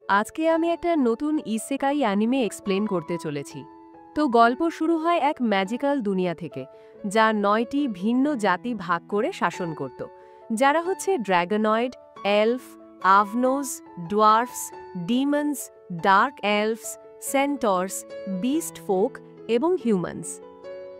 আজকে আমি একটা নতুন ইসেকাই অ্যানিমে এক্সপ্লেন করতে চলেছি। তো গল্প শুরু হয় এক ম্যাজিক্যাল দুনিয়া থেকে, যা ৯টি ভিন্ন জাতি ভাগ করে শাসন করত, যারা হচ্ছে ড্র্যাগনয়েড, এলফ, আভনোজ, dwarfs, demons, dark elves, centaurs, beast folk এবং হিউম্যানস।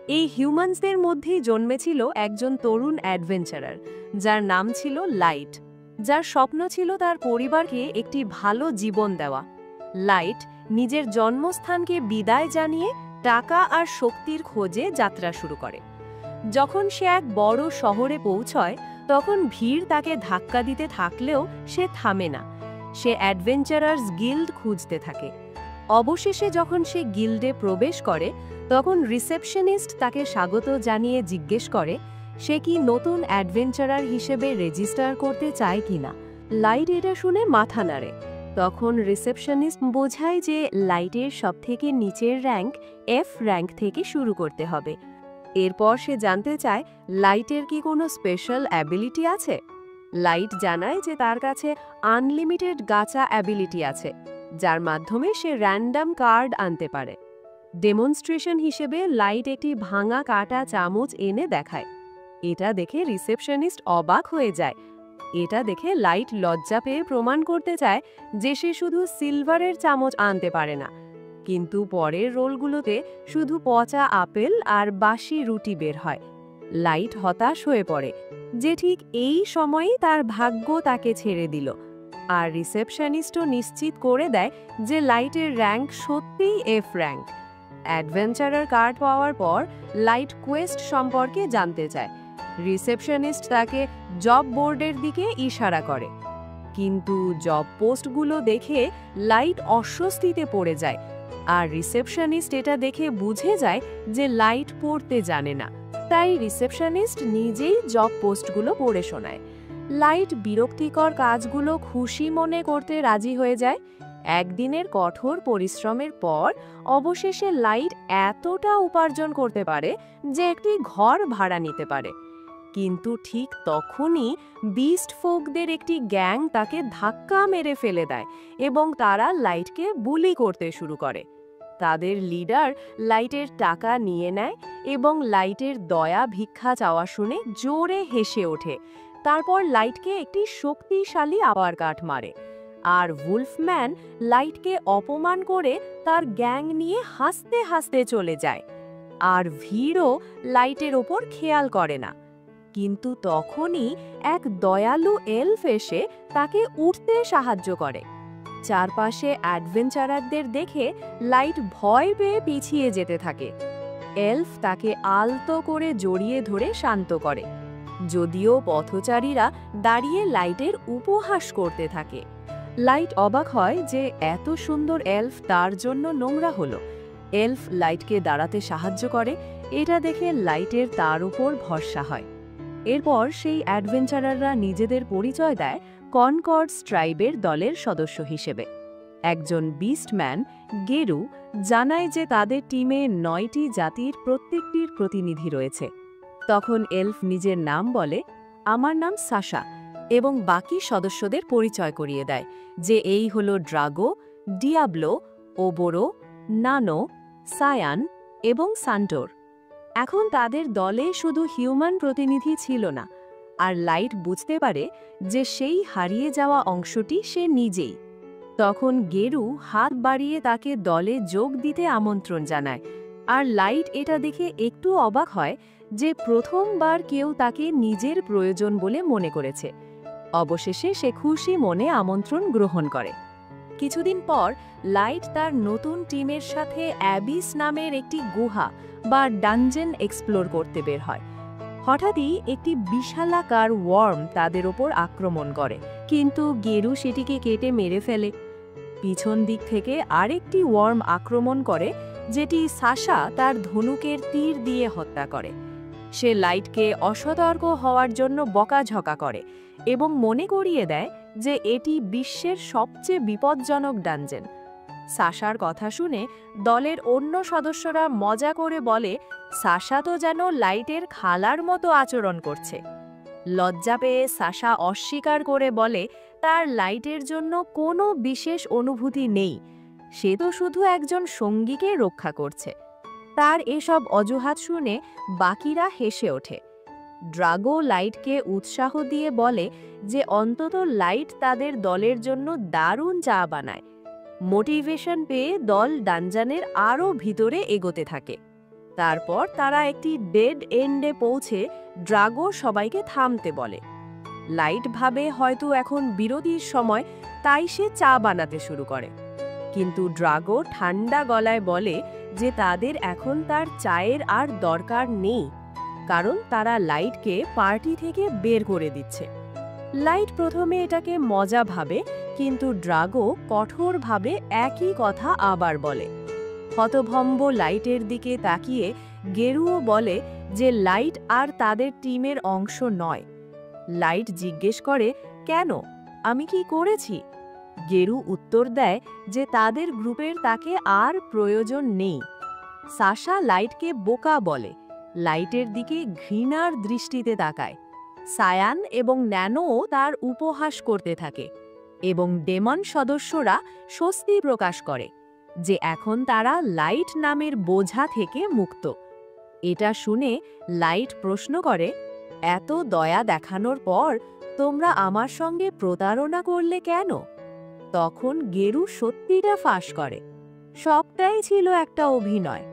এই হিউম্যানসদের মধ্যেই জন্মেছিল একজন তরুণ অ্যাডভেঞ্চারার, যার নাম ছিল লাইট, যার স্বপ্ন ছিল তার পরিবারকে একটি ভালো জীবন দেওয়া। লাইট নিজের জন্মস্থানকে বিদায় জানিয়ে টাকা আর শক্তির খোঁজে যাত্রা শুরু করে। যখন সে এক বড় শহরে পৌঁছয়, তখন ভিড় তাকে ধাক্কা দিতে থাকলেও সে থামে না। সে অ্যাডভেঞ্চারার্স গিল্ড খুঁজতে থাকে। অবশেষে যখন সে গিল্ডে প্রবেশ করে, তখন রিসেপশনিস্ট তাকে স্বাগত জানিয়ে জিজ্ঞেস করে সে কি নতুন অ্যাডভেঞ্চারার হিসেবে রেজিস্টার করতে চায় কিনা। লাইট এটা শুনে মাথা নাড়ে। তখন রিসেপশনিস্ট বোঝায় যে লাইটের সবথেকে নিচের র্যাঙ্ক এফ র্যাঙ্ক থেকে শুরু করতে হবে। এরপর সে জানতে চায় লাইটের কি কোনো স্পেশাল অ্যাবিলিটি আছে। লাইট জানায় যে তার কাছে আনলিমিটেড গাচা অ্যাবিলিটি আছে, যার মাধ্যমে সে র্যান্ডম কার্ড আনতে পারে। ডেমনস্ট্রেশন হিসেবে লাইট একটি ভাঙা কাটা চামচ এনে দেখায়। এটা দেখে রিসেপশনিস্ট অবাক হয়ে যায়। এটা দেখে লাইট লজ্জা পেয়ে প্রমাণ করতে চায় যে সে শুধু সিলভারের চামচ আনতে পারে না। কিন্তু পরের রোলগুলোতে শুধু পচা আপেল আর বাসি রুটি বের হয়। লাইট হতাশ হয়ে পড়ে যে ঠিক এই সময়েই তার ভাগ্য তাকে ছেড়ে দিল। আর রিসেপশনিস্টও নিশ্চিত করে দেয় যে লাইটের র্যাঙ্ক সত্যিই এফ র্যাঙ্ক। অ্যাডভেঞ্চারার কার্ড পাওয়ার পর লাইট কোয়েস্ট সম্পর্কে জানতে চায়। রিসেপশনিস্ট তাকে জব বোর্ডের দিকে ইশারা করে, কিন্তু জব পোস্টগুলো দেখে লাইট অস্বস্তিতে পড়ে যায়। আর রিসেপশনিস্ট এটা দেখে বুঝে যায় যে লাইট পড়তে জানে না, তাই রিসেপশনিস্ট নিজেই জব পোস্টগুলো পড়ে শোনায়। লাইট বিরক্তিকর কাজগুলো খুশি মনে করতে রাজি হয়ে যায়। একদিনের কঠোর পরিশ্রমের পর অবশেষে লাইট এতটা উপার্জন করতে পারে যে একটি ঘর ভাড়া নিতে পারে। কিন্তু ঠিক তখনই বিস্ট ফোকদের একটি গ্যাং তাকে ধাক্কা মেরে ফেলে দেয় এবং তারা লাইটকে বুলি করতে শুরু করে। তাদের লিডার লাইটের টাকা নিয়ে নেয় এবং লাইটের দয়া ভিক্ষা চাওয়া শুনে জোরে হেসে ওঠে। তারপর লাইটকে একটি শক্তিশালী আবার কাঠ মারে। আর উলফম্যান লাইটকে অপমান করে তার গ্যাং নিয়ে হাসতে হাসতে চলে যায়। আর ভিড়ও লাইটের ওপর খেয়াল করে না। কিন্তু তখনই এক দয়ালু এলফ এসে তাকে উঠতে সাহায্য করে। চারপাশে অ্যাডভেঞ্চারারদের দেখে লাইট ভয় পেয়ে পিছিয়ে যেতে থাকে। এলফ তাকে আলতো করে জড়িয়ে ধরে শান্ত করে, যদিও পথচারীরা দাঁড়িয়ে লাইটের উপহাস করতে থাকে। লাইট অবাক হয় যে এত সুন্দর এলফ তার জন্য নোংরা হলো। এলফ লাইটকে দাঁড়াতে সাহায্য করে। এটা দেখে লাইটের তার উপর ভরসা হয়। এরপর সেই অ্যাডভেঞ্চারাররা নিজেদের পরিচয় দেয় কনকর্ডস ট্রাইবের দলের সদস্য হিসেবে। একজন বিস্টম্যান গেরু জানায় যে তাদের টিমে ৯টি জাতির প্রত্যেকটির প্রতিনিধি রয়েছে। তখন এলফ নিজের নাম বলে, আমার নাম সাশা, এবং বাকি সদস্যদের পরিচয় করিয়ে দেয় যে এই হলো ড্রাগো, ডিয়াবলো, ওবোরো, নানো, সায়ান এবং সান্টোর। এখন তাদের দলে শুধু হিউম্যান প্রতিনিধি ছিল না, আর লাইট বুঝতে পারে যে সেই হারিয়ে যাওয়া অংশটি সে নিজেই। তখন গেরু হাত বাড়িয়ে তাকে দলে যোগ দিতে আমন্ত্রণ জানায়। আর লাইট এটা দেখে একটু অবাক হয় যে প্রথমবার কেউ তাকে নিজের প্রয়োজন বলে মনে করেছে। অবশেষে সে খুশি মনে আমন্ত্রণ গ্রহণ করে। কিছুদিন পর লাইট তার নতুন টিমের সাথে অ্যাবিস নামের একটি গুহা বা ডানজেন এক্সপ্লোর করতে বের হয়। হঠাৎই একটি বিশালাকার ওয়ার্ম তাদের ওপর আক্রমণ করে, কিন্তু গেরু সেটিকে কেটে মেরে ফেলে। পিছন দিক থেকে আরেকটি ওয়ার্ম আক্রমণ করে, যেটি সাশা তার ধনুকের তীর দিয়ে হত্যা করে। সে লাইটকে অসতর্ক হওয়ার জন্য বকাঝকা করে এবং মনে করিয়ে দেয় যে এটি বিশ্বের সবচেয়ে বিপজ্জনক ডানজেন। সাশার কথা শুনে দলের অন্য সদস্যরা মজা করে বলে, সাশা তো যেন লাইটের খালার মতো আচরণ করছে। লজ্জা পেয়ে সাশা অস্বীকার করে বলে তার লাইটের জন্য কোনো বিশেষ অনুভূতি নেই, সে তো শুধু একজন সঙ্গীকে রক্ষা করছে। তার এসব অজুহাত শুনে বাকিরা হেসে ওঠে। ড্রাগো লাইটকে উৎসাহ দিয়ে বলে যে অন্তত লাইট তাদের দলের জন্য দারুণ চা বানায়। মোটিভেশন পেয়ে দল ডানজানের আরও ভিতরে এগোতে থাকে। তারপর তারা একটি ডেড এন্ডে পৌঁছে ড্রাগো সবাইকে থামতে বলে। লাইট ভাবে হয়তো এখন বিরতির সময়, তাই সে চা বানাতে শুরু করে। কিন্তু ড্রাগো ঠান্ডা গলায় বলে যে তাদের এখন তার চায়ের আর দরকার নেই, কারণ তারা লাইটকে পার্টি থেকে বের করে দিচ্ছে। লাইট প্রথমে এটাকে মজা ভাবে, কিন্তু ড্রাগো কঠোরভাবে একই কথা আবার বলে। হতভম্ব লাইটের দিকে তাকিয়ে গেরুও বলে যে লাইট আর তাদের টিমের অংশ নয়। লাইট জিজ্ঞেস করে, কেন, আমি কি করেছি? গেরু উত্তর দেয় যে তাদের গ্রুপের তাকে আর প্রয়োজন নেই। সাশা লাইটকে বোকা বলে, লাইটের দিকে ঘৃণার দৃষ্টিতে তাকায়। সায়ান এবং ন্যানোও তার উপহাস করতে থাকে, এবং ডেমন সদস্যরা স্বস্তি প্রকাশ করে যে এখন তারা লাইট নামের বোঝা থেকে মুক্ত। এটা শুনে লাইট প্রশ্ন করে, এত দয়া দেখানোর পর তোমরা আমার সঙ্গে প্রতারণা করলে কেন? তখন গেরু সত্যিটা ফাঁস করে, সবটাই ছিল একটা অভিনয়,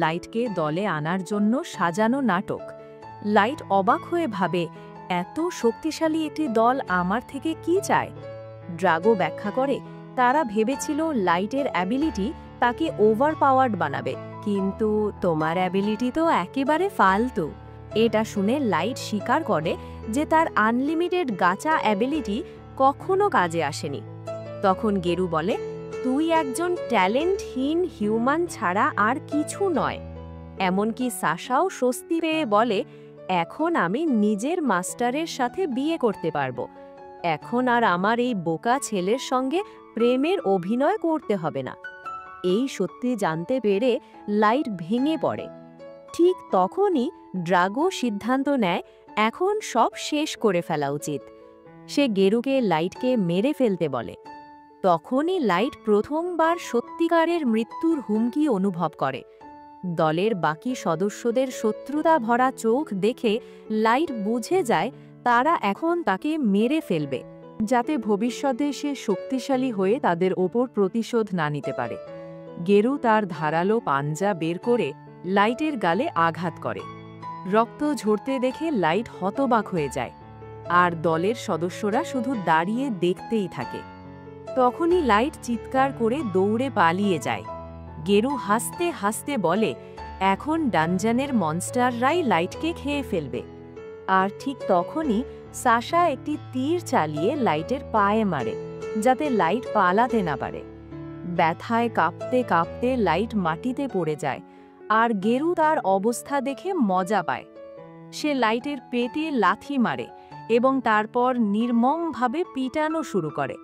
লাইটকে দলে আনার জন্য সাজানো নাটক। লাইট অবাক হয়ে ভাবে, এত শক্তিশালী একটি দল আমার থেকে কি চায়? ড্রাগো ব্যাখ্যা করে, তারা ভেবেছিল লাইটের অ্যাবিলিটি তাকে ওভারপাওয়ার্ড বানাবে, কিন্তু তোমার অ্যাবিলিটি তো একেবারে ফালতু। এটা শুনে লাইট স্বীকার করে যে তার আনলিমিটেড গাচা অ্যাবিলিটি কখনো কাজে আসেনি। তখন গেরু বলে, তুই একজন ট্যালেন্টহীন হিউম্যান ছাড়া আর কিছু নয়। এমনকি সাশাও স্বস্তি পেয়ে বলে, এখন আমি নিজের মাস্টারের সাথে বিয়ে করতে পারবো। এখন আর আমার এই বোকা ছেলের সঙ্গে প্রেমের অভিনয় করতে হবে না। এই সত্যি জানতে পেরে লাইট ভেঙে পড়ে। ঠিক তখনই ড্রাগো সিদ্ধান্ত নেয় এখন সব শেষ করে ফেলা উচিত। সে গেরুকে লাইটকে মেরে ফেলতে বলে। তখনই লাইট প্রথমবার সত্যিকারের মৃত্যুর হুমকি অনুভব করে। দলের বাকি সদস্যদের শত্রুতা ভরা চোখ দেখে লাইট বুঝে যায় তারা এখন তাকে মেরে ফেলবে, যাতে ভবিষ্যতে সে শক্তিশালী হয়ে তাদের ওপর প্রতিশোধ না নিতে পারে। গেরু তার ধারালো পাঞ্জা বের করে লাইটের গালে আঘাত করে। রক্ত ঝরতে দেখে লাইট হতবাক হয়ে যায়, আর দলের সদস্যরা শুধু দাঁড়িয়ে দেখতেই থাকে। তখনই লাইট চিৎকার করে দৌড়ে পালিয়ে যায়। গেরু হাসতে হাসতে বলে, এখন ডানজানের মনস্টাররাই লাইটকে খেয়ে ফেলবে। আর ঠিক তখনই সাশা একটি তীর চালিয়ে লাইটের পায়ে মারে, যাতে লাইট পালাতে না পারে। ব্যথায় কাঁপতে কাঁপতে লাইট মাটিতে পড়ে যায়, আর গেরু তার অবস্থা দেখে মজা পায়। সে লাইটের পেটে লাথি মারে এবং তারপর নির্মমভাবে পিটানো শুরু করে।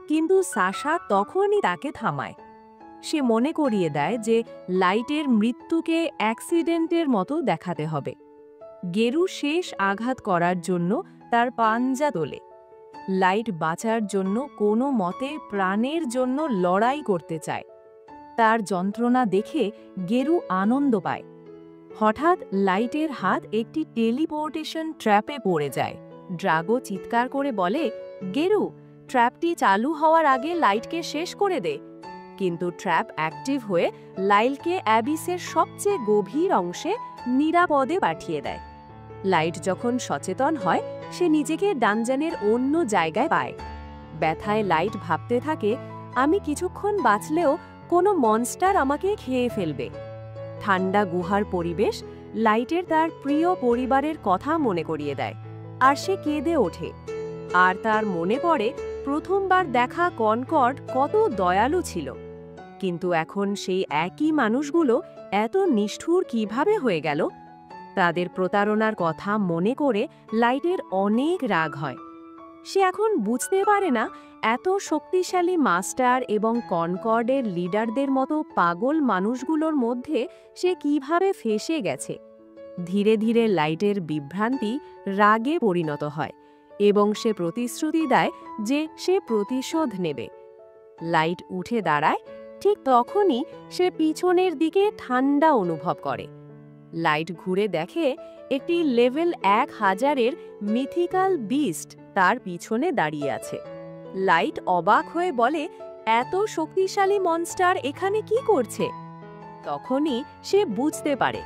কিন্তু সাশা তখনই তাকে থামায়। সে মনে করিয়ে দেয় যে লাইটের মৃত্যুকে অ্যাক্সিডেন্টের মতো দেখাতে হবে। গেরু শেষ আঘাত করার জন্য তার পাঞ্জা তোলে। লাইট বাঁচার জন্য কোনো মতে প্রাণের জন্য লড়াই করতে চায়। তার যন্ত্রণা দেখে গেরু আনন্দ পায়। হঠাৎ লাইটের হাত একটি টেলিপোর্টেশন ট্র্যাপে পড়ে যায়। ড্রাগো চিৎকার করে বলে, গেরু, ট্র্যাপটি চালু হওয়ার আগে লাইটকে শেষ করে দে। কিন্তু ট্র্যাপ অ্যাক্টিভ হয়ে লাইলকে অ্যাবিসের সবচেয়ে গভীর অংশে নিরাপদে পাঠিয়ে দেয়। লাইট যখন সচেতন হয়, সে নিজেকে ডানজানের অন্য জায়গায় পায়। ব্যথায় লাইট ভাবতে থাকে, আমি কিছুক্ষণ বাঁচলেও কোনো মনস্টার আমাকে খেয়ে ফেলবে। ঠান্ডা গুহার পরিবেশ লাইটের তার প্রিয় পরিবারের কথা মনে করিয়ে দেয়, আর সে কেঁদে ওঠে। আর তার মনে পড়ে প্রথমবার দেখা কনকর্ড কত দয়ালু ছিল, কিন্তু এখন সেই একই মানুষগুলো এত নিষ্ঠুর কিভাবে হয়ে গেল। তাদের প্রতারণার কথা মনে করে লাইটের অনেক রাগ হয়। সে এখন বুঝতে পারে না এত শক্তিশালী মাস্টার এবং কনকর্ডের লিডারদের মতো পাগল মানুষগুলোর মধ্যে সে কিভাবে ফেঁসে গেছে। ধীরে ধীরে লাইটের বিভ্রান্তি রাগে পরিণত হয় এবং সে প্রতিশ্রুতি দেয় যে সে প্রতিশোধ নেবে। লাইট উঠে দাঁড়ায়, ঠিক তখনই সে পিছনের দিকে ঠান্ডা অনুভব করে। লাইট ঘুরে দেখে একটি লেভেল 1000-এর মিথিক্যাল বিস্ট তার পিছনে দাঁড়িয়ে আছে। লাইট অবাক হয়ে বলে, এত শক্তিশালী মনস্টার এখানে কি করছে? তখনই সে বুঝতে পারে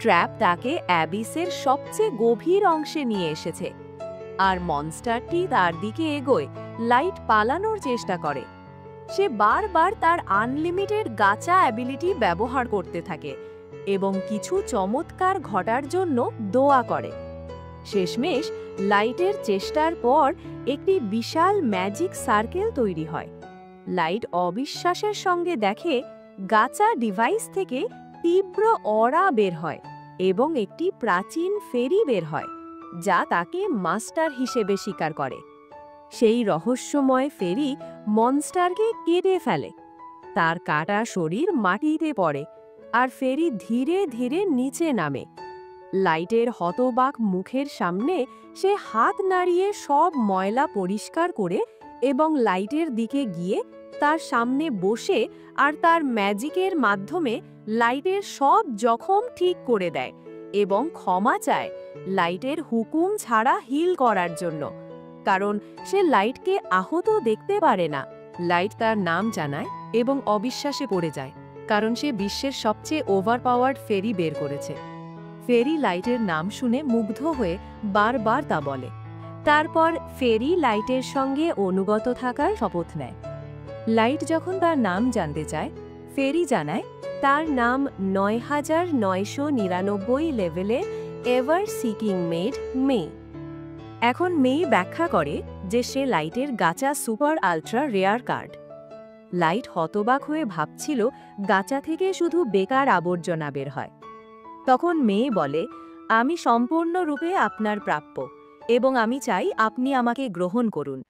ট্র্যাপ তাকে অ্যাবিসের সবচেয়ে গভীর অংশে নিয়ে এসেছে, আর মনস্টারটি তার দিকে এগোয়। লাইট পালানোর চেষ্টা করে। সে বারবার তার আনলিমিটেড গাচা অ্যাবিলিটি ব্যবহার করতে থাকে এবং কিছু চমৎকার ঘটার জন্য দোয়া করে। শেষমেশ লাইটের চেষ্টার পর একটি বিশাল ম্যাজিক সার্কেল তৈরি হয়। লাইট অবিশ্বাসের সঙ্গে দেখে গাচা ডিভাইস থেকে তীব্র অরা বের হয় এবং একটি প্রাচীন ফেরি বের হয়, যা তাকে মাস্টার হিসেবে স্বীকার করে। সেই রহস্যময় ফেরি মনস্টারকে কেটে ফেলে। তার কাটা শরীর মাটিতে পড়ে আর ফেরি ধীরে ধীরে নিচে নামে। লাইটের হতবাক মুখের সামনে সে হাত নাড়িয়ে সব ময়লা পরিষ্কার করে এবং লাইটের দিকে গিয়ে তার সামনে বসে আর তার ম্যাজিকের মাধ্যমে লাইটের সব জখম ঠিক করে দেয় এবং ক্ষমা চায় লাইটের হুকুম ছাড়া হিল করার জন্য, কারণ সে লাইটকে আহত দেখতে পারে না। লাইট তার নাম জানায় এবং অবিশ্বাসে পড়ে যায়, কারণ সে বিশ্বের সবচেয়ে ওভারপাওয়ার্ড ফেরি বের করেছে। ফেরি লাইটের নাম শুনে মুগ্ধ হয়ে বারবার তা বলে। তারপর ফেরি লাইটের সঙ্গে অনুগত থাকার শপথ নেয়। লাইট যখন তার নাম জানতে চায়, ফেরি জানায় তার নাম ৯৯৯৯ লেভেলে এভার সিকিং মেড মে। এখন মে ব্যাখ্যা করে যে সে লাইটের gacha super ultra rare card. Light হতবাক হয়ে ভাবছিল গাচা থেকে শুধু বেকার আবর্জনা বের হয়। তখন মে বলে, আমি সম্পূর্ণরূপে আপনার প্রাপ্য এবং আমি চাই আপনি আমাকে গ্রহণ করুন।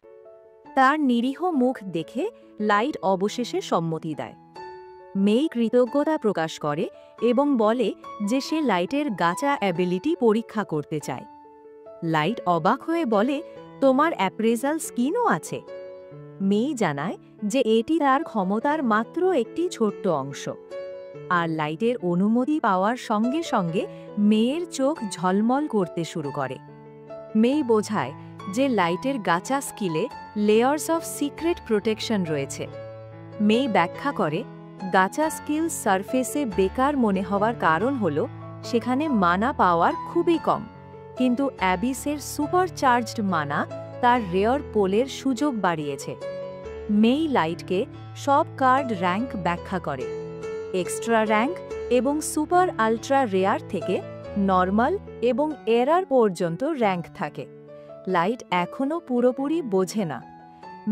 তার নিরীহ মুখ দেখে লাইট অবশেষে সম্মতি দেয়। মে কৃতজ্ঞতা প্রকাশ করে এবং বলে যে সে লাইটের গাচা অ্যাবিলিটি পরীক্ষা করতে চায়। লাইট অবাক হয়ে বলে, তোমার অ্যাপ্রেজাল স্কিনও আছে? মে জানায় যে এটি তার ক্ষমতার মাত্র একটি ছোট্ট অংশ। আর লাইটের অনুমতি পাওয়ার সঙ্গে সঙ্গে মেয়ের চোখ ঝলমল করতে শুরু করে। মে বোঝায় যে লাইটের গাচা স্কিলে লেয়ার্স অফ সিক্রেট প্রোটেকশন রয়েছে। মে ব্যাখ্যা করে গাচা স্কিল সারফেসে বেকার মনে হওয়ার কারণ হল সেখানে মানা পাওয়ার খুবই কম, কিন্তু অ্যাবিসের সুপারচার্জড মানা তার রেয়ার পোলের সুযোগ বাড়িয়েছে। মেই লাইটকে সব কার্ড র্যাঙ্ক ব্যাখ্যা করে। এক্সট্রা র্যাঙ্ক এবং সুপার আলট্রা রেয়ার থেকে নর্মাল এবং এরার পর্যন্ত র্যাঙ্ক থাকে। লাইট এখনও পুরোপুরি বোঝে না।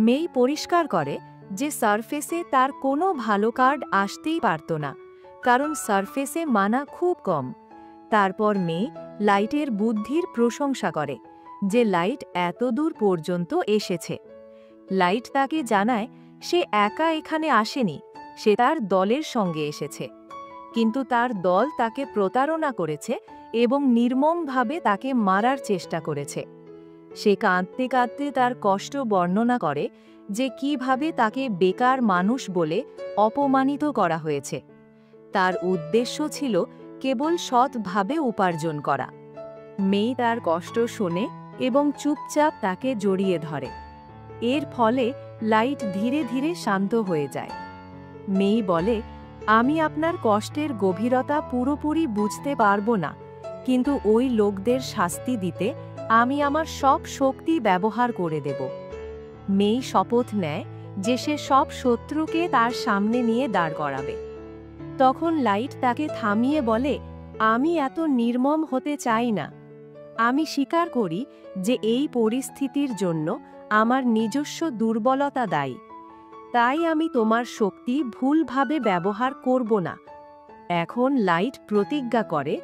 মেই পরিষ্কার করে যে সারফেসে তার কোনো ভালো কার্ড আসতেই পারত না, কারণ সারফেসে মানা খুব কম। তারপর মে লাইটের বুদ্ধির প্রশংসা করে যে লাইট এত দূর পর্যন্ত এসেছে। লাইট তাকে জানায় সে একা এখানে আসেনি, সে তার দলের সঙ্গে এসেছে, কিন্তু তার দল তাকে প্রতারণা করেছে এবং নির্মমভাবে তাকে মারার চেষ্টা করেছে। সে কাঁদতে কাঁদতে তার কষ্ট বর্ণনা করে যে কিভাবে তাকে বেকার মানুষ বলে অপমানিত করা হয়েছে। তার উদ্দেশ্য ছিল কেবল সৎভাবে উপার্জন করা। মে তার কষ্ট শোনে এবং চুপচাপ তাকে জড়িয়ে ধরে। এর ফলে লাইট ধীরে ধীরে শান্ত হয়ে যায়। মে বলে, আমি আপনার কষ্টের গভীরতা পুরোপুরি বুঝতে পারবো না, কিন্তু ওই লোকদের শাস্তি দিতে আমি আমার সব শক্তি ব্যবহার করে দেব। মে শপথ নেয় যে সে সব শত্রুকে তার সামনে নিয়ে দাঁড় করাবে। তখন লাইট তাকে থামিয়ে বলে, আমি এত নির্মম হতে চাই না। আমি স্বীকার করি যে এই পরিস্থিতির জন্য আমার নিজস্ব দুর্বলতা দায়ী। তাই আমি তোমার শক্তি ভুলভাবে ব্যবহার করব না। এখন লাইট প্রতিজ্ঞা করে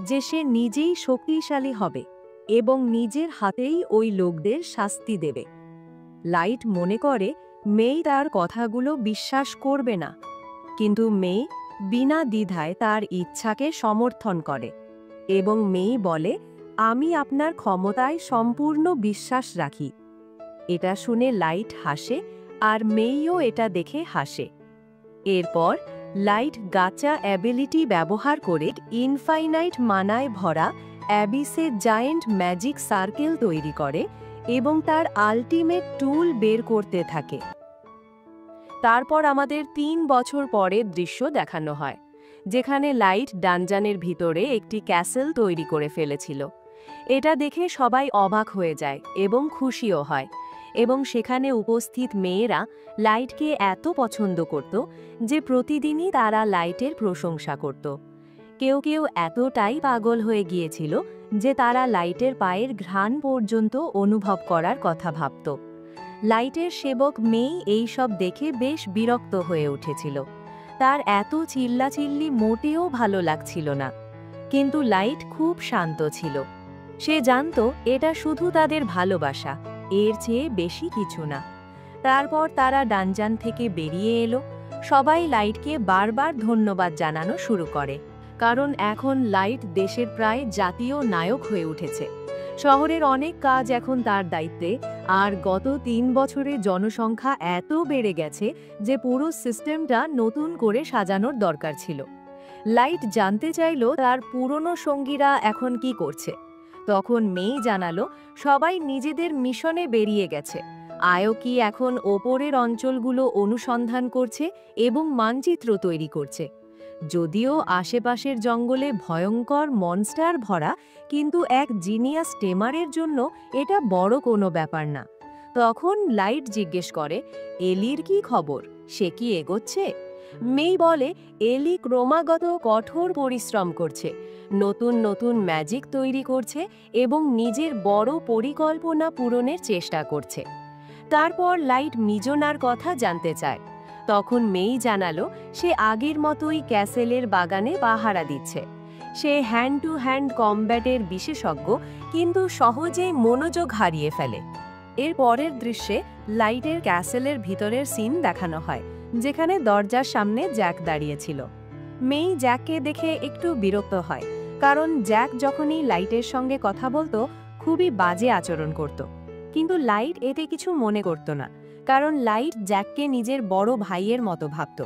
যে সে নিজেই শক্তিশালী হবে এবং নিজের হাতেই ওই লোকদের শাস্তি দেবে। লাইট মনে করে মে তার কথাগুলো বিশ্বাস করবে না, কিন্তু মে বিনা দ্বিধায় তার ইচ্ছাকে সমর্থন করে এবং মেই বলে, আমি আপনার ক্ষমতায় সম্পূর্ণ বিশ্বাস রাখি। এটা শুনে লাইট হাসে আর মেইও এটা দেখে হাসে। এরপর লাইট গাচা অ্যাবিলিটি ব্যবহার করে ইনফাইনাইট মানায় ভরা অ্যাবিসে জায়েন্ট ম্যাজিক সার্কেল তৈরি করে এবং তার আল্টিমেট টুল বের করতে থাকে। তারপর আমাদের ৩ বছর পরের দৃশ্য দেখানো হয়, যেখানে লাইট ডানজানের ভিতরে একটি ক্যাসেল তৈরি করে ফেলেছিল। এটা দেখে সবাই অবাক হয়ে যায় এবং খুশিও হয়, এবং সেখানে উপস্থিত মেয়েরা লাইটকে এত পছন্দ করত যে প্রতিদিনই তারা লাইটের প্রশংসা করত। কেউ কেউ এতটাই পাগল হয়ে গিয়েছিল যে তারা লাইটের পায়ের ঘ্রাণ পর্যন্ত অনুভব করার কথা ভাবত। লাইটের সেবক মেই এই সব দেখে বেশ বিরক্ত হয়ে উঠেছিল। তার এত চিল্লাচিল্লি মোটেও ভালো লাগছিল না। কিন্তু লাইট খুব শান্ত ছিল। সে জানত এটা শুধু তাদের ভালোবাসা, এর চেয়ে বেশি কিছু না। তারপর তারা ডানজান থেকে বেরিয়ে এলো। সবাই লাইটকে বারবার ধন্যবাদ জানানো শুরু করে, কারণ এখন লাইট দেশের প্রায় জাতীয় নায়ক হয়ে উঠেছে। শহরের অনেক কাজ এখন তার দায়িত্বে, আর গত ৩ বছরে জনসংখ্যা এত বেড়ে গেছে যে পুরো সিস্টেমটা নতুন করে সাজানোর দরকার ছিল। লাইট জানতে চাইল তার পুরনো সঙ্গীরা এখন কি করছে। তখন মেই জানালো সবাই নিজেদের মিশনে বেরিয়ে গেছে। আয়োকি এখন ওপরের অঞ্চলগুলো অনুসন্ধান করছে এবং মানচিত্র তৈরি করছে। যদিও আশেপাশের জঙ্গলে ভয়ঙ্কর মনস্টার ভরা, কিন্তু এক জিনিয়াস টেমারের জন্য এটা বড় কোনো ব্যাপার না। তখন লাইট জিজ্ঞেস করে, এলির কি খবর, সে কি এগোচ্ছে? মেই বলে, এলি ক্রমাগত কঠোর পরিশ্রম করছে, নতুন নতুন ম্যাজিক তৈরি করছে এবং নিজের বড় পরিকল্পনা পূরণের চেষ্টা করছে। তারপর লাইট মিজোনার কথা জানতে চায়। তখন মেই জানালো সে আগের মতোই ক্যাসেলের বাগানে পাহারা দিচ্ছে। সে হ্যান্ড টু হ্যান্ড কমব্যাটের বিশেষজ্ঞ, কিন্তু সহজেই মনোযোগ হারিয়ে ফেলে। এর পরের দৃশ্যে লাইটের ক্যাসেলের ভিতরের সিন দেখানো হয়, যেখানে দরজার সামনে জ্যাক দাঁড়িয়েছিল। মেই জ্যাককে দেখে একটু বিরক্ত হয়, কারণ জ্যাক যখনই লাইটের সঙ্গে কথা বলতো খুবই বাজে আচরণ করত। কিন্তু লাইট এতে কিছু মনে করত না, কারণ লাইট জ্যাককে নিজের বড় ভাইয়ের মতো ভাবত।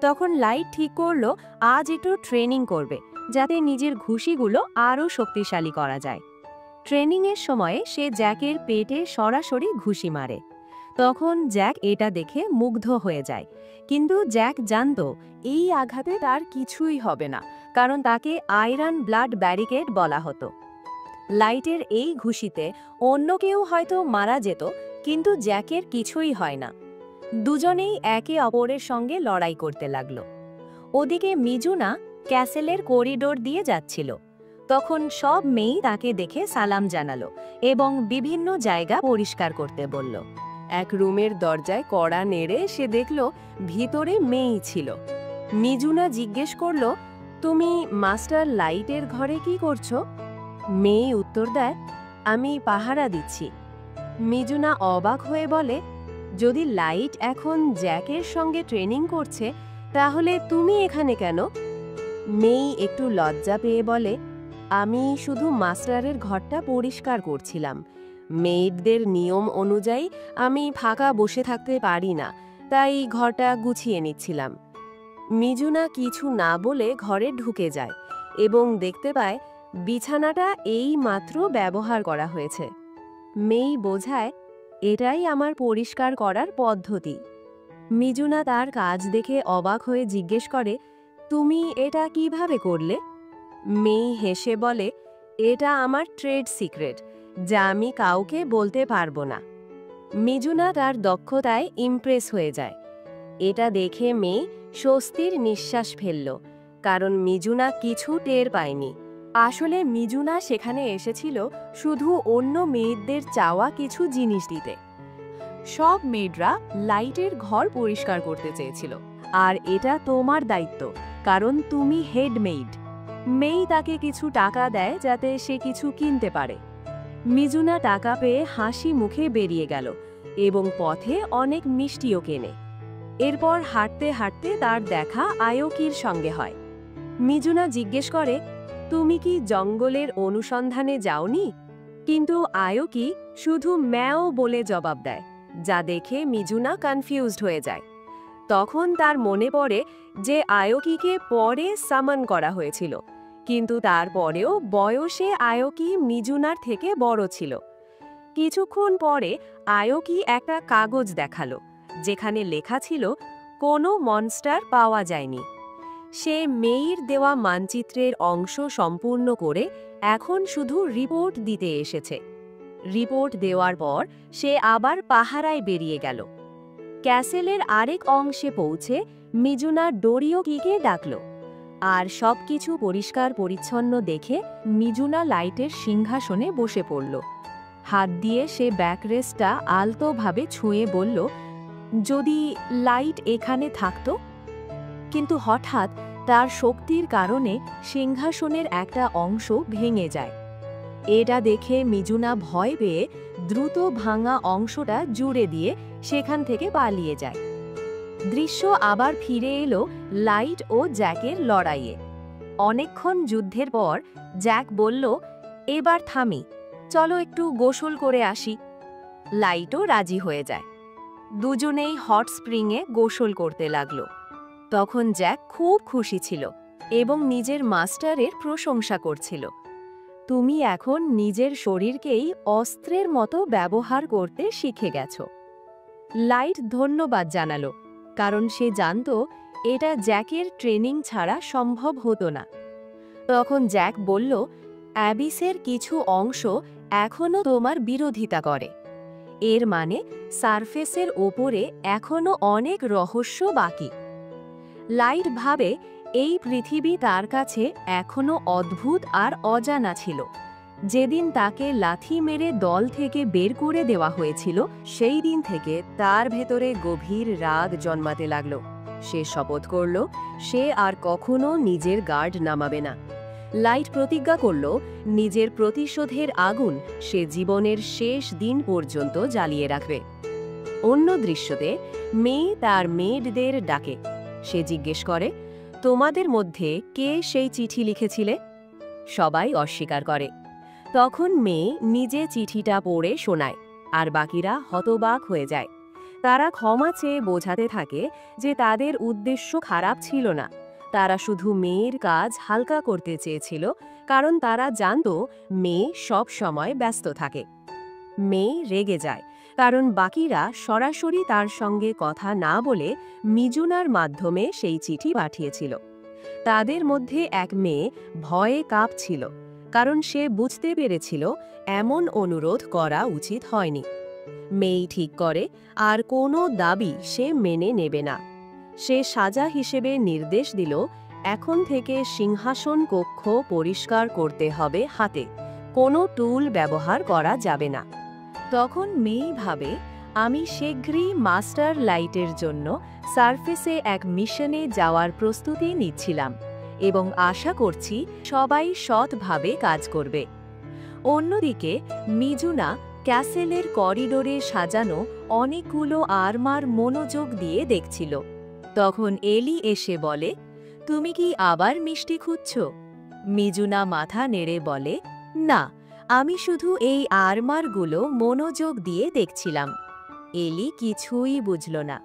তখন লাইট ঠিক করলো আজ একটু ট্রেনিং করবে, যাতে নিজের ঘুষিগুলো আরও শক্তিশালী করা যায়। ট্রেনিংয়ের সময়ে সে জ্যাকের পেটে সরাসরি ঘুষি মারে। তখন জ্যাক এটা দেখে মুগ্ধ হয়ে যায়, কিন্তু জ্যাক জানত এই আঘাতে তার কিছুই হবে না, কারণ তাকে আয়রন ব্লাড ব্যারিকেড বলা হতো। লাইটের এই ঘুষিতে অন্য কেউ হয়তো মারা যেত, কিন্তু জ্যাকের কিছুই হয় না। দুজনেই একে অপরের সঙ্গে লড়াই করতে লাগলো। ওদিকে মিজুনা ক্যাসেলের করিডোর দিয়ে যাচ্ছিল। তখন সব মেয়ে তাকে দেখে সালাম জানালো এবং বিভিন্ন জায়গা পরিষ্কার করতে বলল। এক রুমের দরজায় কড়া নেড়ে সে দেখল ভিতরে মেয়েই ছিল। মিজুনা জিজ্ঞেস করল, তুমি মাস্টার লাইটের ঘরে কি করছো? মেয়ে উত্তর দেয়, আমি পাহারা দিচ্ছি। মিজুনা অবাক হয়ে বলে, যদি লাইট এখন জ্যাকের সঙ্গে ট্রেনিং করছে, তাহলে তুমি এখানে কেন? মেই একটু লজ্জা পেয়ে বলে, আমি শুধু মাস্টারের ঘরটা পরিষ্কার করছিলাম। মেয়েদের নিয়ম অনুযায়ী আমি ফাঁকা বসে থাকতে পারি না, তাই ঘরটা গুছিয়ে নিচ্ছিলাম। মিজুনা কিছু না বলে ঘরে ঢুকে যায় এবং দেখতে পায় বিছানাটা এই মাত্র ব্যবহার করা হয়েছে। মেই বোঝায়, এটাই আমার পরিষ্কার করার পদ্ধতি। মিজুনা তার কাজ দেখে অবাক হয়ে জিজ্ঞেস করে, তুমি এটা কিভাবে করলে? মেই হেসে বলে, এটা আমার ট্রেড সিক্রেট, যা আমি কাউকে বলতে পারবো না। মিজুনা তার দক্ষতায় ইমপ্রেস হয়ে যায়। এটা দেখে মেই স্বস্তির নিঃশ্বাস ফেলল, কারণ মিজুনা কিছু টের পায়নি। আসলে মিজুনা সেখানে এসেছিল শুধু অন্য মেয়েদের চাওয়া কিছু জিনিস দিতে। সব মেয়েরা লাইটের ঘর পরিষ্কার করতে চেয়েছিল, আর এটা তোমার দায়িত্ব, কারণ তুমি হেড মেইড। মেই তাকে কিছু টাকা দেয় যাতে সে কিছু কিনতে পারে। মিজুনা টাকা পেয়ে হাসি মুখে বেরিয়ে গেল এবং পথে অনেক মিষ্টিও কেনে। এরপর হাঁটতে হাঁটতে তার দেখা আয়োকির সঙ্গে হয়। মিজুনা জিজ্ঞেস করে, তুমি কি জঙ্গলের অনুসন্ধানে যাওনি? কিন্তু আয়োকি শুধু ম্যাও বলে জবাব দেয়, যা দেখে মিজুনা কনফিউজড হয়ে যায়। তখন তার মনে পড়ে যে আয়োকিকে পরে সামন করা হয়েছিল, কিন্তু তারপরেও বয়সে আয়োকি মিজুনার থেকে বড় ছিল। কিছুক্ষণ পরে আয়োকি একটা কাগজ দেখালো, যেখানে লেখা ছিল কোনো মনস্টার পাওয়া যায়নি। সে মেইর দেওয়া মানচিত্রের অংশ সম্পূর্ণ করে এখন শুধু রিপোর্ট দিতে এসেছে। রিপোর্ট দেওয়ার পর সে আবার পাহারায় বেরিয়ে গেল। ক্যাসেলের আরেক অংশে পৌঁছে মিজুনা ডোরিওকিকে ডাকল, আর সবকিছু পরিষ্কার পরিচ্ছন্ন দেখে মিজুনা লাইটের সিংহাসনে বসে পড়ল। হাত দিয়ে সে ব্যাকরেস্টটা আলতোভাবে ছুঁয়ে বলল, যদি লাইট এখানে থাকতো। কিন্তু হঠাৎ তার শক্তির কারণে সিংহাসনের একটা অংশ ভেঙে যায়। এটা দেখে মিজুনা ভয় পেয়ে দ্রুত ভাঙা অংশটা জুড়ে দিয়ে সেখান থেকে পালিয়ে যায়। দৃশ্য আবার ফিরে এলো লাইট ও জ্যাকের লড়াইয়ে। অনেকক্ষণ যুদ্ধের পর জ্যাক বলল, এবার থামি, চলো একটু গোসল করে আসি। লাইটও রাজি হয়ে যায়। দুজনেই হট স্প্রিংয়ে গোসল করতে লাগলো। তখন জ্যাক খুব খুশি ছিল এবং নিজের মাস্টারের প্রশংসা করছিল। তুমি এখন নিজের শরীরকেই অস্ত্রের মতো ব্যবহার করতে শিখে গেছো। লাইট ধন্যবাদ জানালো, কারণ সে জানত এটা জ্যাকের ট্রেনিং ছাড়া সম্ভব হতো না। তখন জ্যাক বলল, অ্যাবিসের কিছু অংশ এখনও তোমার বিরোধিতা করে। এর মানে সারফেসের ওপরে এখনও অনেক রহস্য বাকি। লাইট ভাবে এই পৃথিবী তার কাছে এখনও অদ্ভুত আর অজানা ছিল। যেদিন তাকে লাথি মেরে দল থেকে বের করে দেওয়া হয়েছিল, সেই দিন থেকে তার ভেতরে গভীর রাগ জন্মাতে লাগল। সে শপথ করল সে আর কখনো নিজের গার্ড নামাবে না। লাইট প্রতিজ্ঞা করল নিজের প্রতিশোধের আগুন সে জীবনের শেষ দিন পর্যন্ত জ্বালিয়ে রাখবে। অন্য দৃশ্যতে মেয়ে তার মেয়েদের ডাকে। সে জিজ্ঞেস করে, তোমাদের মধ্যে কে সেই চিঠি লিখেছিলে? সবাই অস্বীকার করে। তখন মেয়ে নিজে চিঠিটা পড়ে শোনায়, আর বাকিরা হতবাক হয়ে যায়। তারা ক্ষমা চেয়ে বোঝাতে থাকে যে তাদের উদ্দেশ্য খারাপ ছিল না, তারা শুধু মেয়ের কাজ হালকা করতে চেয়েছিল, কারণ তারা জানত মেয়ে সব সময় ব্যস্ত থাকে। মেয়ে রেগে যায়, কারণ বাকিরা সরাসরি তার সঙ্গে কথা না বলে মিজুনার মাধ্যমে সেই চিঠি পাঠিয়েছিল। তাদের মধ্যে এক মেয়ে ভয়ে কাঁপছিল, কারণ সে বুঝতে পেরেছিল এমন অনুরোধ করা উচিত হয়নি। মেয়ে ঠিক করে আর কোনো দাবি সে মেনে নেবে না। সে সাজা হিসেবে নির্দেশ দিল, এখন থেকে সিংহাসন কক্ষ পরিষ্কার করতে হবে হাতে, কোনো টুল ব্যবহার করা যাবে না। তখন মেয়ে ভাবে, আমি শীঘ্রই মাস্টার লাইটের জন্য সারফেসে এক মিশনে যাওয়ার প্রস্তুতি নিচ্ছিলাম এবং আশা করছি সবাই সৎভাবে কাজ করবে। অন্যদিকে মিজুনা ক্যাসেলের করিডোরে সাজানো অনেকগুলো আর্মার মনোযোগ দিয়ে দেখছিল। তখন এলি এসে বলে, তুমি কি আবার মিষ্টি খুঁজছ? মিজুনা মাথা নেড়ে বলে, না, আমি শুধু এই আর্মারগুলো মনোযোগ দিয়ে দেখছিলাম। এলি কিছুই বুঝল না।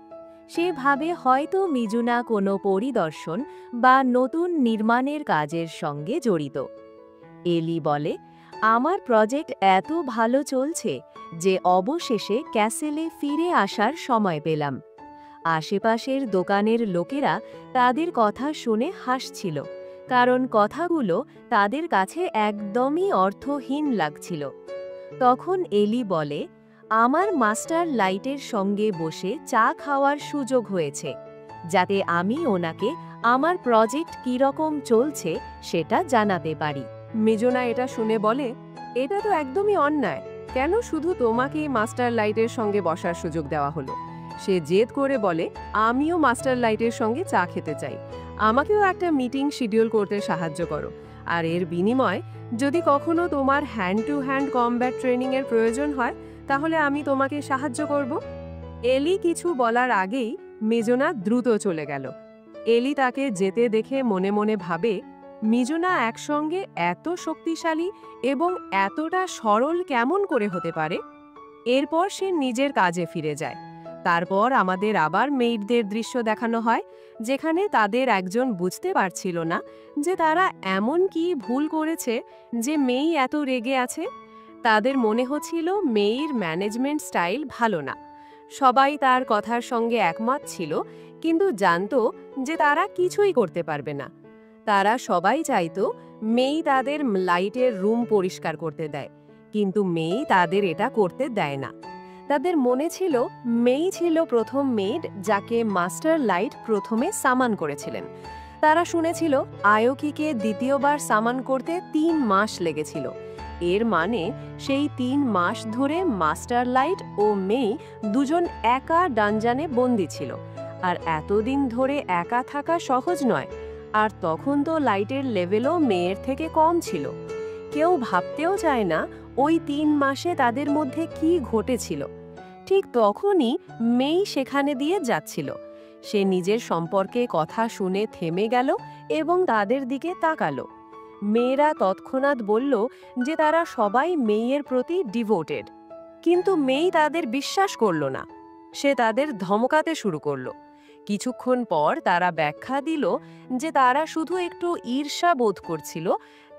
সে ভাবে হয়তো মিজুনা কোনো পরিদর্শন বা নতুন নির্মাণের কাজের সঙ্গে জড়িত। এলি বলে, আমার প্রজেক্ট এত ভালো চলছে যে অবশেষে ক্যাসেলে ফিরে আসার সময় পেলাম। আশেপাশের দোকানের লোকেরা তাদের কথা শুনে হাসছিল, কারণ কথাগুলো তাদের কাছে একদমই অর্থহীন লাগছিল। তখন এলি বলে, আমার মাস্টার লাইটের সঙ্গে বসে চা খাওয়ার সুযোগ হয়েছে, যাতে আমি ওনাকে আমার প্রজেক্ট কীরকম চলছে সেটা জানাতে পারি। মিজুনা এটা শুনে বলে, এটা তো একদমই অন্যায়। কেন শুধু তোমাকেই মাস্টার লাইটের সঙ্গে বসার সুযোগ দেওয়া হলো? সে জেদ করে বলে, আমিও মাস্টার লাইটের সঙ্গে চা খেতে চাই, আমাকেও একটা মিটিং শিডিউল করতে সাহায্য করো, আর এর বিনিময়ে যদি কখনো তোমার হ্যান্ড টু হ্যান্ড কমব্যাট ট্রেনিংয়ের প্রয়োজন হয়, তাহলে আমি তোমাকে সাহায্য করব। এলি কিছু বলার আগেই মিজুনা দ্রুত চলে গেল। এলি তাকে যেতে দেখে মনে মনে ভাবে, মিজুনা একসঙ্গে এত শক্তিশালী এবং এতটা সরল কেমন করে হতে পারে? এরপর সে নিজের কাজে ফিরে যায়। তারপর আমাদের আবার মেইডদের দৃশ্য দেখানো হয়, যেখানে তাদের একজন বুঝতে পারছিল না যে তারা এমন কি ভুল করেছে যে মেই এত রেগে আছে। তাদের মনে হচ্ছিল মেইর ম্যানেজমেন্ট স্টাইল ভালো না। সবাই তার কথার সঙ্গে একমত ছিল, কিন্তু জানতো যে তারা কিছুই করতে পারবে না। তারা সবাই চাইতো মেই তাদের লাইটের রুম পরিষ্কার করতে দেয়, কিন্তু মেই তাদের এটা করতে দেয় না। তাদের মনে ছিল মেই ছিল প্রথম মেড যাকে মাস্টার লাইট প্রথমে সামান করেছিলেন। তারা শুনেছিল আয়োকিকে দ্বিতীয়বার সামান করতে 3 মাস লেগেছিল। এর মানে সেই 3 মাস ধরে মাস্টার লাইট ও মেই দুজন একা ডানজানে বন্দী ছিল। আর এতদিন ধরে একা থাকা সহজ নয়। আর তখন তো লাইটের লেভেলও মেয়ের থেকে কম ছিল। কেউ ভাবতেও চায় না ওই 3 মাসে তাদের মধ্যে কি ঘটেছিল। ঠিক তখনই মেই সেখানে দিয়ে যাচ্ছিল। সে নিজের সম্পর্কে কথা শুনে থেমে গেল এবং তাদের দিকে তাকালো। মেয়েরা তৎক্ষণাৎ বলল যে তারা সবাই মেয়ের প্রতি ডিভোটেড, কিন্তু মেই তাদের বিশ্বাস করল না। সে তাদের ধমকাতে শুরু করলো। কিছুক্ষণ পর তারা ব্যাখ্যা দিল যে তারা শুধু একটু ঈর্ষা বোধ করছিল,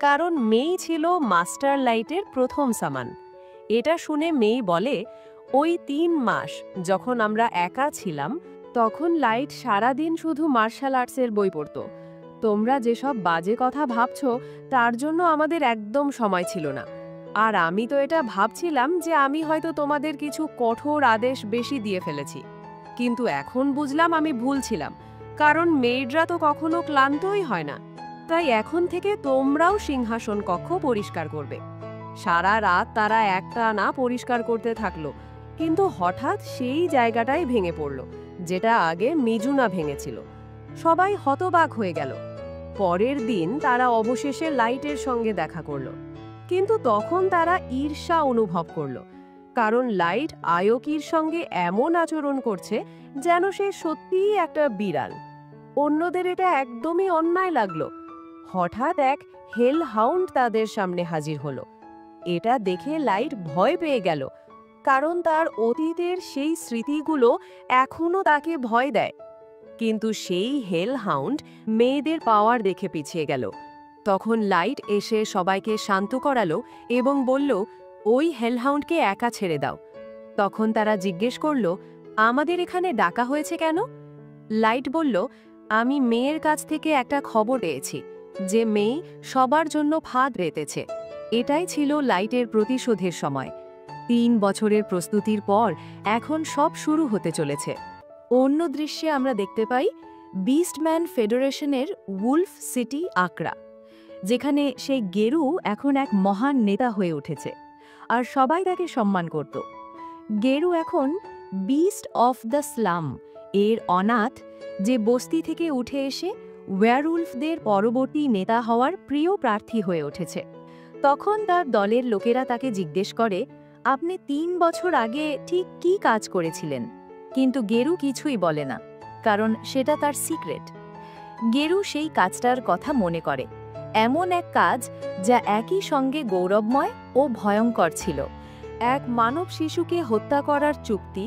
কারণ মেই ছিল মাস্টার লাইটের প্রথম সামান। এটা শুনে মেই বলে, ওই 3 মাস যখন আমরা একা ছিলাম, তখন লাইট সারাদিন শুধু মার্শাল আর্টসের বই পড়ত। তোমরা যেসব বাজে কথা ভাবছো তার জন্য আমাদের একদম সময় ছিল না। আর আমি তো এটা ভাবছিলাম যে আমি হয়তো তোমাদের কিছু কঠোর আদেশ বেশি দিয়ে ফেলেছি। কিন্তু এখন বুঝলাম আমি ভুল ছিলাম, কারণ মেয়েডরা তো কখনো ক্লান্তই হয় না। তাই এখন থেকে তোমরাও সিংহাসন কক্ষ পরিষ্কার করবে। সারা রাত তারা একটানা পরিষ্কার করতে থাকলো, কিন্তু হঠাৎ সেই জায়গাটাই ভেঙে পড়ল যেটা আগে মিজুনা ভেঙেছিল। সবাই হতবাক হয়ে গেল। পরের দিন তারা অবশেষে লাইটের সঙ্গে দেখা করল, কিন্তু তখন তারা ঈর্ষা অনুভব করল, কারণ লাইট আয়োকির সঙ্গে এমন আচরণ করছে যেন সে সত্যিই একটা বিড়াল। অন্যদের এটা একদমই অন্যায় লাগলো। হঠাৎ এক হেল হাউন্ড তাদের সামনে হাজির হলো। এটা দেখে লাইট ভয় পেয়ে গেল, কারণ তার অতীতের সেই স্মৃতিগুলো এখনো তাকে ভয় দেয়। কিন্তু সেই হেল হাউন্ড মেয়েদের পাওয়ার দেখে পিছিয়ে গেল। তখন লাইট এসে সবাইকে শান্ত করালো এবং বলল, ওই হেলহাউন্ডকে একা ছেড়ে দাও। তখন তারা জিজ্ঞেস করল, আমাদের এখানে ডাকা হয়েছে কেন? লাইট বলল, আমি মেয়ের কাছ থেকে একটা খবর পেয়েছি যে মেয়ে সবার জন্য ফাঁদ রেতেছে। এটাই ছিল লাইটের প্রতিশোধের সময়। 3 বছরের প্রস্তুতির পর এখন সব শুরু হতে চলেছে। অন্য দৃশ্যে আমরা দেখতে পাই বিস্টম্যান ফেডারেশনের উলফ সিটি আকরা, যেখানে সেই গেরু এখন এক মহান নেতা হয়ে উঠেছে আর সবাই তাকে সম্মান করত। গেরু এখন বিস্ট অফ দ্য স্লাম এর অনাথ, যে বস্তি থেকে উঠে এসে ওয়্যারউলফদের পরবর্তী নেতা হওয়ার প্রিয় প্রার্থী হয়ে উঠেছে। তখন তার দলের লোকেরা তাকে জিজ্ঞেস করে, আপনি 3 বছর আগে ঠিক কী কাজ করেছিলেন? কিন্তু গেরু কিছুই বলে না, কারণ সেটা তার সিক্রেট। গেরু সেই কাজটার কথা মনে করে, এমন এক কাজ যা একই সঙ্গে গৌরবময় ও ভয়ঙ্কর ছিল। এক মানব শিশুকে হত্যা করার চুক্তি,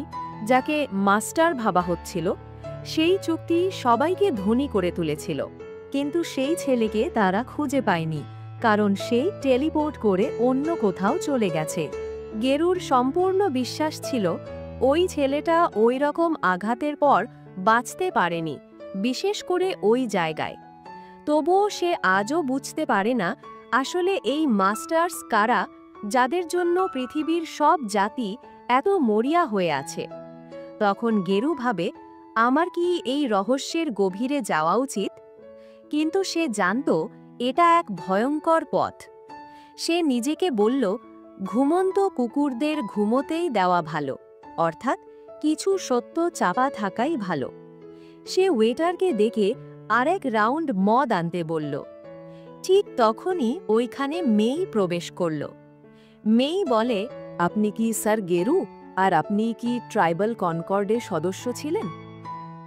যাকে মাস্টার ভাবা হচ্ছিল। সেই চুক্তি সবাইকে ধনী করে তুলেছিল, কিন্তু সেই ছেলেকে তারা খুঁজে পায়নি, কারণ সে টেলিপোর্ট করে অন্য কোথাও চলে গেছে। গেরুর সম্পূর্ণ বিশ্বাস ছিল ওই ছেলেটা ওই রকম আঘাতের পর বাঁচতে পারেনি, বিশেষ করে ওই জায়গায়। তবুও সে আজও বুঝতে পারে না আসলে এই মাস্টার্স কারা, যাদের জন্য পৃথিবীর সব জাতি এত মরিয়া হয়ে আছে। তখন গেরু ভাবে, আমার কি এই রহস্যের গভীরে যাওয়া উচিত? কিন্তু সে জানত এটা এক ভয়ঙ্কর পথ। সে নিজেকে বলল, ঘুমন্ত কুকুরদের ঘুমোতেই দেওয়া ভালো, অর্থাৎ কিছু সত্য চাপা থাকাই ভালো। সে ওয়েটারকে ডেকে আরেক রাউন্ড মদ আনতে বলল। ঠিক তখনই ওইখানে মেই প্রবেশ করল। মেই বলে, আপনি কি স্যার গেরু, আর আপনি কি ট্রাইবাল কনকর্ডের সদস্য ছিলেন?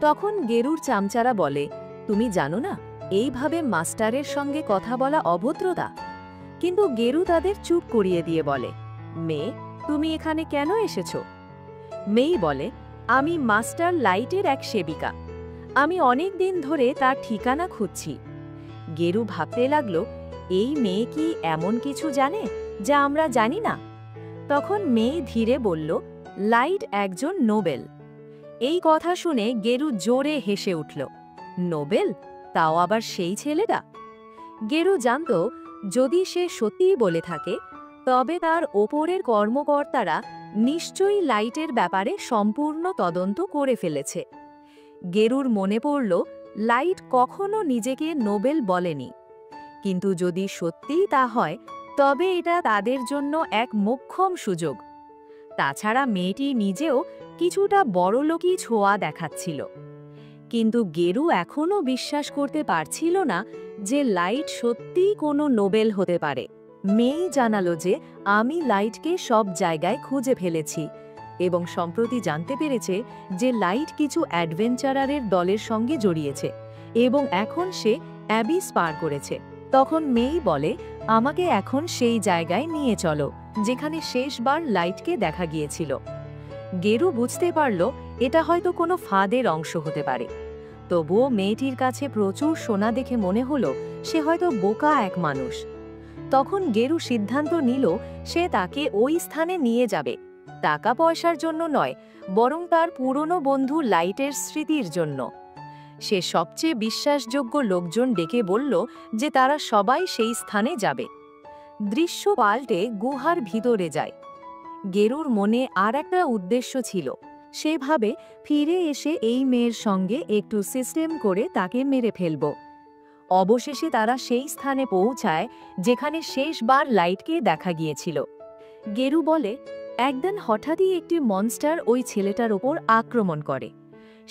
তখন গেরুর চামচারা বলে, তুমি জানো না, এইভাবে মাস্টারের সঙ্গে কথা বলা অভদ্রতা। কিন্তু গেরু তাদের চুপ করিয়ে দিয়ে বলে, মেয়ে, তুমি এখানে কেন এসেছো? মেয়ে বলে, আমি মাস্টার লাইটের এক সেবিকা। আমি অনেক দিন ধরে তার ঠিকানা খুঁজছি। গেরু ভাবতে লাগলো, এই মেয়ে কি এমন কিছু জানে যা আমরা জানি না? তখন মেয়ে ধীরে বলল, লাইট একজন নোবেল। এই কথা শুনে গেরু জোরে হেসে উঠল। নোবেল? তাও আবার সেই ছেলেটা? গেরু জানত, যদি সে সত্যিই বলে থাকে, তবে তার ওপরের কর্মকর্তারা নিশ্চয়ই লাইটের ব্যাপারে সম্পূর্ণ তদন্ত করে ফেলেছে। গেরুর মনে পড়ল, লাইট কখনো নিজেকে নোবেল বলেনি। কিন্তু যদি সত্যিই তা হয়, তবে এটা তাদের জন্য এক মোক্ষম সুযোগ। তাছাড়া মেয়েটি নিজেও কিছুটা বড়লোকী ছোঁয়া দেখাচ্ছিল। কিন্তু গেরু এখনও বিশ্বাস করতে পারছিল না যে লাইট সত্যিই কোনো নোবেল হতে পারে। মেয়ে জানালো যে, আমি লাইটকে সব জায়গায় খুঁজে ফেলেছি এবং সম্প্রতি জানতে পেরেছে যে লাইট কিছু অ্যাডভেঞ্চারারের দলের সঙ্গে জড়িয়েছে এবং এখন সে অ্যাবিস পার করেছে। তখন মেয়ে বলে, আমাকে এখন সেই জায়গায় নিয়ে চলো যেখানে শেষবার লাইটকে দেখা গিয়েছিল। গেরু বুঝতে পারল এটা হয়তো কোনো ফাঁদের অংশ হতে পারে। তবুও মেয়েটির কাছে প্রচুর সোনা দেখে মনে হলো সে হয়তো বোকা এক মানুষ। তখন গেরু সিদ্ধান্ত নিল সে তাকে ওই স্থানে নিয়ে যাবে, টাকা পয়সার জন্য নয়, বরং তার পুরনো বন্ধু লাইটের স্মৃতির জন্য। সে সবচেয়ে বিশ্বাসযোগ্য লোকজন ডেকে বলল যে তারা সবাই সেই স্থানে যাবে। দৃশ্য পাল্টে গুহার ভিতরে যায়। গেরুর মনে আর একটা উদ্দেশ্য ছিল। সে ভাবে ফিরে এসে এই মেয়ের সঙ্গে একটু সিস্টেম করে তাকে মেরে ফেলব। অবশেষে তারা সেই স্থানে পৌঁছায় যেখানে শেষবার লাইটকে দেখা গিয়েছিল। গেরু বলে, একদিন হঠাৎই একটি মনস্টার ওই ছেলেটার ওপর আক্রমণ করে।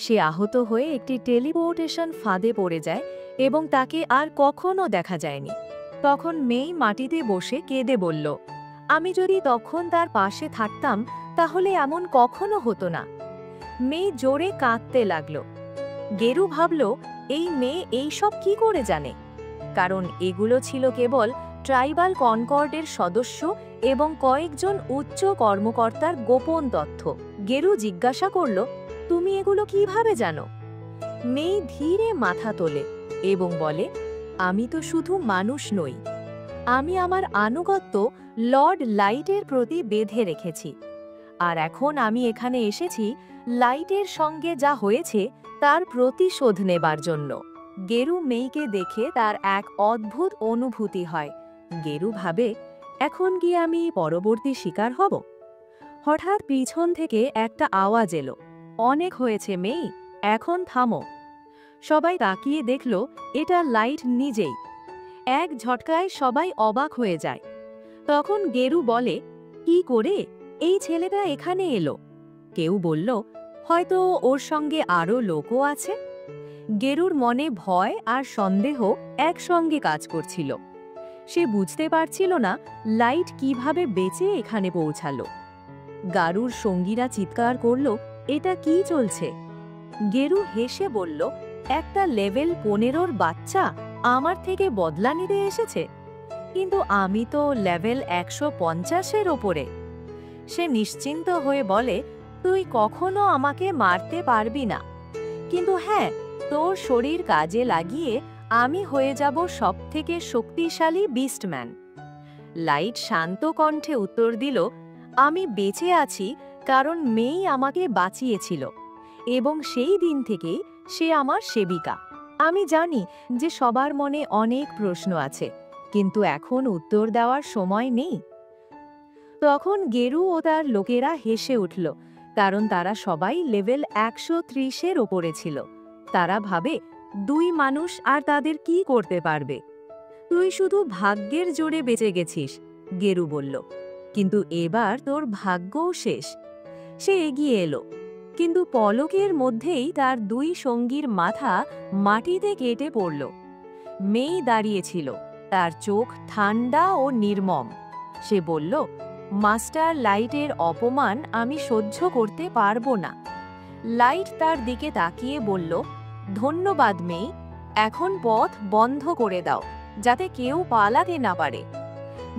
সে আহত হয়ে একটি টেলিপোর্টেশন ফাঁদে পড়ে যায় এবং তাকে আর কখনো দেখা যায়নি। তখন মেয়ে মাটিতে বসে কেঁদে বলল, আমি যদি তখন তার পাশে থাকতাম তাহলে এমন কখনো হতো না। মেয়ে জোরে কাঁদতে লাগল। গেরু ভাবল, এই মেয়ে এইসব কি করে জানে? কারণ এগুলো ছিল কেবল ট্রাইবাল কনকর্ডের সদস্য এবং কয়েকজন উচ্চ কর্মকর্তার গোপন তথ্য। গেরু জিজ্ঞাসা করল, তুমি এগুলো কিভাবে জানো? মেয়ে ধীরে মাথা তোলে এবং বলে, আমি তো শুধু মানুষ নই, আমি আমার আনুগত্য লর্ড লাইটের প্রতি বেঁধে রেখেছি। আর এখন আমি এখানে এসেছি লাইটের সঙ্গে যা হয়েছে তার প্রতিশোধ নেবার জন্য। গেরু মেয়েকে দেখে তার এক অদ্ভুত অনুভূতি হয়। গেরু ভাবে, এখন কি আমি পরবর্তী শিকার হব? হঠাৎ পিছন থেকে একটা আওয়াজ এলো, অনেক হয়েছে মেয়ে, এখন থামো। সবাই তাকিয়ে দেখল এটা লাইট নিজেই। এক ঝটকায় সবাই অবাক হয়ে যায়। তখন গেরু বলে, কি করে এই ছেলেটা এখানে এলো? কেউ বলল, হয়তো ওর সঙ্গে আরও লোকও আছে। গেরুর মনে ভয় আর সন্দেহ একসঙ্গে কাজ করছিল। সে বুঝতে পারছিল না লাইট কিভাবে বেঁচে এখানে পৌঁছালো। গারুর সঙ্গীরা চিৎকার করল, এটা কি চলছে? গেরু হেসে বলল, একটা লেভেল 15-র বাচ্চা আমার থেকে বদলা নিতে এসেছে, কিন্তু আমি তো লেভেল 150-এর ওপরে। সে নিশ্চিন্ত হয়ে বলে, তুই কখনো আমাকে মারতে পারবি না, কিন্তু হ্যাঁ, তোর শরীর কাজে লাগিয়ে আমি হয়ে যাব সবথেকে শক্তিশালী বিস্টম্যান। লাইট শান্ত কণ্ঠে উত্তর দিল, আমি বেঁচে আছি কারণ মেয়ে আমাকে বাঁচিয়েছিল এবং সেই দিন থেকেই সে আমার সেবিকা। আমি জানি যে সবার মনে অনেক প্রশ্ন আছে, কিন্তু এখন উত্তর দেওয়ার সময় নেই। তখন গেরু ও তার লোকেরা হেসে উঠল, কারণ তারা সবাই লেভেল 130-এর ওপরে ছিল। তারা ভাবে, দুই মানুষ আর তাদের কি করতে পারবে? তুই শুধু ভাগ্যের জোরে বেঁচে গেছিস, গেরু বলল, কিন্তু এবার তোর ভাগ্যও শেষ। সে এগিয়ে এলো, কিন্তু পলকের মধ্যেই তার দুই সঙ্গীর মাথা মাটিতে কেটে পড়ল। মেয়ে দাঁড়িয়েছিল, তার চোখ ঠান্ডা ও নির্মম। সে বলল, মাস্টার লাইটের অপমান আমি সহ্য করতে পারবো না। লাইট তার দিকে তাকিয়ে বলল, ধন্যবাদ মেয়ে, এখন পথ বন্ধ করে দাও, যাতে কেউ পালাতে না পারে।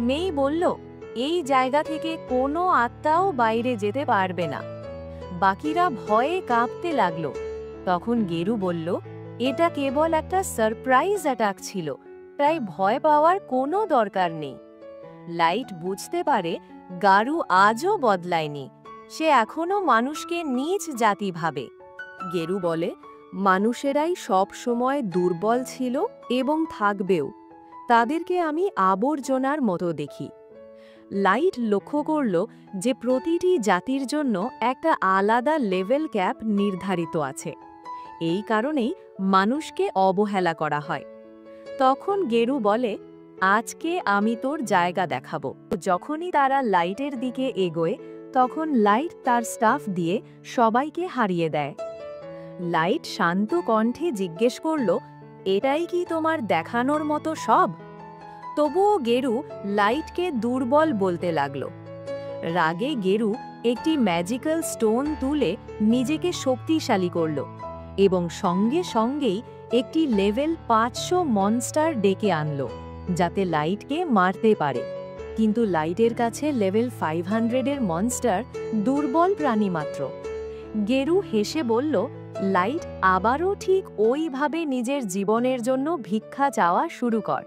মেই বলল, এই জায়গা থেকে কোনো আত্মাও বাইরে যেতে পারবে না। বাকিরা ভয়ে কাঁপতে লাগলো। তখন গেরু বলল, এটা কেবল একটা সারপ্রাইজ অ্যাটাক ছিল, তাই ভয় পাওয়ার কোনো দরকার নেই। লাইট বুঝতে পারে গারু আজও বদলায়নি, সে এখনো মানুষকে নীচ জাতি ভাবে। গেরু বলে, মানুষেরাই সব সময় দুর্বল ছিল এবং থাকবেও, তাদেরকে আমি আবর্জনার মতো দেখি। লাইট লক্ষ্য করল যে প্রতিটি জাতির জন্য একটা আলাদা লেভেল ক্যাপ নির্ধারিত আছে, এই কারণেই মানুষকে অবহেলা করা হয়। তখন গেরু বলে, আজকে আমি তোর জায়গা দেখাবো। যখনই তারা লাইটের দিকে এগোয়, তখন লাইট তার স্টাফ দিয়ে সবাইকে হারিয়ে দেয়। লাইট শান্ত কণ্ঠে জিজ্ঞেস করল, এটাই কি তোমার দেখানোর মতো সব? তবুও গেরু লাইটকে দুর্বল বলতে লাগল। রাগে গেরু একটি ম্যাজিক্যাল স্টোন তুলে নিজেকে শক্তিশালী করল এবং সঙ্গে সঙ্গেই একটি লেভেল 500 মনস্টার ডেকে আনল, যাতে লাইটকে মারতে পারে। কিন্তু লাইটের কাছে লেভেল 500-এর মনস্টার দুর্বল প্রাণী মাত্র। গেরু হেসে বলল, লাইট, আবারও ঠিক ওইভাবে নিজের জীবনের জন্য ভিক্ষা চাওয়া শুরু কর,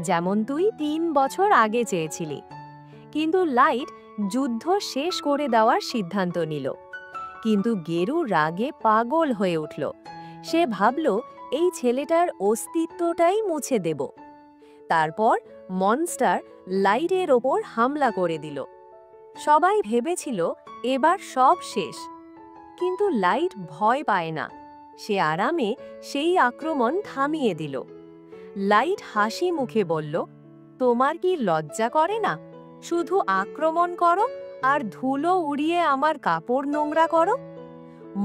যেমন তুই 3 বছর আগে চেয়েছিলি। কিন্তু লাইট যুদ্ধ শেষ করে দেওয়ার সিদ্ধান্ত নিল। কিন্তু গেরু রাগে পাগল হয়ে উঠল। সে ভাবল, এই ছেলেটার অস্তিত্বটাই মুছে দেব। তারপর মনস্টার লাইটের ওপর হামলা করে দিল। সবাই ভেবেছিল এবার সব শেষ, কিন্তু লাইট ভয় পায় না। সে আরামে সেই আক্রমণ থামিয়ে দিল। লাইট হাসি মুখে বলল, তোমার কি লজ্জা করে না? শুধু আক্রমণ করো আর ধুলো উড়িয়ে আমার কাপড় নোংরা করো।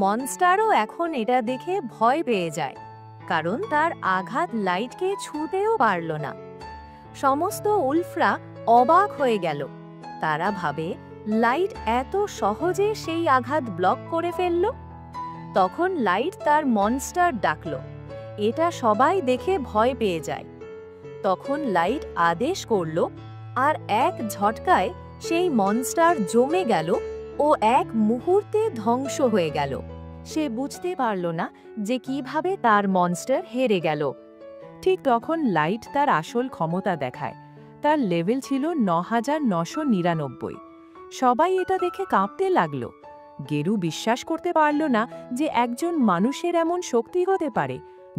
মনস্টারও এখন এটা দেখে ভয় পেয়ে যায়, কারণ তার আঘাত লাইটকে ছুঁতেও পারল না। সমস্ত উলফরা অবাক হয়ে গেল। তারা ভাবে, লাইট এত সহজে সেই আঘাত ব্লক করে ফেলল। তখন লাইট তার মনস্টার ডাকল। এটা সবাই দেখে ভয় পেয়ে যায়। তখন লাইট আদেশ করল, আর এক ঝটকায় সেই মনস্টার জমে গেল ও এক মুহূর্তে ধ্বংস হয়ে গেল। সে বুঝতে পারল না যে কিভাবে তার মনস্টার হেরে গেল। ঠিক তখন লাইট তার আসল ক্ষমতা দেখায়। তার লেভেল ছিল 9999। সবাই এটা দেখে কাঁপতে লাগলো। গেরু বিশ্বাস করতে পারল না যে একজন মানুষের এমন শক্তি হতে পারে,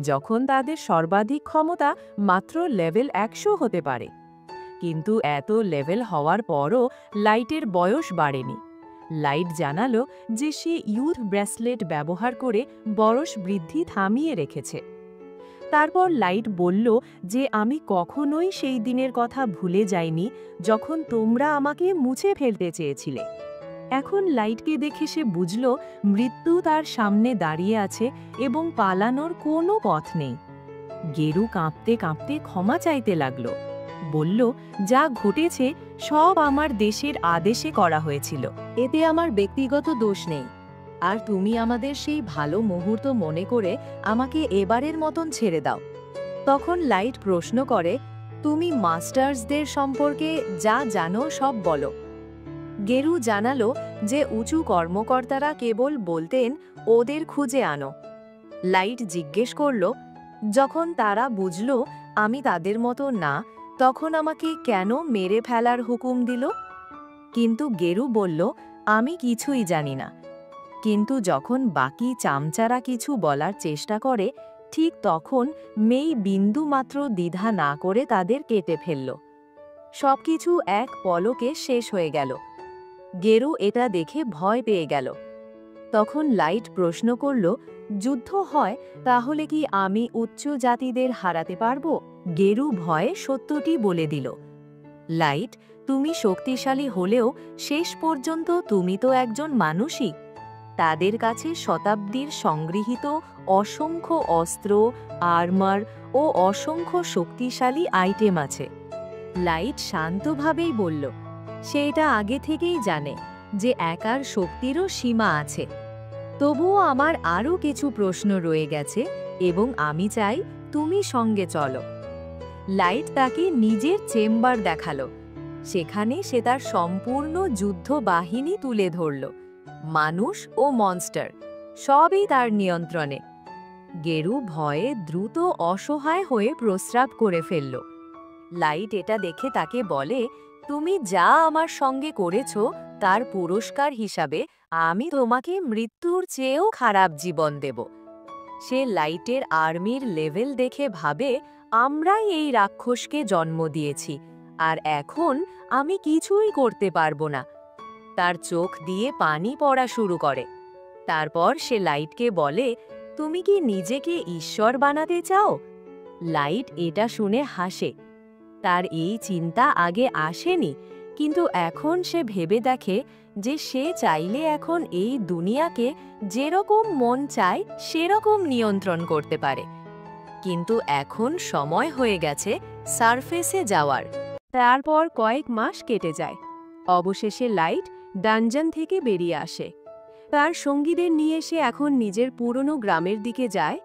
যখন তাদের সর্বাধিক ক্ষমতা মাত্র লেভেল 100 হতে পারে। কিন্তু এত লেভেল হওয়ার পরও লাইটের বয়স বাড়েনি। লাইট জানালো যে সে ইউথ ব্রেসলেট ব্যবহার করে বয়স বৃদ্ধি থামিয়ে রেখেছে। তারপর লাইট বলল যে আমি কখনোই সেই দিনের কথা ভুলে যাইনি যখন তোমরা আমাকে মুছে ফেলতে চেয়েছিলে। এখন লাইটকে দেখে সে বুঝল মৃত্যু তার সামনে দাঁড়িয়ে আছে এবং পালানোর কোনো পথ নেই। গেরু কাঁপতে কাঁপতে ক্ষমা চাইতে লাগল। বলল, যা ঘটেছে সব আমার দেশের আদেশে করা হয়েছিল, এতে আমার ব্যক্তিগত দোষ নেই। আর তুমি আমাদের সেই ভালো মুহূর্ত মনে করে আমাকে এবারের মতন ছেড়ে দাও। তখন লাইট প্রশ্ন করে, তুমি মাস্টার্সদের সম্পর্কে যা জানো সব বলো। গেরু জানালো যে উঁচু কর্মকর্তারা কেবল বলতেন ওদের খুঁজে আনো। লাইট জিজ্ঞেস করল, যখন তারা বুঝল আমি তাদের মতো না, তখন আমাকে কেন মেরে ফেলার হুকুম দিল? কিন্তু গেরু বলল, আমি কিছুই জানি না। কিন্তু যখন বাকি চামচারা কিছু বলার চেষ্টা করে, ঠিক তখন মেই বিন্দু মাত্র দ্বিধা না করে তাদের কেটে ফেলল। সবকিছু এক পলকে শেষ হয়ে গেল। গেরু এটা দেখে ভয় পেয়ে গেল। তখন লাইট প্রশ্ন করল, যুদ্ধ হয় তাহলে কি আমি উচ্চ জাতিদের হারাতে পারবো? গেরু ভয়ে সত্যটি বলে দিল। লাইট, তুমি শক্তিশালী হলেও শেষ পর্যন্ত তুমি তো একজন মানুষই। তাদের কাছে শতাব্দীর সংগৃহীত অসংখ্য অস্ত্র, আর্মার ও অসংখ্য শক্তিশালী আইটেম আছে। লাইট শান্তভাবেই বলল, সে এটা আগে থেকেই জানে যে একার শক্তিরও সীমা আছে। তবুও আমার আরও কিছু প্রশ্ন রয়ে গেছে এবং আমি চাই তুমি সঙ্গে চলো। লাইট তাকে নিজের চেম্বার দেখালো। সেখানে সে তার সম্পূর্ণ যুদ্ধ বাহিনী তুলে ধরল। মানুষ ও মনস্টার সবই তার নিয়ন্ত্রণে। গেরু ভয়ে দ্রুত অসহায় হয়ে প্রস্রাব করে ফেলল। লাইট এটা দেখে তাকে বলে, তুমি যা আমার সঙ্গে করেছ তার পুরস্কার হিসাবে আমি তোমাকে মৃত্যুর চেয়েও খারাপ জীবন দেব। সে লাইটের আর্মির লেভেল দেখে ভাবে, আমরাই এই রাক্ষসকে জন্ম দিয়েছি, আর এখন আমি কিছুই করতে পারবো না। তার চোখ দিয়ে পানি পড়া শুরু করে। তারপর সে লাইটকে বলে, তুমি কি নিজেকে ঈশ্বর বানাতে চাও? লাইট এটা শুনে হাসে। তার এই চিন্তা আগে আসেনি, কিন্তু এখন সে ভেবে দেখে যে সে চাইলে এখন এই দুনিয়াকে যেরকম মন চায় সেরকম নিয়ন্ত্রণ করতে পারে। কিন্তু এখন সময় হয়ে গেছে সারফেসে যাওয়ার। তারপর কয়েক মাস কেটে যায়। অবশেষে লাইট ডানজন থেকে বেরিয়ে আসে। তার সঙ্গীদের নিয়ে সে এখন নিজের পুরনো গ্রামের দিকে যায়,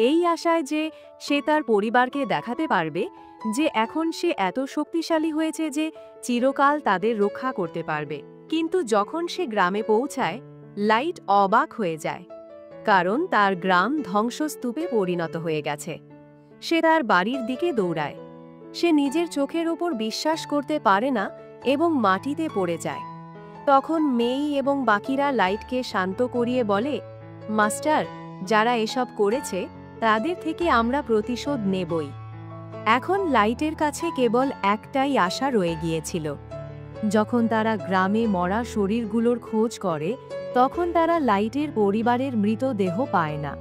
এই আশায় যে সে তার পরিবারকে দেখাতে পারবে যে এখন সে এত শক্তিশালী হয়েছে যে চিরকাল তাদের রক্ষা করতে পারবে। কিন্তু যখন সে গ্রামে পৌঁছায়, লাইট অবাক হয়ে যায়, কারণ তার গ্রাম ধ্বংসস্তূপে পরিণত হয়ে গেছে। সে তার বাড়ির দিকে দৌড়ায়। সে নিজের চোখের ওপর বিশ্বাস করতে পারে না এবং মাটিতে পড়ে যায়। তখন মেই এবং বাকিরা লাইটকে শান্ত করিয়ে বলে, মাস্টার, যারা এসব করেছে তাদের থেকে আমরা প্রতিশোধ নেবই। এখন লাইটের কাছে কেবল একটাই আশা রয়ে গিয়েছিল। যখন তারা গ্রামে মরা শরীরগুলোর খোঁজ করে, তখন তারা লাইটের পরিবারের মৃতদেহ পায় না।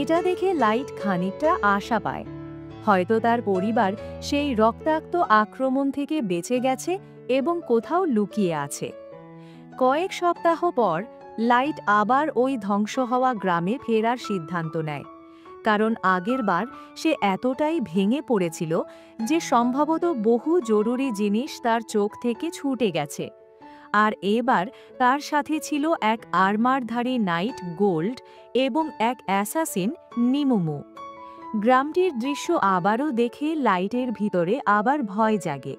এটা দেখে লাইট খানিকটা আশা পায়। হয়তো তার পরিবার সেই রক্তাক্ত আক্রমণ থেকে বেঁচে গেছে এবং কোথাও লুকিয়ে আছে। কয়েক সপ্তাহ পর লাইট আবার ওই ধ্বংস হওয়া গ্রামে ফেরার সিদ্ধান্ত নেয়, কারণ আগেরবার সে এতটাই ভেঙে পড়েছিল যে সম্ভবত বহু জরুরি জিনিস তার চোখ থেকে ছুটে গেছে। আর এবার তার সাথে ছিল এক আর্মারধারী নাইট গোল্ড এবং এক অ্যাসাসিন নিমুমু। গ্রামটির দৃশ্য আবারও দেখে লাইটের ভিতরে আবার ভয় জাগে,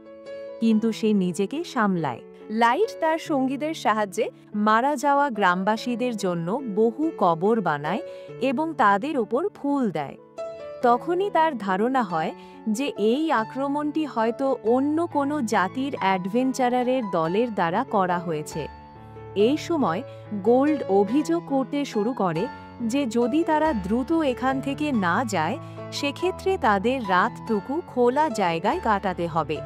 কিন্তু সে নিজেকে সামলায়। লাইট তার সঙ্গীদের সাহায্যে মারা যাওয়া গ্রামবাসীদের জন্য বহু কবর বানায় এবং তাদের ওপর ফুল দেয়। তখনই তার ধারণা হয় যে এই আক্রমণটি হয়তো অন্য কোনো জাতির অ্যাডভেঞ্চারারের দলের দ্বারা করা হয়েছে। এই সময় গোল্ড অভিযোগ করতে শুরু করে যে যদি তারা দ্রুত এখান থেকে না যায়, সেক্ষেত্রে তাদের রাতটুকু খোলা জায়গায় কাটাতে হবে।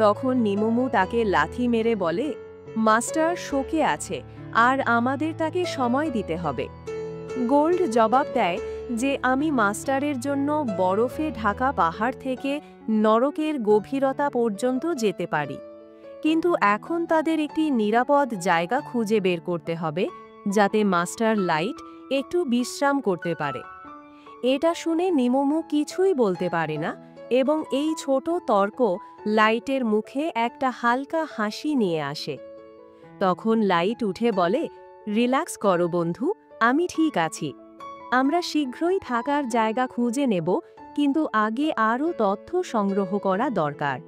তখন নিমুমু তাকে লাথি মেরে বলে, মাস্টার শোকে আছে আর আমাদের তাকে সময় দিতে হবে। গোল্ড জবাব দেয় যে আমি মাস্টারের জন্য বরফে ঢাকা পাহাড় থেকে নরকের গভীরতা পর্যন্ত যেতে পারি, কিন্তু এখন তাদের একটি নিরাপদ জায়গা খুঁজে বের করতে হবে যাতে মাস্টার লাইট একটু বিশ্রাম করতে পারে। এটা শুনে নিমুমু কিছুই বলতে পারে না এবং এই ছোট তর্ক লাইটের মুখে একটা হালকা হাসি নিয়ে আসে। তখন লাইট উঠে বলে, রিল্যাক্স করো বন্ধু, আমি ঠিক আছি। আমরা শীঘ্রই থাকার জায়গা খুঁজে নেব, কিন্তু আগে আরও তথ্য সংগ্রহ করা দরকার।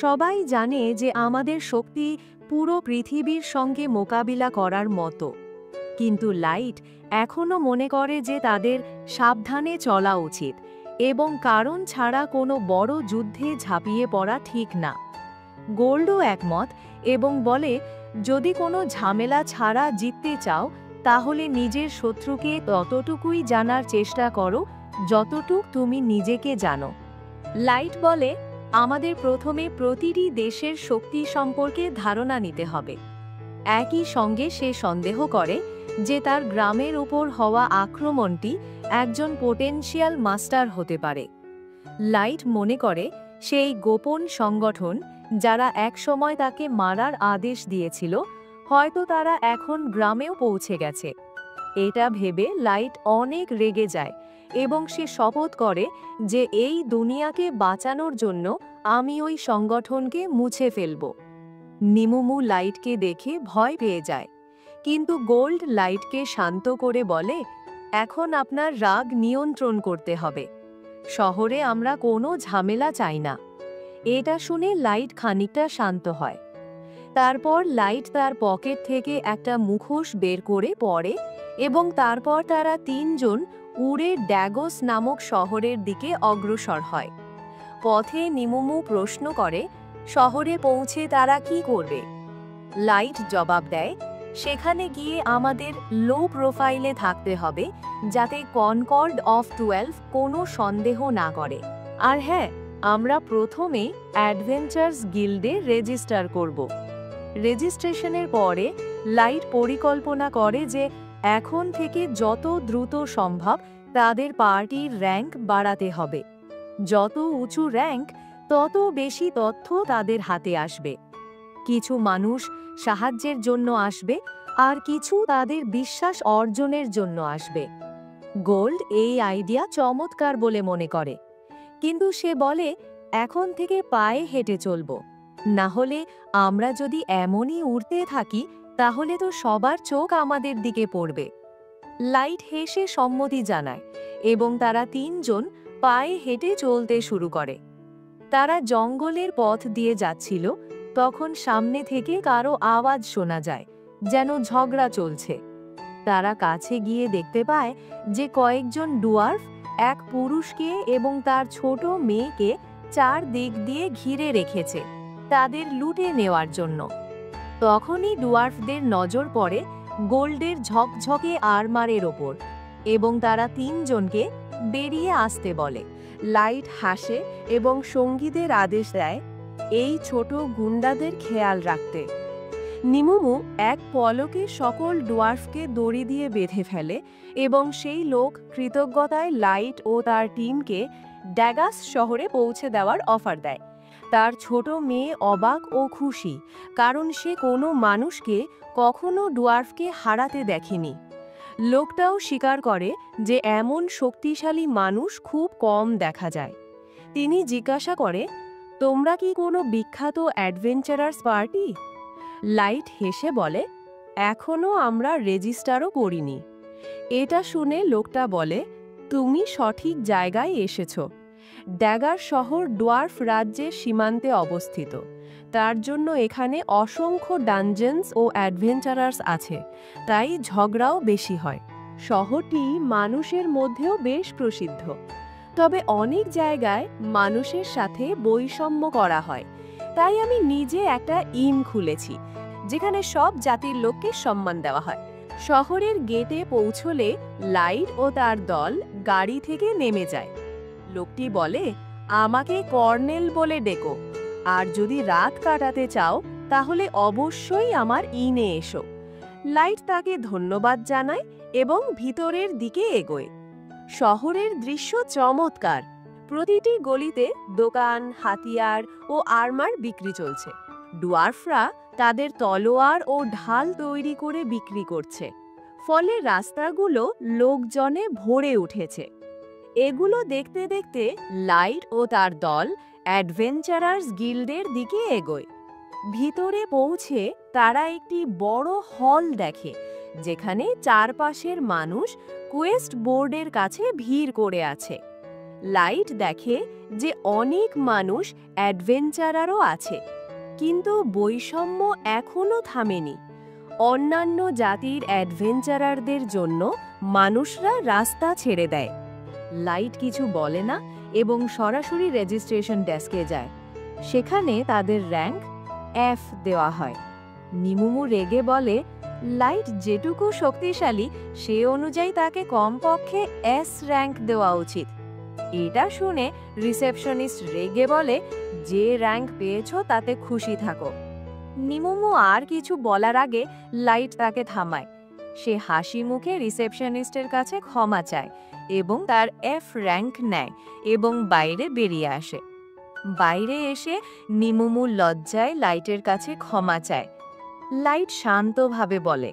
সবাই জানে যে আমাদের শক্তি পুরো পৃথিবীর সঙ্গে মোকাবিলা করার মতো, কিন্তু লাইট এখনও মনে করে যে তাদের সাবধানে চলা উচিত এবং কারণ ছাড়া কোনো বড় যুদ্ধে ঝাঁপিয়ে পড়া ঠিক না। গোল্ডও একমত এবং বলে, যদি কোনো ঝামেলা ছাড়া জিততে চাও তাহলে নিজের শত্রুকে ততটুকুই জানার চেষ্টা করো যতটুক তুমি নিজেকে জানো। লাইট বলে, আমাদের প্রথমে প্রতিটি দেশের শক্তি সম্পর্কে ধারণা নিতে হবে। একই সঙ্গে সে সন্দেহ করে যে তার গ্রামের উপর হওয়া আক্রমণটি একজন পোটেনশিয়াল মাস্টার হতে পারে। লাইট মনে করে সেই গোপন সংগঠন যারা একসময় তাকে মারার আদেশ দিয়েছিল, হয়তো তারা এখন গ্রামেও পৌঁছে গেছে। এটা ভেবে লাইট অনেক রেগে যায় এবং সে শপথ করে যে এই দুনিয়াকে বাঁচানোর জন্য আমি ওই সংগঠনকে মুছে ফেলব। নিমুমু লাইটকে দেখে ভয় পেয়ে যায়, কিন্তু গোল্ড লাইটকে শান্ত করে বলে, এখন আপনার রাগ নিয়ন্ত্রণ করতে হবে। শহরে আমরা কোনো ঝামেলা চাই না। এটা শুনে লাইট খানিকটা শান্ত হয়। তারপর লাইট তার পকেট থেকে একটা মুখোশ বের করে পরে এবং তারপর তারা তিনজন উড়ে ড্যাগোস নামক শহরের দিকে অগ্রসর হয়। পথে নিমুমু প্রশ্ন করে, শহরে পৌঁছে তারা কি করবে? লাইট জবাব দেয়, সেখানে গিয়ে আমাদের লো প্রোফাইলে থাকতে হবে, যাতে কনকর্ড অফ 12 কোনো সন্দেহ না করে। আর হ্যাঁ, আমরা প্রথমে অ্যাডভেঞ্চার্স গিল্ডে রেজিস্টার করব। রেজিস্ট্রেশনের পরে লাইট পরিকল্পনা করে যে এখন থেকে যত দ্রুত সম্ভব তাদের পার্টির র্যাঙ্ক বাড়াতে হবে। যত উঁচু র্যাঙ্ক, তত বেশি তথ্য তাদের হাতে আসবে। কিছু মানুষ সাহায্যের জন্য আসবে, আর কিছু তাদের বিশ্বাস অর্জনের জন্য আসবে। গোল্ড এই আইডিয়া চমৎকার বলে মনে করে, কিন্তু সে বলে এখন থেকে পায়ে হেঁটে চলব, না হলে আমরা যদি এমনই উড়তে থাকি তাহলে তো সবার চোখ আমাদের দিকে পড়বে। লাইট হেসে সম্মতি জানায় এবং তারা তিনজন পায়ে হেঁটে চলতে শুরু করে। তারা জঙ্গলের পথ দিয়ে যাচ্ছিল, তখন সামনে থেকে কারো আওয়াজ শোনা যায়, যেন ঝগড়া চলছে। তারা কাছে গিয়ে দেখতে পায় যে কয়েকজন ডুয়ার্ফ এক পুরুষকে এবং তার ছোট মেয়েকে চার দিক দিয়ে ঘিরে রেখেছে তাদের লুটে নেওয়ার জন্য। তখনই ডুয়ার্ফদের নজর পড়ে গোল্ডের ঝকঝকে আর্মারের ওপর এবং তারা তিনজনকে বেরিয়ে আসতে বলে। লাইট হাসে এবং সঙ্গীদের আদেশ দেয় এই ছোট গুন্ডাদের খেয়াল রাখতে। নিমুমু এক পলকে সকল ডুয়ার্ফকে দড়ি দিয়ে বেঁধে ফেলে এবং সেই লোক কৃতজ্ঞতায় লাইট ও তার টিমকে ড্যাগাস শহরে পৌঁছে দেওয়ার অফার দেয়। তার ছোট মেয়ে অবাক ও খুশি, কারণ সে কোনো মানুষকে কখনো ডুয়ার্ফকে হারাতে দেখেনি। লোকটাও স্বীকার করে যে এমন শক্তিশালী মানুষ খুব কম দেখা যায়। তিনি জিজ্ঞাসা করে, তোমরা কি কোনো বিখ্যাত অ্যাডভেঞ্চারার্স পার্টি? লাইট হেসে বলে, এখনো আমরা রেজিস্টারও করিনি। এটা শুনে লোকটা বলে, তুমি সঠিক জায়গায় এসেছো। ড্যাগার শহর ডোয়ার্ফ রাজ্যের সীমান্তে অবস্থিত, তার জন্য এখানে অসংখ্য ডানজেন্স ও অ্যাডভেঞ্চারার্স আছে, তাই ঝগড়াও বেশি হয়। শহরটি মানুষের মধ্যেও বেশ প্রসিদ্ধ, তবে অনেক জায়গায় মানুষের সাথে বৈষম্য করা হয়। তাই আমি নিজে একটা ইন খুলেছি, যেখানে সব জাতির লোককে সম্মান দেওয়া হয়। শহরের গেটে পৌঁছলে লাইট ও তার দল গাড়ি থেকে নেমে যায়। লোকটি বলে, আমাকে কর্নেল বলে ডেকো, আর যদি রাত কাটাতে চাও তাহলে অবশ্যই আমার ইনে এসো। লাইট তাকে ধন্যবাদ জানায় এবং ভিতরের দিকে এগোয়। শহরের দৃশ্য চমৎকার। প্রতিটি গলিতে দোকান, হাতিয়ার ও আর্মার বিক্রি চলছে। ডুয়ার্ফরা তাদের তলোয়ার ও ঢাল তৈরি করে বিক্রি করছে, ফলে রাস্তাগুলো লোকজনে ভরে উঠেছে। এগুলো দেখতে দেখতে লাইট ও তার দল অ্যাডভেঞ্চারার্স গিল্ডের দিকে এগোয়। ভিতরে পৌঁছে তারা একটি বড় হল দেখে, যেখানে চারপাশের মানুষ কোয়েস্ট বোর্ডের কাছে ভিড় করে আছে। লাইট দেখে যে অনেক মানুষ অ্যাডভেঞ্চারারও আছে, কিন্তু বৈষম্য এখনো থামেনি। অন্যান্য জাতির অ্যাডভেঞ্চারারদের জন্য মানুষরা রাস্তা ছেড়ে দেয়। লাইট কিছু বলে না এবং সরাসরি রেজিস্ট্রেশন ডেস্কে যায়। সেখানে তাদের র্যাঙ্ক এফ দেওয়া হয়। নিমুমু রেগে বলে, লাইট যেটুকু শক্তিশালী সে অনুযায়ী তাকে কমপক্ষে এস র্যাঙ্ক দেওয়া উচিত। এটা শুনে রিসেপশনিস্ট রেগে বলে, যে র্যাঙ্ক পেয়েছো তাতে খুশি থাকো। নিমুমু আর কিছু বলার আগে লাইট তাকে থামায়। সে হাসি মুখে রিসেপশনিস্টের কাছে ক্ষমা চায় এবং তার এফ র্যাঙ্ক নেয় এবং বাইরে বেরিয়ে আসে। বাইরে এসে নিমুমু লজ্জায় লাইটের কাছে ক্ষমা চায়। লাইট শান্তভাবে বলে,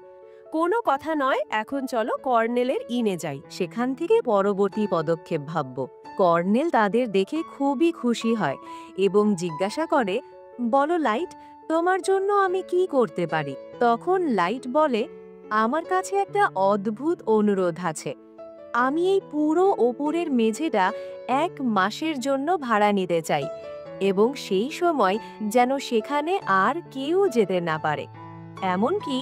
কোনো কথা নয়, এখন চলো কর্নেলের ইনে যাই, সেখান থেকে পরবর্তী পদক্ষেপ ভাবব। কর্নেল তাদের দেখে খুবই খুশি হয় এবং জিজ্ঞাসা করে, বলো লাইট, তোমার জন্য আমি কি করতে পারি? তখন লাইট বলে, আমার কাছে একটা অদ্ভুত অনুরোধ আছে। আমি এই পুরো ওপরের মেঝেটা 1 মাসের জন্য ভাড়া নিতে চাই, এবং সেই সময় যেন সেখানে আর কেউ যেতে না পারে, এমনকি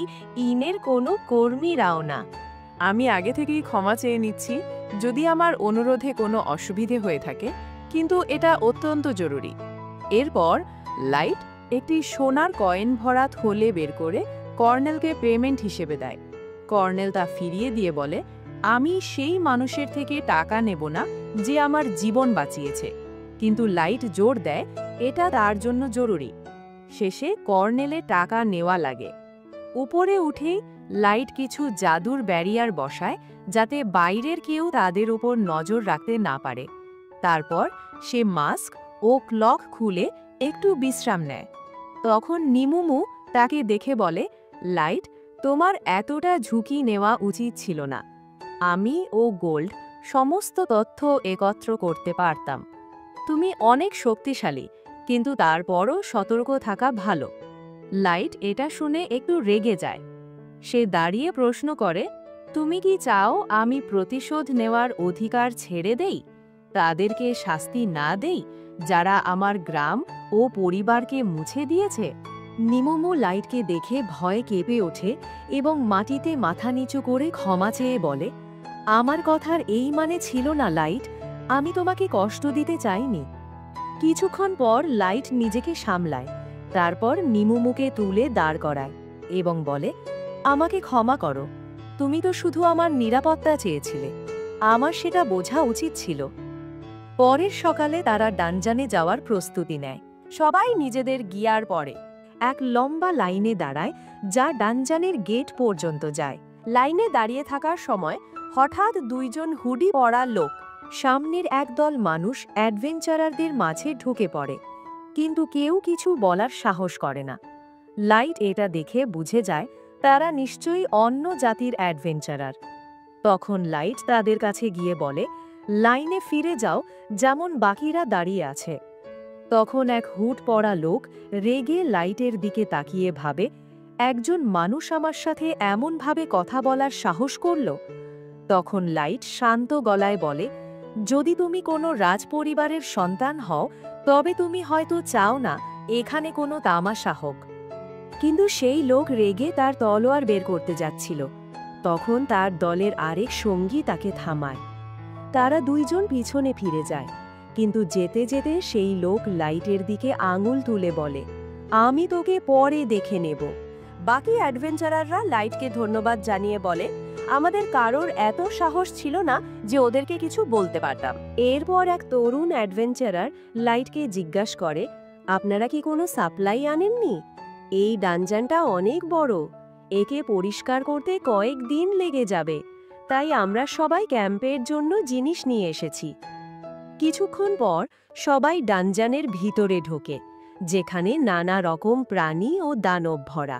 ইনের কোনো কর্মীরাও না। আমি আগে থেকেই ক্ষমা চেয়ে নিচ্ছি যদি আমার অনুরোধে কোনো অসুবিধে হয়ে থাকে, কিন্তু এটা অত্যন্ত জরুরি। এরপর লাইট একটি সোনার কয়েন ভরা থলে বের করে কর্নেলকে পেমেন্ট হিসেবে দেয়। কর্নেল তা ফিরিয়ে দিয়ে বলে, আমি সেই মানুষের থেকে টাকা নেব না যে আমার জীবন বাঁচিয়েছে, কিন্তু লাইট জোর দেয় এটা তার জন্য জরুরি। শেষে কর্নেলে টাকা নেওয়া লাগে। উপরে উঠেই লাইট কিছু জাদুর ব্যারিয়ার বসায় যাতে বাইরের কেউ তাদের উপর নজর রাখতে না পারে। তারপর সে মাস্ক ও ক্লক খুলে একটু বিশ্রাম নেয়। তখন নিমুমু তাকে দেখে বলে, লাইট, তোমার এতটা ঝুঁকি নেওয়া উচিত ছিল না। আমি ও গোল্ড সমস্ত তথ্য একত্র করতে পারতাম। তুমি অনেক শক্তিশালী, কিন্তু তারপরও সতর্ক থাকা ভালো। লাইট এটা শুনে একটু রেগে যায়। সে দাঁড়িয়ে প্রশ্ন করে, তুমি কি চাও আমি প্রতিশোধ নেওয়ার অধিকার ছেড়ে দেই, তাদেরকে শাস্তি না দেই যারা আমার গ্রাম ও পরিবারকে মুছে দিয়েছে? নিমুমু লাইটকে দেখে ভয়ে কেঁপে ওঠে এবং মাটিতে মাথা নিচু করে ক্ষমা চেয়ে বলে, আমার কথার এই মানে ছিল না লাইট, আমি তোমাকে কষ্ট দিতে চাইনি। কিছুক্ষণ পর লাইট নিজেকে সামলায়, তারপর নিমুমুকে তুলে দাঁড় করায় এবং বলে, আমাকে ক্ষমা করো, তুমি তো শুধু আমার নিরাপত্তা চেয়েছিলে, আমার সেটা বোঝা উচিত ছিল। পরের সকালে তারা ডানজানে যাওয়ার প্রস্তুতি নেয়। সবাই নিজেদের গিয়ার পরে এক লম্বা লাইনে দাঁড়ায় যা ডানজানের গেট পর্যন্ত যায়। লাইনে দাঁড়িয়ে থাকার সময় হঠাৎ 2জন হুডি পরা লোক সামনের একদল মানুষ অ্যাডভেঞ্চারারদের মাঝে ঢুকে পড়ে, কিন্তু কেউ কিছু বলার সাহস করে না। লাইট এটা দেখে বুঝে যায় তারা নিশ্চয়ই অন্য জাতির অ্যাডভেঞ্চারার। তখন লাইট তাদের কাছে গিয়ে বলে, লাইনে ফিরে যাও যেমন বাকিরা দাঁড়িয়ে আছে। তখন এক হুড পরা লোক রেগে লাইটের দিকে তাকিয়ে ভাবে, একজন মানুষ আমার সাথে এমনভাবে কথা বলার সাহস করল। তখন লাইট শান্ত গলায় বলে, যদি তুমি কোনো রাজপরিবারের সন্তান হও তবে তুমি হয়তো চাও না এখানে কোনো তামাশা হোক। কিন্তু সেই লোক রেগে তার তলোয়ার বের করতে যাচ্ছিল। তখন তার দলের আরেক সঙ্গী তাকে থামায়। তারা 2জন পিছনে ফিরে যায়, কিন্তু যেতে যেতে সেই লোক লাইটের দিকে আঙুল তুলে বলে, আমি তোকে পরে দেখে নেব। বাকি অ্যাডভেঞ্চারাররা লাইটকে ধন্যবাদ জানিয়ে বলে, আমাদের কারোর এত সাহস ছিল না যে ওদেরকে কিছু বলতে পারতাম। এরপর এক তরুণ অ্যাডভেঞ্চারার লাইটকে জিজ্ঞাসা করে, আপনারা কি কোনো সাপ্লাই আনেননি? এই ডানজানটা অনেক বড়, একে পরিষ্কার করতে কয়েক দিন লেগে যাবে, তাই আমরা সবাই ক্যাম্পের জন্য জিনিস নিয়ে এসেছি। কিছুক্ষণ পর সবাই ডানজানের ভিতরে ঢোকে, যেখানে নানা রকম প্রাণী ও দানব ভরা।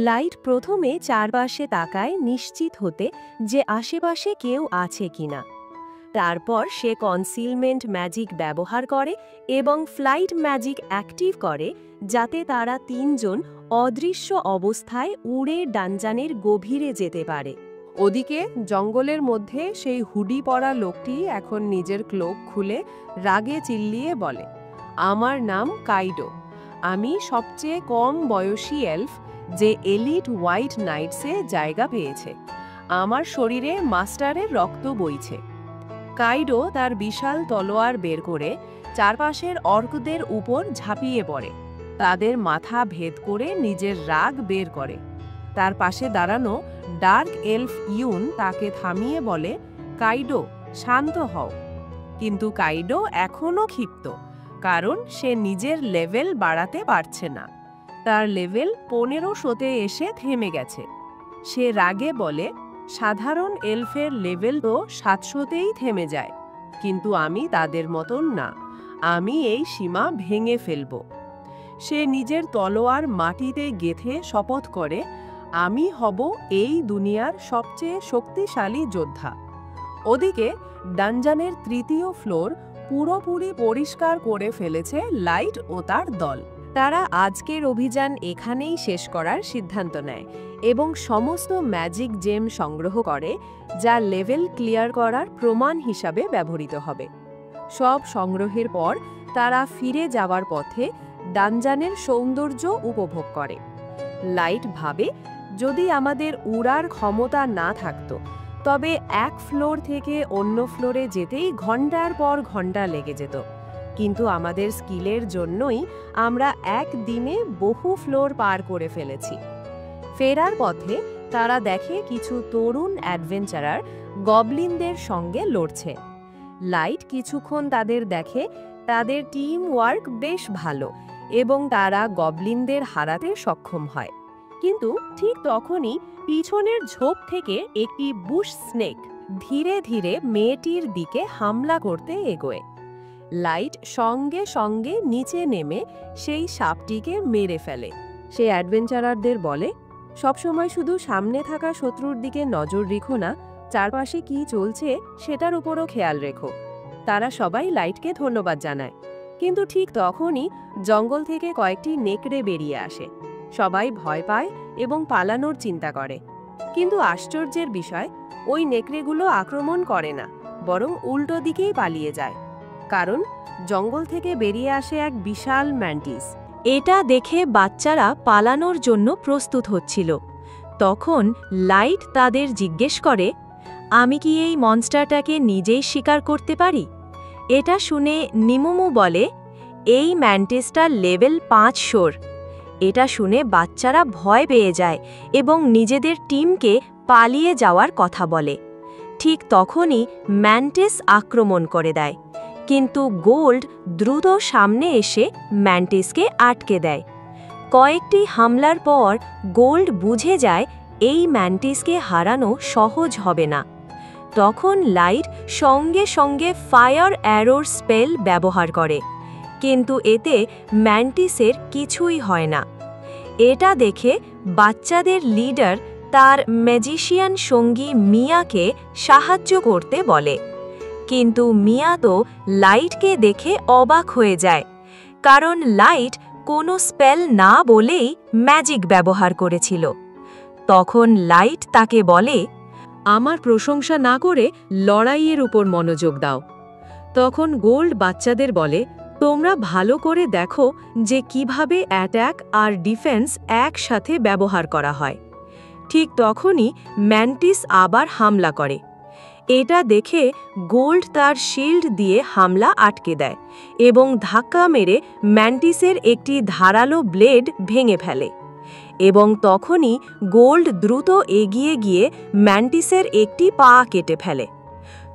লাইট প্রথমে চারপাশে তাকায় নিশ্চিত হতে যে আশেপাশে কেউ আছে কিনা। তারপর সে কনসিলমেন্ট ম্যাজিক ব্যবহার করে এবং ফ্লাইট ম্যাজিক অ্যাক্টিভ করে যাতে তারা 3জন অদৃশ্য অবস্থায় উড়ে ডানজানের গভীরে যেতে পারে। ওদিকে জঙ্গলের মধ্যে সেই হুডি পরা লোকটি এখন নিজের ক্লোক খুলে রাগে চিল্লিয়ে বলে, আমার নাম কাইডো, আমি সবচেয়ে কম বয়সী এলফ যে এলিট হোয়াইট নাইটসে জায়গা পেয়েছে। আমার শরীরে মাস্টারের রক্ত বইছে। কাইডো তার বিশাল তলোয়ার বের করে চারপাশের অর্কদের উপর ঝাঁপিয়ে পড়ে, তাদের মাথা ভেদ করে নিজের রাগ বের করে। তার পাশে দাঁড়ানো ডার্ক এলফ ইউন তাকে থামিয়ে বলে, কাইডো, শান্ত হও। কিন্তু কাইডো এখনও ক্ষিপ্ত, কারণ সে নিজের লেভেল বাড়াতে পারছে না। তার লেভেল 1500-তে এসে থেমে গেছে। সে রাগে বলে, সাধারণ এলফের লেভেল তো 700-তেই থেমে যায়, কিন্তু আমি তাদের মতন না, আমি এই সীমা ভেঙে ফেলব। সে নিজের তলোয়ার মাটিতে গেঁথে শপথ করে, আমি হব এই দুনিয়ার সবচেয়ে শক্তিশালী যোদ্ধা। ওদিকে ডানজানের 3য় ফ্লোর পুরোপুরি পরিষ্কার করে ফেলেছে লাইট ও তার দল। তারা আজকের অভিযান এখানেই শেষ করার সিদ্ধান্ত নেয় এবং সমস্ত ম্যাজিক জেম সংগ্রহ করে, যা লেভেল ক্লিয়ার করার প্রমাণ হিসাবে ব্যবহৃত হবে। সব সংগ্রহের পর তারা ফিরে যাওয়ার পথে ডানজানের সৌন্দর্য উপভোগ করে। লাইট ভাবে, যদি আমাদের উড়ার ক্ষমতা না থাকতো তবে এক ফ্লোর থেকে অন্য ফ্লোরে যেতেই ঘন্টার পর ঘন্টা লেগে যেত, কিন্তু আমাদের স্কিলের জন্যই আমরা একদিনে বহু ফ্লোর পার করে ফেলেছি। ফেরার পথে তারা দেখে কিছু তরুণ অ্যাডভেঞ্চারার গবলিনদের সঙ্গে লড়ছে। লাইট কিছুক্ষণ তাদের দেখে, তাদের টিম ওয়ার্ক বেশ ভালো এবং তারা গবলিনদের হারাতে সক্ষম হয়। কিন্তু ঠিক তখনই পিছনের ঝোপ থেকে একটি বুশ স্নেক ধীরে ধীরে মেয়েটির দিকে হামলা করতে এগোয়। লাইট সঙ্গে সঙ্গে নিচে নেমে সেই সাপটিকে মেরে ফেলে। সে অ্যাডভেঞ্চারারদের বলে, সবসময় শুধু সামনে থাকা শত্রুর দিকে নজর রেখো না, চারপাশে কি চলছে সেটার উপরও খেয়াল রেখো। তারা সবাই লাইটকে ধন্যবাদ জানায়, কিন্তু ঠিক তখনই জঙ্গল থেকে কয়েকটি নেকড়ে বেরিয়ে আসে। সবাই ভয় পায় এবং পালানোর চিন্তা করে, কিন্তু আশ্চর্যের বিষয়, ওই নেকড়েগুলো আক্রমণ করে না, বরং উল্টো দিকেই পালিয়ে যায়। কারণ জঙ্গল থেকে বেরিয়ে আসে এক বিশাল ম্যান্টিস। এটা দেখে বাচ্চারা পালানোর জন্য প্রস্তুত হচ্ছিল। তখন লাইট তাদের জিজ্ঞেস করে, আমি কি এই মনস্টারটাকে নিজেই শিকার করতে পারি? এটা শুনে নিমুমু বলে, এই ম্যান্টিসটা লেভেল 500। এটা শুনে বাচ্চারা ভয় পেয়ে যায় এবং নিজেদের টিমকে পালিয়ে যাওয়ার কথা বলে। ঠিক তখনই ম্যান্টিস আক্রমণ করে দেয়, কিন্তু গোল্ড দ্রুত সামনে এসে ম্যান্টিসকে আটকে দেয়। কয়েকটি হামলার পর গোল্ড বুঝে যায় এই ম্যান্টিসকে হারানো সহজ হবে না। তখন লাইট সঙ্গে সঙ্গে ফায়ার অ্যারোর স্পেল ব্যবহার করে, কিন্তু এতে ম্যান্টিসের কিছুই হয় না। এটা দেখে বাচ্চাদের লিডার তার ম্যাজিশিয়ান সঙ্গী মিয়াকে সাহায্য করতে বলে, কিন্তু মিয়া তো লাইটকে দেখে অবাক হয়ে যায়, কারণ লাইট কোনো স্পেল না বলেই ম্যাজিক ব্যবহার করেছিল। তখন লাইট তাকে বলে, আমার প্রশংসা না করে লড়াইয়ের উপর মনোযোগ দাও। তখন গোল্ড বাচ্চাদের বলে, তোমরা ভালো করে দেখো যে কিভাবে অ্যাট্যাক আর ডিফেন্স একসাথে ব্যবহার করা হয়। ঠিক তখনই ম্যান্টিস আবার হামলা করে। এটা দেখে গোল্ড তার শিল্ড দিয়ে হামলা আটকে দেয় এবং ধাক্কা মেরে ম্যান্টিসের একটি ধারালো ব্লেড ভেঙে ফেলে। এবং তখনই গোল্ড দ্রুত এগিয়ে গিয়ে ম্যান্টিসের একটি পা কেটে ফেলে।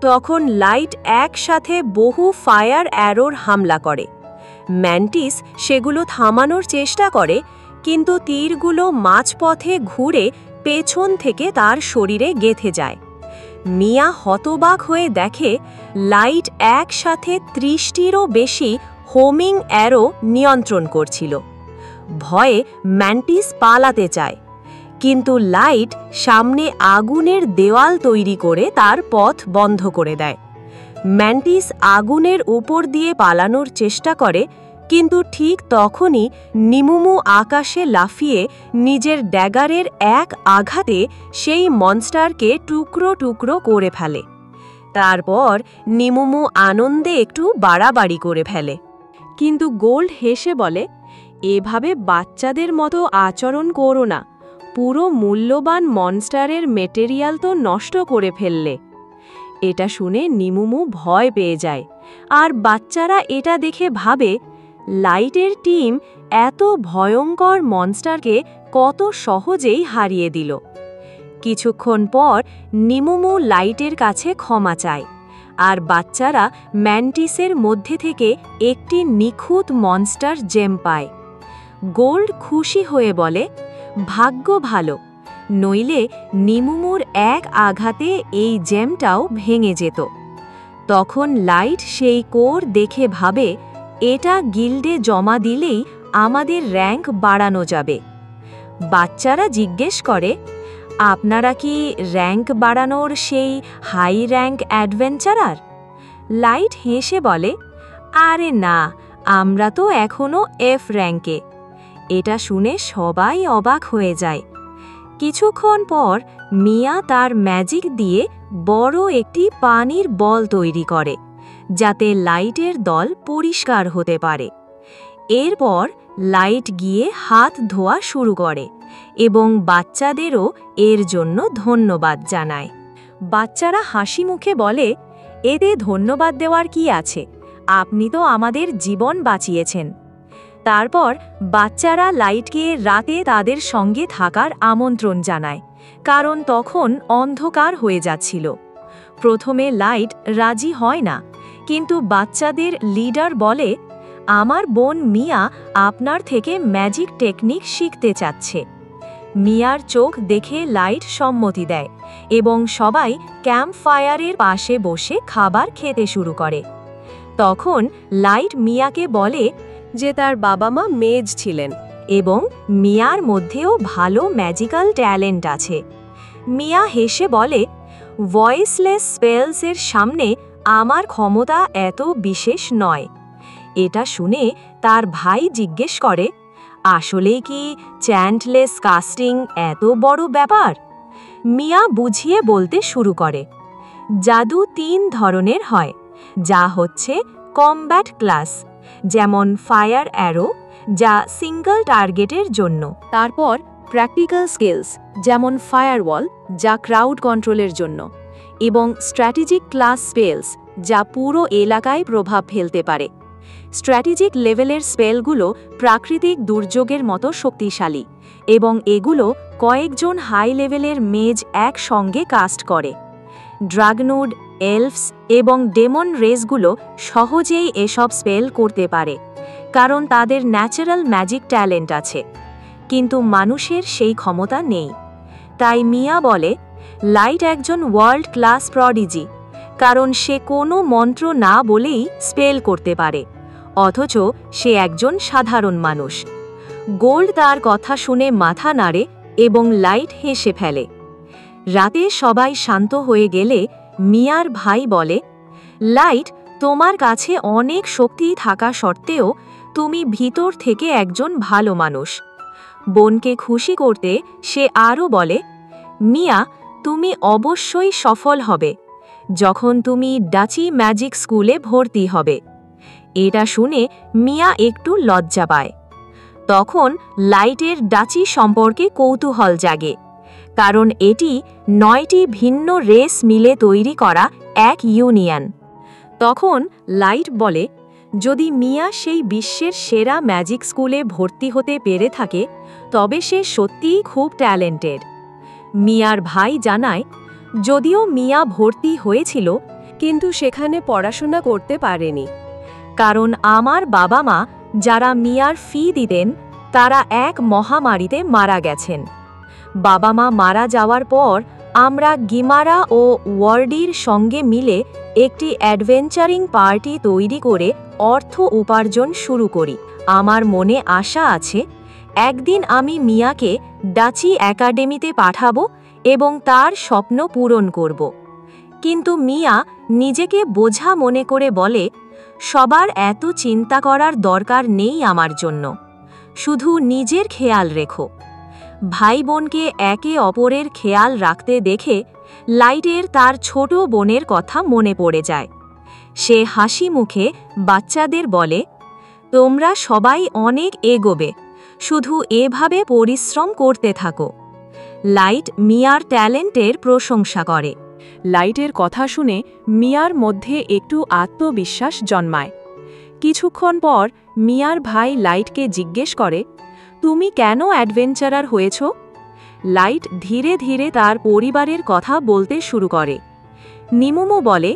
তখন লাইট একসাথে বহু ফায়ার অ্যারোর হামলা করে। ম্যান্টিস সেগুলো থামানোর চেষ্টা করে, কিন্তু তীরগুলো মাঝপথে ঘুরে পেছন থেকে তার শরীরে গেঁথে যায়। মিয়া হতবাক হয়ে দেখে লাইট একসাথে 30টিরও বেশি হোমিং অ্যারো নিয়ন্ত্রণ করছিল। ভয়ে ম্যান্টিস পালাতে চায়, কিন্তু লাইট সামনে আগুনের দেওয়াল তৈরি করে তার পথ বন্ধ করে দেয়। ম্যান্টিস আগুনের উপর দিয়ে পালানোর চেষ্টা করে, কিন্তু ঠিক তখনই নিমুমু আকাশে লাফিয়ে নিজের ড্যাগারের এক আঘাতে সেই মনস্টারকে টুকরো টুকরো করে ফেলে। তারপর নিমুমু আনন্দে একটু বাড়াবাড়ি করে ফেলে, কিন্তু গোল্ড হেসে বলে, এভাবে বাচ্চাদের মতো আচরণ করো না, পুরো মূল্যবান মনস্টারের মেটেরিয়াল তো নষ্ট করে ফেললে। এটা শুনে নিমুমু ভয় পেয়ে যায়, আর বাচ্চারা এটা দেখে ভাবে লাইটের টিম এত ভয়ঙ্কর মনস্টারকে কত সহজেই হারিয়ে দিল। কিছুক্ষণ পর নিমুমু লাইটের কাছে ক্ষমা চায়, আর বাচ্চারা ম্যান্টিসের মধ্যে থেকে একটি নিখুঁত মনস্টার জেম পায়। গোল্ড খুশি হয়ে বলে, ভাগ্য ভালো, নইলে নিমুমুর এক আঘাতে এই জেমটাও ভেঙে যেত। তখন লাইট সেই কোর দেখে ভাবে, এটা গিল্ডে জমা দিলেই আমাদের র্যাঙ্ক বাড়ানো যাবে। বাচ্চারা জিজ্ঞেস করে, আপনারা কি র্যাঙ্ক বাড়ানোর সেই হাই র্যাঙ্ক অ্যাডভেঞ্চারার? লাইট হেসে বলে, আরে না, আমরা তো এখনও এফ র্যাঙ্কে। এটা শুনে সবাই অবাক হয়ে যায়। কিছুক্ষণ পর মিয়া তার ম্যাজিক দিয়ে বড় একটি পানির বল তৈরি করে, যাতে লাইটের দল পরিষ্কার হতে পারে। এরপর লাইট গিয়ে হাত ধোয়া শুরু করে এবং বাচ্চাদেরও এর জন্য ধন্যবাদ জানায়। বাচ্চারা হাসি মুখে বলে, এতে ধন্যবাদ দেওয়ার কি আছে, আপনি তো আমাদের জীবন বাঁচিয়েছেন। তারপর বাচ্চারা লাইটকে রাতে তাদের সঙ্গে থাকার আমন্ত্রণ জানায়, কারণ তখন অন্ধকার হয়ে যাচ্ছিল। প্রথমে লাইট রাজি হয় না, কিন্তু বাচ্চাদের লিডার বলে, আমার বোন মিয়া আপনার থেকে ম্যাজিক টেকনিক শিখতে চাচ্ছে। মিয়ার চোখ দেখে লাইট সম্মতি দেয় এবং সবাই ক্যাম্প ফায়ারের পাশে বসে খাবার খেতে শুরু করে। তখন লাইট মিয়াকে বলে যে তার বাবা মা মেজ ছিলেন এবং মিয়ার মধ্যেও ভালো ম্যাজিক্যাল ট্যালেন্ট আছে। মিয়া হেসে বলে, ভয়েসলেস স্পেলসের সামনে আমার ক্ষমতা এত বিশেষ নয়। এটা শুনে তার ভাই জিজ্ঞেস করে, আসলেই কি চ্যান্টলেস কাস্টিং এত বড় ব্যাপার? মিয়া বুঝিয়ে বলতে শুরু করে, জাদু 3 ধরনের হয়, যা হচ্ছে কমব্যাট ক্লাস, যেমন ফায়ার অ্যারো, যা সিঙ্গল টার্গেটের জন্য। তারপর প্র্যাকটিক্যাল স্কিলস, যেমন ফায়ারওয়াল, যা ক্রাউড কন্ট্রোলের জন্য, এবং স্ট্র্যাটেজিক ক্লাস স্পেলস, যা পুরো এলাকায় প্রভাব ফেলতে পারে। স্ট্র্যাটেজিক লেভেলের স্পেলগুলো প্রাকৃতিক দুর্যোগের মতো শক্তিশালী এবং এগুলো কয়েকজন হাই লেভেলের মেজ একসঙ্গে কাস্ট করে। ড্রাগনুড, এলফস এবং ডেমন রেসগুলো সহজেই এসব স্পেল করতে পারে, কারণ তাদের ন্যাচারাল ম্যাজিক ট্যালেন্ট আছে, কিন্তু মানুষের সেই ক্ষমতা নেই। তাই মিয়া বলে, লাইট একজন ওয়ার্ল্ড ক্লাস প্রডিজি, কারণ সে কোনো মন্ত্র না বলেই স্পেল করতে পারে, অথচ সে একজন সাধারণ মানুষ। গোল্ড তার কথা শুনে মাথা নাড়ে এবং লাইট হেসে ফেলে। রাতে সবাই শান্ত হয়ে গেলে মিয়ার ভাই বলে, লাইট, তোমার কাছে অনেক শক্তি থাকা সত্ত্বেও তুমি ভিতর থেকে একজন ভালো মানুষ। বোনকে খুশি করতে সে আরও বলে, মিয়া, তুমি অবশ্যই সফল হবে যখন তুমি ডাচি ম্যাজিক স্কুলে ভর্তি হবে। এটা শুনে মিয়া একটু লজ্জা পায়। তখন লাইটের ডাচি সম্পর্কে কৌতূহল জাগে, কারণ এটি 9টি ভিন্ন রেস মিলে তৈরি করা এক ইউনিয়ন। তখন লাইট বলে, যদি মিয়া সেই বিশ্বের সেরা ম্যাজিক স্কুলে ভর্তি হতে পেরে থাকে, তবে সে সত্যিই খুব ট্যালেন্টেড। মিয়ার ভাই জানায়, যদিও মিয়া ভর্তি হয়েছিল, কিন্তু সেখানে পড়াশোনা করতে পারেনি, কারণ আমার বাবা মা, যারা মিয়ার ফি দিতেন, তারা এক মহামারীতে মারা গেছেন। বাবা মা মারা যাওয়ার পর আমরা গিমারা ও ওয়ার্ডির সঙ্গে মিলে একটি অ্যাডভেঞ্চারিং পার্টি তৈরি করে অর্থ উপার্জন শুরু করি। আমার মনে আশা আছে, একদিন আমি মিয়াকে ডাচি একাডেমিতে পাঠাবো এবং তার স্বপ্ন পূরণ করব। কিন্তু মিয়া নিজেকে বোঝা মনে করে বলে, সবার এত চিন্তা করার দরকার নেই আমার জন্য, শুধু নিজের খেয়াল রেখো। ভাই বোনকে একে অপরের খেয়াল রাখতে দেখে লাইটের তার ছোট বোনের কথা মনে পড়ে যায়। সে হাসি মুখে বাচ্চাদের বলে, তোমরা সবাই অনেক এগোবে, শুধু এভাবে পরিশ্রম করতে থাকো। লাইট মিয়ার ট্যালেন্টের প্রশংসা করে। লাইটের কথা শুনে মিয়ার মধ্যে একটু আত্মবিশ্বাস জন্মায়। কিছুক্ষণ পর মিয়ার ভাই লাইটকে জিজ্ঞেস করে, তুমি কেন অ্যাডভেঞ্চারার হয়েছ? লাইট ধীরে ধীরে তার পরিবারের কথা বলতে শুরু করে। নিমুমু বলে,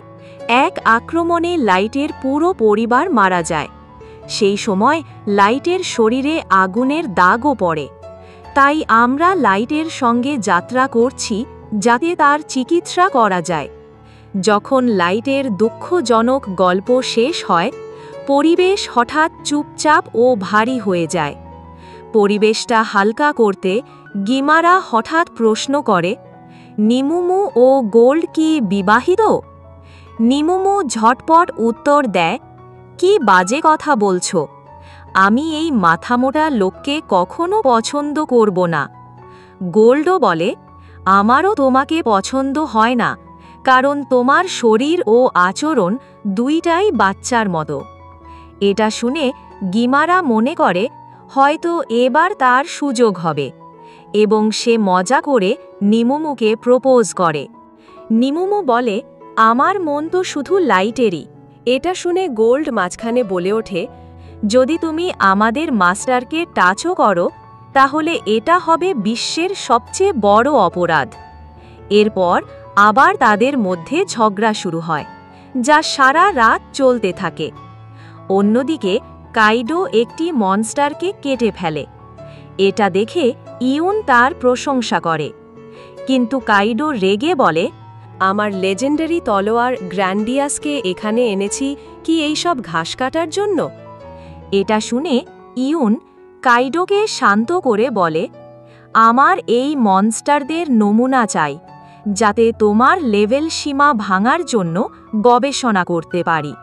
এক আক্রমণে লাইটের পুরো পরিবার মারা যায়। সেই সময় লাইটের শরীরে আগুনের দাগও পড়ে। তাই আমরা লাইটের সঙ্গে যাত্রা করছি যাতে তার চিকিৎসা করা যায়। যখন লাইটের দুঃখজনক গল্প শেষ হয়, পরিবেশ হঠাৎ চুপচাপ ও ভারী হয়ে যায়। পরিবেশটা হালকা করতে গিমারা হঠাৎ প্রশ্ন করে, নিমুমু ও গোল্ড কি বিবাহিত? নিমুমু ঝটপট উত্তর দেয়, কি বাজে কথা বলছো? আমি এই মাথামোটা লোককে কখনো পছন্দ করব না। গোল্ডও বলে, আমারও তোমাকে পছন্দ হয় না, কারণ তোমার শরীর ও আচরণ দুইটাই বাচ্চার মতো। এটা শুনে গিমারা মনে করে হয়তো এবার তার সুযোগ হবে, এবং সে মজা করে নিমুমুকে প্রপোজ করে। নিমুমু বলে, আমার মন তো শুধু লাইটেরই। এটা শুনে গোল্ড মাঝখানে বলে ওঠে, যদি তুমি আমাদের মাস্টারকে টাচও করো তাহলে এটা হবে বিশ্বের সবচেয়ে বড় অপরাধ। এরপর আবার তাদের মধ্যে ঝগড়া শুরু হয়, যা সারা রাত চলতে থাকে। অন্যদিকে কাইডো একটি মনস্টারকে কেটে ফেলে। এটা দেখে ইউন তার প্রশংসা করে, কিন্তু কাইডো রেগে বলে, আমার লেজেন্ডারি তলোয়ার গ্র্যান্ডিয়াসকে এখানে এনেছি কি এই সব ঘাস কাটার জন্য? এটা শুনে ইউন কাইডোকে শান্ত করে বলে, আমার এই মনস্টারদের নমুনা চাই, যাতে তোমার লেভেল সীমা ভাঙার জন্য গবেষণা করতে পারি।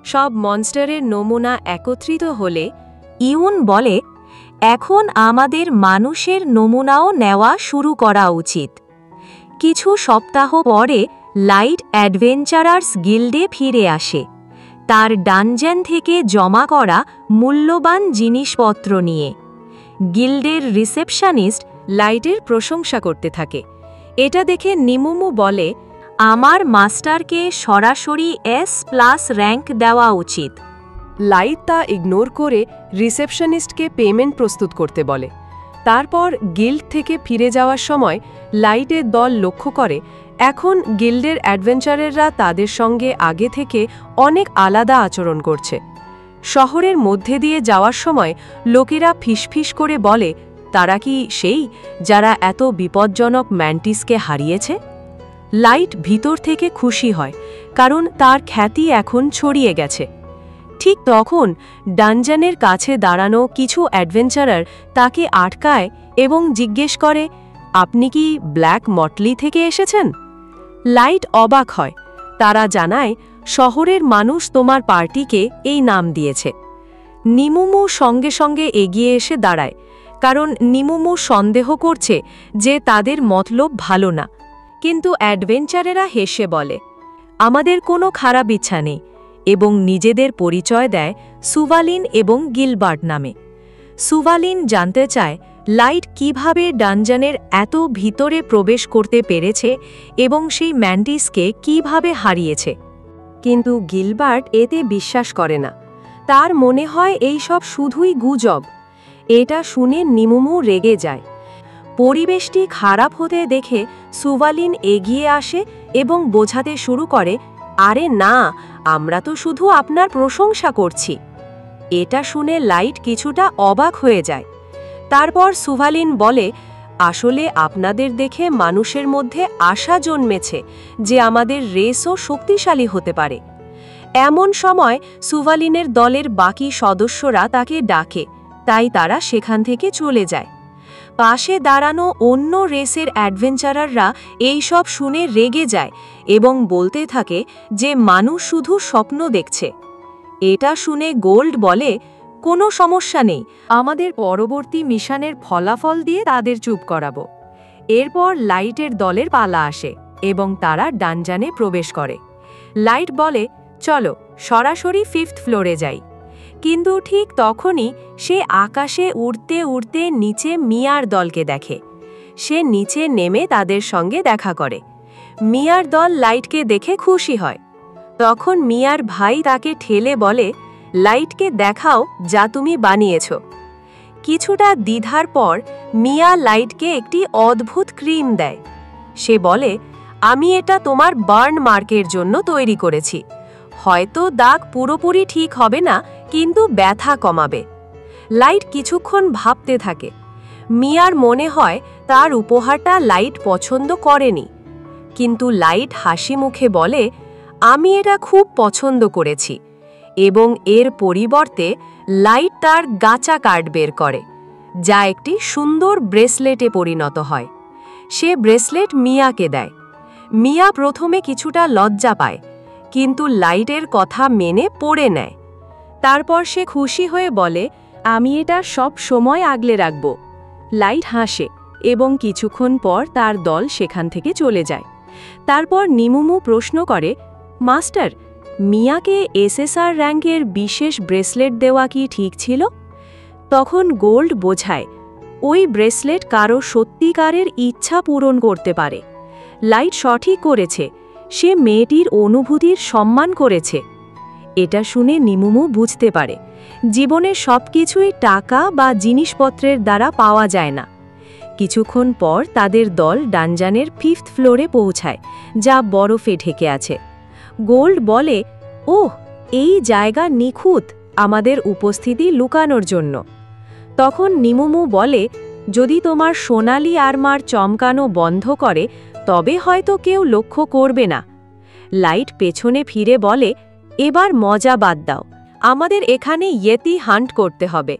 সব মনস্টারের নমুনা একত্রিত হলে ইউন বলে, এখন আমাদের মানুষের নমুনাও নেওয়া শুরু করা উচিত। কিছু সপ্তাহ পরে লাইট অ্যাডভেঞ্চারার্স গিল্ডে ফিরে আসে, তার ডানজেন থেকে জমা করা মূল্যবান জিনিসপত্র নিয়ে। গিল্ডের রিসেপশনিস্ট লাইটের প্রশংসা করতে থাকে। এটা দেখে নিমুমু বলে, আমার মাস্টারকে সরাসরি S+ র্যাঙ্ক দেওয়া উচিত। লাইট তা ইগনোর করে রিসেপশনিস্টকে পেমেন্ট প্রস্তুত করতে বলে। তারপর গিল্ড থেকে ফিরে যাওয়ার সময় লাইটের দল লক্ষ্য করে এখন গিল্ডের অ্যাডভেঞ্চারেররা তাদের সঙ্গে আগে থেকে অনেক আলাদা আচরণ করছে। শহরের মধ্যে দিয়ে যাওয়ার সময় লোকেরা ফিসফিস করে বলে, তারা কি সেই যারা এত বিপজ্জনক ম্যান্টিসকে হারিয়েছে? লাইট ভিতর থেকে খুশি হয়, কারণ তার খ্যাতি এখন ছড়িয়ে গেছে। ঠিক তখন ডানজানের কাছে দাঁড়ানো কিছু অ্যাডভেঞ্চারার তাকে আটকায় এবং জিজ্ঞেস করে, আপনি কি ব্ল্যাক মটলি থেকে এসেছেন? লাইট অবাক হয়। তারা জানায়, শহরের মানুষ তোমার পার্টিকে এই নাম দিয়েছে। নিমুমু সঙ্গে সঙ্গে এগিয়ে এসে দাঁড়ায়, কারণ নিমুমু সন্দেহ করছে যে তাদের মতলব ভালো না। কিন্তু অ্যাডভেঞ্চারেরা হেসে বলে, আমাদের কোনো খারাপ ইচ্ছা নেই, এবং নিজেদের পরিচয় দেয় সুভালিন এবং গিলবার্ট নামে। সুভালিন জানতে চায় লাইট কিভাবে ডানজানের এত ভিতরে প্রবেশ করতে পেরেছে এবং সেই ম্যান্টিসকে কিভাবে হারিয়েছে। কিন্তু গিলবার্ট এতে বিশ্বাস করে না। তার মনে হয় এই সব শুধুই গুজব। এটা শুনে নিমুমু রেগে যায়। পরিবেশটি খারাপ হতে দেখে সুভালিন এগিয়ে আসে এবং বোঝাতে শুরু করে, আরে না, আমরা তো শুধু আপনার প্রশংসা করছি। এটা শুনে লাইট কিছুটা অবাক হয়ে যায়। তারপর সুভালিন বলে, আসলে আপনাদের দেখে মানুষের মধ্যে আশা জন্মেছে যে আমাদের রেসও শক্তিশালী হতে পারে। এমন সময় সুভালিনের দলের বাকি সদস্যরা তাকে ডাকে, তাই তারা সেখান থেকে চলে যায়। পাশে দাঁড়ানো অন্য রেসের অ্যাডভেঞ্চারাররা এই সব শুনে রেগে যায় এবং বলতে থাকে যে মানুষ শুধু স্বপ্ন দেখছে। এটা শুনে গোল্ড বলে, কোনো সমস্যা নেই, আমাদের পরবর্তী মিশনের ফলাফল দিয়ে তাদের চুপ করাবো। এরপর লাইটের দলের পালা আসে এবং তারা ডানজানে প্রবেশ করে। লাইট বলে, চলো সরাসরি 5th ফ্লোরে যাই। কিন্তু ঠিক তখনই সে আকাশে উড়তে উড়তে নিচে মিয়ার দলকে দেখে। সে নিচে নেমে তাদের সঙ্গে দেখা করে। মিয়ার দল লাইটকে দেখে খুশি হয়। তখন মিয়ার ভাই তাকে ঠেলে বলে, লাইটকে দেখাও যা তুমি বানিয়েছ। কিছুটা দ্বিধার পর মিয়া লাইটকে একটি অদ্ভুত ক্রিম দেয়। সে বলে, আমি এটা তোমার বার্ন মার্কের জন্য তৈরি করেছি। হয়তো দাগ পুরোপুরি ঠিক হবে না, কিন্তু ব্যথা কমাবে। লাইট কিছুক্ষণ ভাবতে থাকে। মিয়ার মনে হয় তার উপহারটা লাইট পছন্দ করেনি। কিন্তু লাইট হাসি মুখে বলে, আমি এটা খুব পছন্দ করেছি। এবং এর পরিবর্তে লাইট তার গাচা কার্ড বের করে, যা একটি সুন্দর ব্রেসলেটে পরিণত হয়। সে ব্রেসলেট মিয়াকে দেয়। মিয়া প্রথমে কিছুটা লজ্জা পায়, কিন্তু লাইটের কথা মেনে পড়ে নেয়। তারপর সে খুশি হয়ে বলে, আমি এটা সব সময় আগলে রাখব। লাইট হাসে এবং কিছুক্ষণ পর তার দল সেখান থেকে চলে যায়। তারপর নিমুমু প্রশ্ন করে, মাস্টার, মিয়াকে এসএসআর র্যাঙ্কের বিশেষ ব্রেসলেট দেওয়া কি ঠিক ছিল? তখন গোল্ড বোঝায়, ওই ব্রেসলেট কারো সত্যিকারের ইচ্ছা পূরণ করতে পারে। লাইট সঠিক করেছে, সে মেয়েটির অনুভূতির সম্মান করেছে। এটা শুনে নিমুমু বুঝতে পারে, জীবনে সবকিছুই টাকা বা জিনিসপত্রের দ্বারা পাওয়া যায় না। কিছুক্ষণ পর তাদের দল ডানজানের 5th ফ্লোরে পৌঁছায়, যা বরফে ঢেকে আছে। গোল্ড বলে, ওহ, এই জায়গা নিখুঁত, আমাদের উপস্থিতি লুকানোর জন্য। তখন নিমুমু বলে, যদি তোমার সোনালি আর্মার চমকানো বন্ধ করে তবে হয়তো কেউ লক্ষ্য করবে না। লাইট পেছনে ফিরে বলে, এবার মজা বাদ দাও, আমাদের এখানে ইয়েতি হান্ট করতে হবে।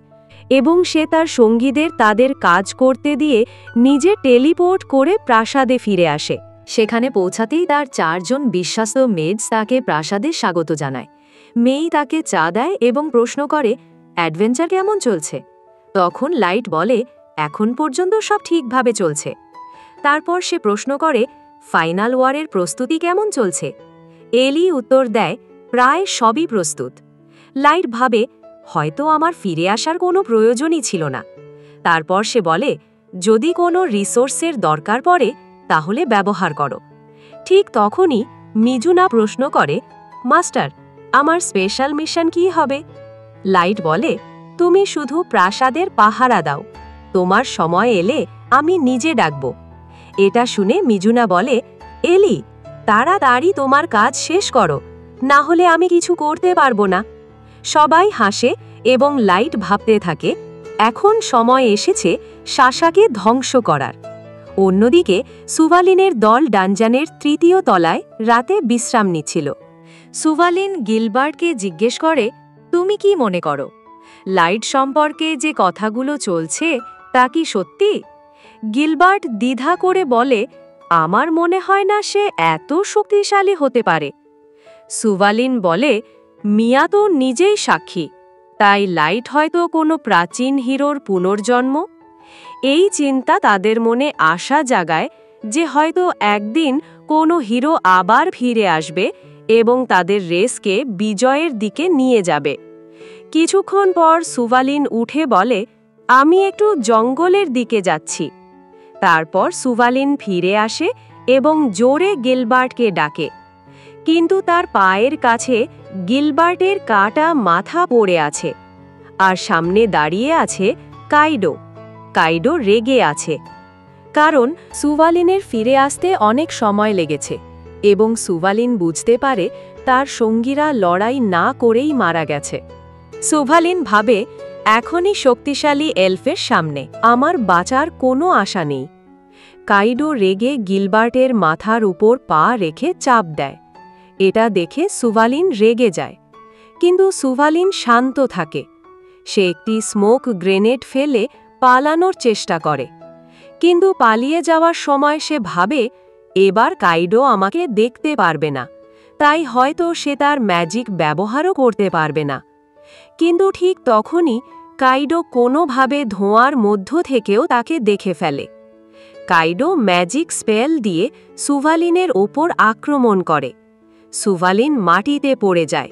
এবং সে তার সঙ্গীদের তাদের কাজ করতে দিয়ে নিজে টেলিপোর্ট করে প্রাসাদে ফিরে আসে। সেখানে পৌঁছাতেই তার 4 জন বিশ্বাস্ত মেডস তাকে প্রাসাদে স্বাগত জানায়। মেই তাকে চা দেয় এবং প্রশ্ন করে, অ্যাডভেঞ্চার কেমন চলছে? তখন লাইট বলে, এখন পর্যন্ত সব ঠিকভাবে চলছে। তারপর সে প্রশ্ন করে, ফাইনাল ওয়ারের প্রস্তুতি কেমন চলছে? এলি উত্তর দেয়, প্রায় সবই প্রস্তুত। লাইট ভাবে, হয়তো আমার ফিরে আসার কোনো প্রয়োজনই ছিল না। তারপর সে বলে, যদি কোনো রিসোর্সের দরকার পড়ে তাহলে ব্যবহার করো। ঠিক তখনই মিজুনা প্রশ্ন করে, মাস্টার, আমার স্পেশাল মিশন কি হবে? লাইট বলে, তুমি শুধু প্রাসাদের পাহারা দাও, তোমার সময় এলে আমি নিজে ডাকব। এটা শুনে মিজুনা বলে, এলি, তাড়াতাড়ি তোমার কাজ শেষ করো, না হলে আমি কিছু করতে পারবো না। সবাই হাসে এবং লাইট ভাবতে থাকে, এখন সময় এসেছে সাশাকে ধ্বংস করার। অন্যদিকে সুভালিনের দল ডানজানের 3য় তলায় রাতে বিশ্রাম নিচ্ছিল। সুভালিন গিলবার্টকে জিজ্ঞেস করে, তুমি কি মনে করো, লাইট সম্পর্কে যে কথাগুলো চলছে তা কি সত্যি? গিলবার্ট দ্বিধা করে বলে, আমার মনে হয় না সে এত শক্তিশালী হতে পারে। সুভালিন বলে, মিয়া তো নিজেই সাক্ষী, তাই লাইট হয়তো কোনো প্রাচীন হিরোর পুনর্জন্ম। এই চিন্তা তাদের মনে আশা জাগায় যে হয়তো একদিন কোনো হিরো আবার ফিরে আসবে এবং তাদের রেসকে বিজয়ের দিকে নিয়ে যাবে। কিছুক্ষণ পর সুভালিন উঠে বলে, আমি একটু জঙ্গলের দিকে যাচ্ছি। তারপর সুভালিন ফিরে আসে এবং জোরে গিলবার্টকে ডাকে, কিন্তু তার পায়ের কাছে গিলবার্টের কাটা মাথা পড়ে আছে, আর সামনে দাঁড়িয়ে আছে কাইডো। কাইডো রেগে আছে, কারণ সুভালিনের ফিরে আসতে অনেক সময় লেগেছে এবং সুভালিন বুঝতে পারে তার সঙ্গীরা লড়াই না করেই মারা গেছে। সুভালিন ভাবে, এখনই শক্তিশালী এলফের সামনে আমার বাঁচার কোনো আশা নেই। কাইডো রেগে গিলবার্টের মাথার উপর পা রেখে চাপ দেয়। এটা দেখে সুভালিন রেগে যায়, কিন্তু সুভালিন শান্ত থাকে। সে একটি স্মোক গ্রেনেড ফেলে পালানোর চেষ্টা করে, কিন্তু পালিয়ে যাওয়ার সময় সে ভাবে, এবার কাইডো আমাকে দেখতে পারবে না, তাই হয়তো সে তার ম্যাজিক ব্যবহারও করতে পারবে না। কিন্তু ঠিক তখনই কাইডো কোনোভাবে ধোঁয়ার মধ্য থেকেও তাকে দেখে ফেলে। কাইডো ম্যাজিক স্পেল দিয়ে সুভালিনের ওপর আক্রমণ করে। সুভালিন মাটিতে পড়ে যায়,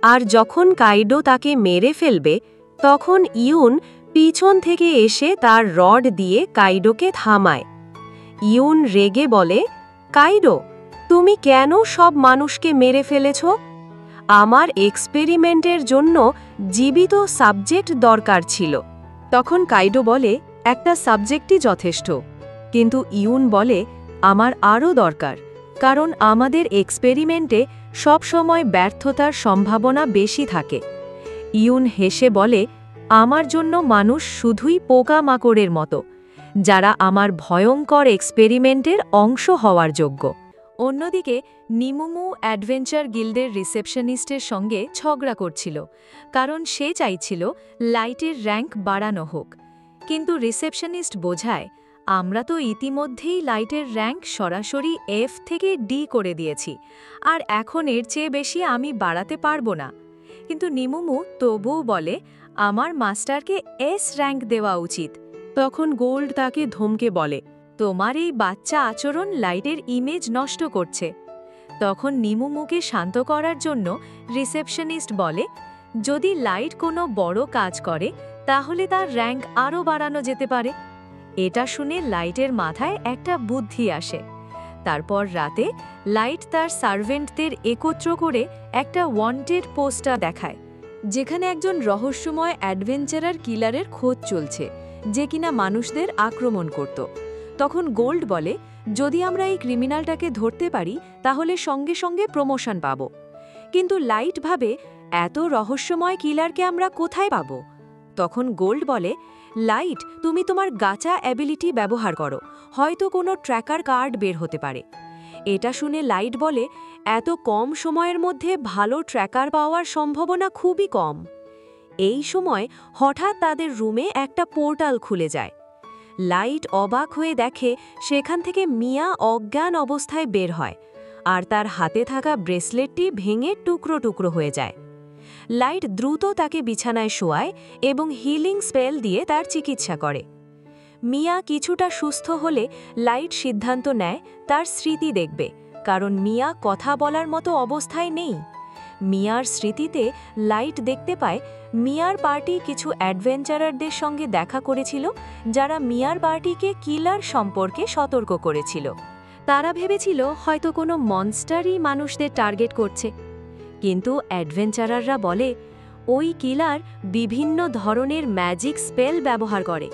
আর যখন কাইডো তাকে মেরে ফেলবে তখন ইউন পিছন থেকে এসে তার রড দিয়ে কাইডোকে থামায়। ইউন রেগে বলে, কাইডো, তুমি কেন সব মানুষকে মেরে ফেলেছ? আমার এক্সপেরিমেন্টের জন্য জীবিত সাবজেক্ট দরকার ছিল। তখন কাইডো বলে, একটা সাবজেক্টই যথেষ্ট। কিন্তু ইউন বলে, আমার আরও দরকার, কারণ আমাদের এক্সপেরিমেন্টে সবসময় ব্যর্থতার সম্ভাবনা বেশি থাকে। ইউন হেসে বলে, আমার জন্য মানুষ শুধুই পোকামাকড়ের মতো, যারা আমার ভয়ঙ্কর এক্সপেরিমেন্টের অংশ হওয়ার যোগ্য। অন্যদিকে নিমুমু অ্যাডভেঞ্চার গিল্ডের রিসেপশনিস্টের সঙ্গে ঝগড়া করছিল, কারণ সে চাইছিল লাইটের র্যাঙ্ক বাড়ানো হোক। কিন্তু রিসেপশনিস্ট বোঝায়, আমরা তো ইতিমধ্যেই লাইটের র্যাঙ্ক সরাসরি F থেকে D করে দিয়েছি, আর এখন এর চেয়ে বেশি আমি বাড়াতে পারবো না। কিন্তু নিমুমু তবুও বলে আমার মাস্টারকে এস র্যাঙ্ক দেওয়া উচিত। তখন গোল্ড তাকে ধমকে বলে, তোমার এই বাচ্চা আচরণ লাইটের ইমেজ নষ্ট করছে। তখন নিমুমুকে শান্ত করার জন্য রিসেপশনিস্ট বলে, যদি লাইট কোনো বড় কাজ করে তাহলে তার র্যাঙ্ক আরও বাড়ানো যেতে পারে। এটা শুনে লাইটের মাথায় একটা বুদ্ধি আসে। তারপর রাতে লাইট তার সার্ভেন্টদের একত্র করে একটা ওয়ান্টেড পোস্টার দেখায়, যেখানে একজন রহস্যময় অ্যাডভেঞ্চারার কিলারের খোঁজ চলছে, যে কিনা মানুষদের আক্রমণ করত। তখন গোল্ড বলে, যদি আমরা এই ক্রিমিনালটাকে ধরতে পারি তাহলে সঙ্গে সঙ্গে প্রমোশন পাব। কিন্তু লাইট ভাবে, এত রহস্যময় কিলারকে আমরা কোথায় পাব? তখন গোল্ড বলে, লাইট, তুমি তোমার গাচা অ্যাবিলিটি ব্যবহার করো, হয়তো কোনো ট্র্যাকার কার্ড বের হতে পারে। এটা শুনে লাইট বলে, এত কম সময়ের মধ্যে ভালো ট্র্যাকার পাওয়ার সম্ভাবনা খুবই কম। এই সময় হঠাৎ তাদের রুমে একটা পোর্টাল খুলে যায়। লাইট অবাক হয়ে দেখে সেখান থেকে মিয়া অজ্ঞান অবস্থায় বের হয়, আর তার হাতে থাকা ব্রেসলেটটি ভেঙে টুকরো টুকরো হয়ে যায়। লাইট দ্রুত তাকে বিছানায় শোয়ায় এবং হিলিং স্পেল দিয়ে তার চিকিৎসা করে। মিয়া কিছুটা সুস্থ হলে লাইট সিদ্ধান্ত নেয় তার স্মৃতি দেখবে, কারণ মিয়া কথা বলার মতো অবস্থায় নেই। মিয়ার স্মৃতিতে লাইট দেখতে পায় মিয়ার পার্টি কিছু অ্যাডভেঞ্চারারদের সঙ্গে দেখা করেছিল, যারা মিয়ার পার্টিকে কিলার সম্পর্কে সতর্ক করেছিল। তারা ভেবেছিল হয়তো কোনো মনস্টারই মানুষদের টার্গেট করছে, কিন্তু অ্যাডভেঞ্চারাররা বলে ওই কিলার বিভিন্ন ধরনের ম্যাজিক স্পেল ব্যবহার করে।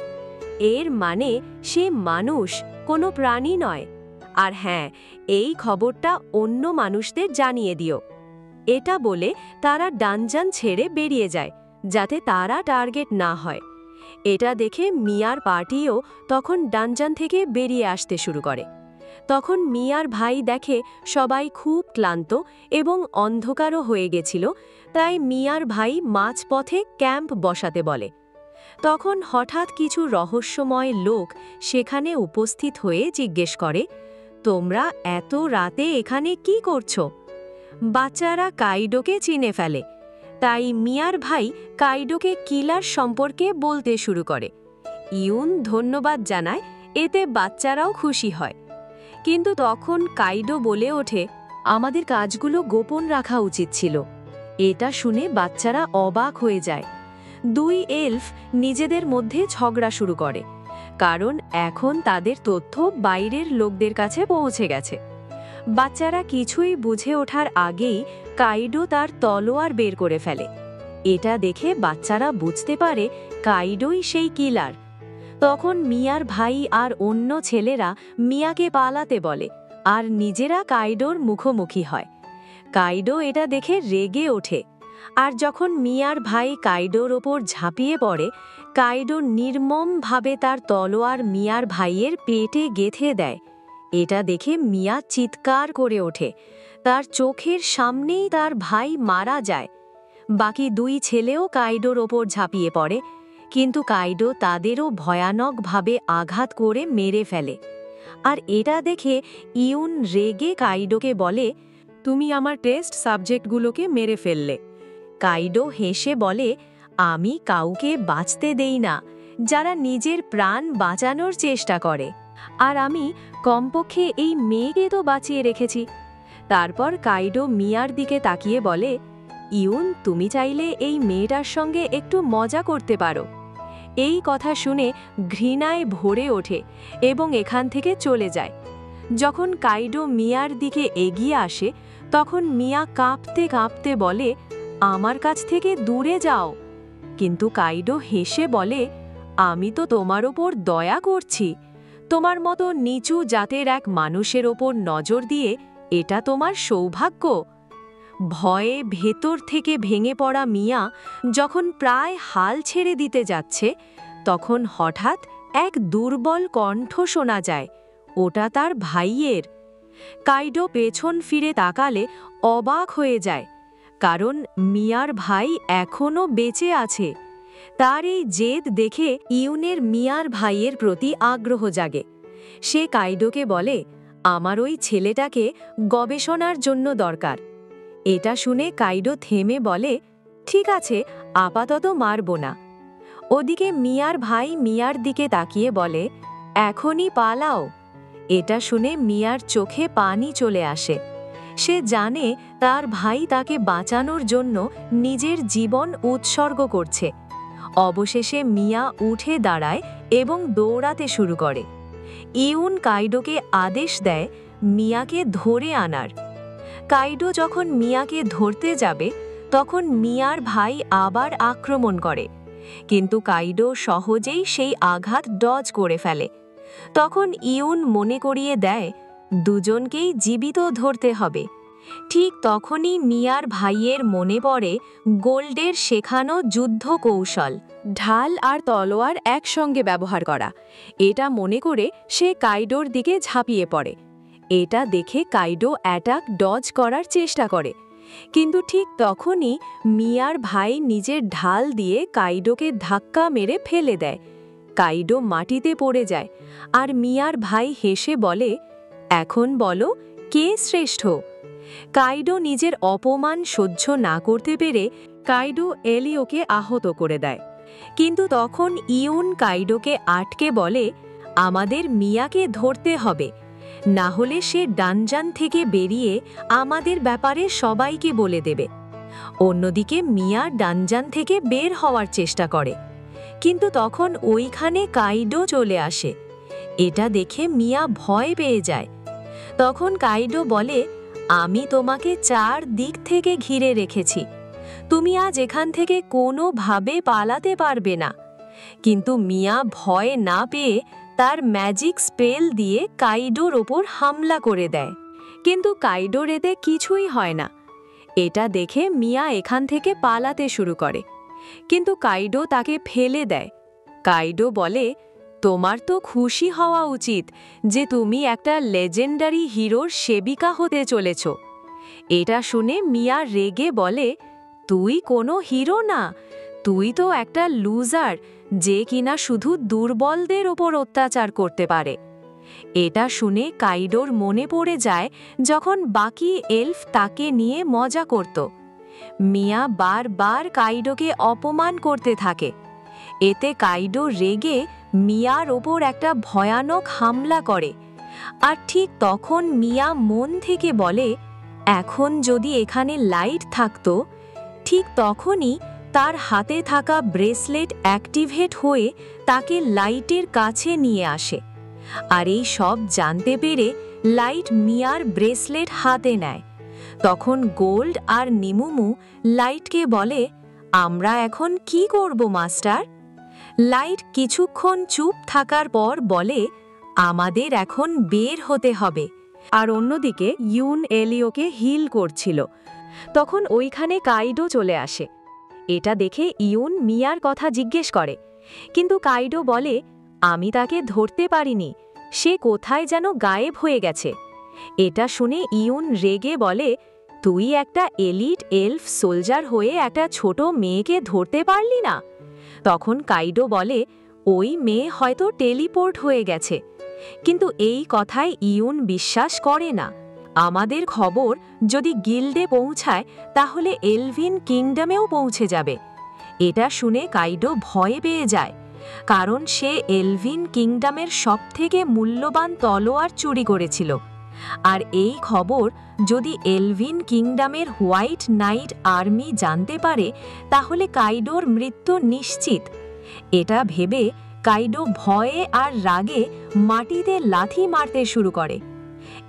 এর মানে সে মানুষ, কোনো প্রাণী নয়। আর হ্যাঁ, এই খবরটা অন্য মানুষদের জানিয়ে দিও। এটা বলে তারা ডানজান ছেড়ে বেরিয়ে যায়, যাতে তারা টার্গেট না হয়। এটা দেখে মিয়ার পার্টিও তখন ডানজান থেকে বেরিয়ে আসতে শুরু করে। তখন মিয়ার ভাই দেখে সবাই খুব ক্লান্ত এবং অন্ধকারও হয়ে গেছিল, তাই মিয়ার ভাই মাঝপথে ক্যাম্প বসাতে বলে। তখন হঠাৎ কিছু রহস্যময় লোক সেখানে উপস্থিত হয়ে জিজ্ঞেস করে, তোমরা এত রাতে এখানে কি করছো? বাচ্চারা কাইডোকে চিনে ফেলে, তাই মিয়ার ভাই কাইডোকে কিলার সম্পর্কে বলতে শুরু করে। ইউন ধন্যবাদ জানায়, এতে বাচ্চারাও খুশি হয়। কিন্তু তখন কাইডো বলে ওঠে, আমাদের কাজগুলো গোপন রাখা উচিত ছিল। এটা শুনে বাচ্চারা অবাক হয়ে যায়। দুই এলফ নিজেদের মধ্যে ঝগড়া শুরু করে, কারণ এখন তাদের তথ্য বাইরের লোকদের কাছে পৌঁছে গেছে। বাচ্চারা কিছুই বুঝে ওঠার আগেই কাইডো তার তলোয়ার বের করে ফেলে। এটা দেখে বাচ্চারা বুঝতে পারে কাইডোই সেই কিলার। তখন মিয়ার ভাই আর অন্য ছেলেরা মিয়াকে পালাতে বলে, আর নিজেরা কাইডোর মুখোমুখি হয়। কাইডো এটা দেখে রেগে ওঠে, আর যখন মিয়ার ভাই কাইডোর ওপর ঝাঁপিয়ে পড়ে, কাইডো নির্মমভাবে তার তলোয়ার মিয়ার ভাইয়ের পেটে গেঁথে দেয়। এটা দেখে মিয়া চিৎকার করে ওঠে, তার চোখের সামনেই তার ভাই মারা যায়। বাকি দুই ছেলেও কাইডোর ওপর ঝাঁপিয়ে পড়ে, কিন্তু কাইডো তাদেরও ভয়ানকভাবে আঘাত করে মেরে ফেলে। আর এটা দেখে ইউন রেগে কাইডোকে বলে, তুমি আমার টেস্ট সাবজেক্টগুলোকে মেরে ফেললে। কাইডো হেসে বলে, আমি কাউকে বাঁচতে দেই না যারা নিজের প্রাণ বাঁচানোর চেষ্টা করে, আর আমি কমপক্ষে এই মেয়েকে তো বাঁচিয়ে রেখেছি। তারপর কাইডো মিয়ার দিকে তাকিয়ে বলে, ইউন, তুমি চাইলে এই মেয়েটার সঙ্গে একটু মজা করতে পারো। এই কথা শুনে ঘৃণায় ভরে ওঠে এবং এখান থেকে চলে যায়। যখন কাইডো মিয়ার দিকে এগিয়ে আসে, তখন মিয়া কাঁপতে কাঁপতে বলে, আমার কাছ থেকে দূরে যাও। কিন্তু কাইডো হেসে বলে, আমি তো তোমার ওপর দয়া করছি। তোমার মতো নিচু জাতের এক মানুষের ওপর নজর দিয়ে এটা তোমার সৌভাগ্য। ভয়ে ভেতর থেকে ভেঙে পড়া মিয়া যখন প্রায় হাল ছেড়ে দিতে যাচ্ছে, তখন হঠাৎ এক দুর্বল কণ্ঠ শোনা যায়। ওটা তার ভাইয়ের। কাইডো পেছন ফিরে তাকালে অবাক হয়ে যায়, কারণ মিয়ার ভাই এখনও বেঁচে আছে। তার এই জেদ দেখে ইউনের মিয়ার ভাইয়ের প্রতি আগ্রহ জাগে। সে কাইডোকে বলে, আমার ওই ছেলেটাকে গবেষণার জন্য দরকার। এটা শুনে কাইডো থেমে বলে, ঠিক আছে, আপাতত মারব না। ওদিকে মিয়ার ভাই মিয়ার দিকে তাকিয়ে বলে, এখনই পালাও। এটা শুনে মিয়ার চোখে পানি চলে আসে। সে জানে তার ভাই তাকে বাঁচানোর জন্য নিজের জীবন উৎসর্গ করছে। অবশেষে মিয়া উঠে দাঁড়ায় এবং দৌড়াতে শুরু করে। ইউন কাইডোকে আদেশ দেয় মিয়াকে ধরে আনার। কাইডো যখন মিয়াকে ধরতে যাবে তখন মিয়ার ভাই আবার আক্রমণ করে, কিন্তু কাইডো সহজেই সেই আঘাত ডজ করে ফেলে। তখন ইউন মনে করিয়ে দেয় দুজনকেই জীবিত ধরতে হবে। ঠিক তখনই মিয়ার ভাইয়ের মনে পড়ে গোল্ডের শেখানো যুদ্ধ কৌশল, ঢাল আর তলোয়ার একসঙ্গে ব্যবহার করা। এটা মনে করে সে কাইডোর দিকে ঝাঁপিয়ে পড়ে। এটা দেখে কাইডো অ্যাটাক ডজ করার চেষ্টা করে, কিন্তু ঠিক তখনই মিয়ার ভাই নিজের ঢাল দিয়ে কাইডোকে ধাক্কা মেরে ফেলে দেয়। কাইডো মাটিতে পড়ে যায় আর মিয়ার ভাই হেসে বলে, এখন বলো কে শ্রেষ্ঠ? কাইডো নিজের অপমান সহ্য না করতে পেরে কাইডো এলিওকে আহত করে দেয়। কিন্তু তখন ইউন কাইডোকে আটকে বলে, আমাদের মিয়াকে ধরতে হবে, না হলে সে ডানজান থেকে বেরিয়ে আমাদের ব্যাপারে সবাইকে বলে দেবে। অন্যদিকে মিয়া ডানজান থেকে বের হওয়ার চেষ্টা করে, কিন্তু তখন ওইখানে কাইডো চলে আসে। এটা দেখে মিয়া ভয় পেয়ে যায়। তখন কাইডো বলে, আমি তোমাকে 4 দিক থেকে ঘিরে রেখেছি, তুমি আজ এখান থেকে কোনোভাবে পালাতে পারবে না। কিন্তু মিয়া ভয় না পেয়ে তার ম্যাজিক স্পেল দিয়ে কাইডোর ওপর হামলা করে দেয়, কিন্তু কাইডোর এতে কিছুই হয় না। এটা দেখে মিয়া এখান থেকে পালাতে শুরু করে, কিন্তু কাইডো তাকে ফেলে দেয়। কাইডো বলে, তোমার তো খুশি হওয়া উচিত যে তুমি একটা লেজেন্ডারি হিরোর সেবিকা হতে চলেছ। এটা শুনে মিয়া রেগে বলে, তুই কোনো হিরো না, তুই তো একটা লুজার যে কিনা শুধু দুর্বলদের ওপর অত্যাচার করতে পারে। এটা শুনে কাইডোর মনে পড়ে যায় যখন বাকি এলফ তাকে নিয়ে মজা করত। মিয়া বারবার কাইডোকে অপমান করতে থাকে। এতে কাইডো রেগে মিয়ার ওপর একটা ভয়ানক হামলা করে। আর ঠিক তখন মিয়া মন থেকে বলে, এখন যদি এখানে লাইট থাকতো। ঠিক তখনই তার হাতে থাকা ব্রেসলেট অ্যাক্টিভেট হয়ে তাকে লাইটের কাছে নিয়ে আসে। আর এই সব জানতে পেরে লাইট মিয়ার ব্রেসলেট হাতে নেয়। তখন গোল্ড আর নিমুমু লাইটকে বলে, আমরা এখন কি করব মাস্টার? লাইট কিছুক্ষণ চুপ থাকার পর বলে, আমাদের এখন বের হতে হবে। আর অন্যদিকে ইউন এলিওকে হিল করছিল। তখন ওইখানে কাইডো চলে আসে। এটা দেখে ইউন মিয়ার কথা জিজ্ঞেস করে, কিন্তু কাইডো বলে, আমি তাকে ধরতে পারিনি, সে কোথায় যেন গায়েব হয়ে গেছে। এটা শুনে ইউন রেগে বলে, তুই একটা এলিট এলফ সোলজার হয়ে একটা ছোট মেয়েকে ধরতে পারলি না? তখন কাইডো বলে, ওই মেয়ে হয়তো টেলিপোর্ট হয়ে গেছে। কিন্তু এই কথায় ইউন বিশ্বাস করে না। আমাদের খবর যদি গিল্ডে পৌঁছায় তাহলে এলভিন কিংডমেও পৌঁছে যাবে। এটা শুনে কাইডো ভয় পেয়ে যায়, কারণ সে এলভিন কিংডমের সবথেকে মূল্যবান তলোয়ার চুরি করেছিল। আর এই খবর যদি এলভিন কিংডমের হোয়াইট নাইট আর্মি জানতে পারে তাহলে কাইডোর মৃত্যু নিশ্চিত। এটা ভেবে কাইডো ভয়ে আর রাগে মাটিতে লাথি মারতে শুরু করে।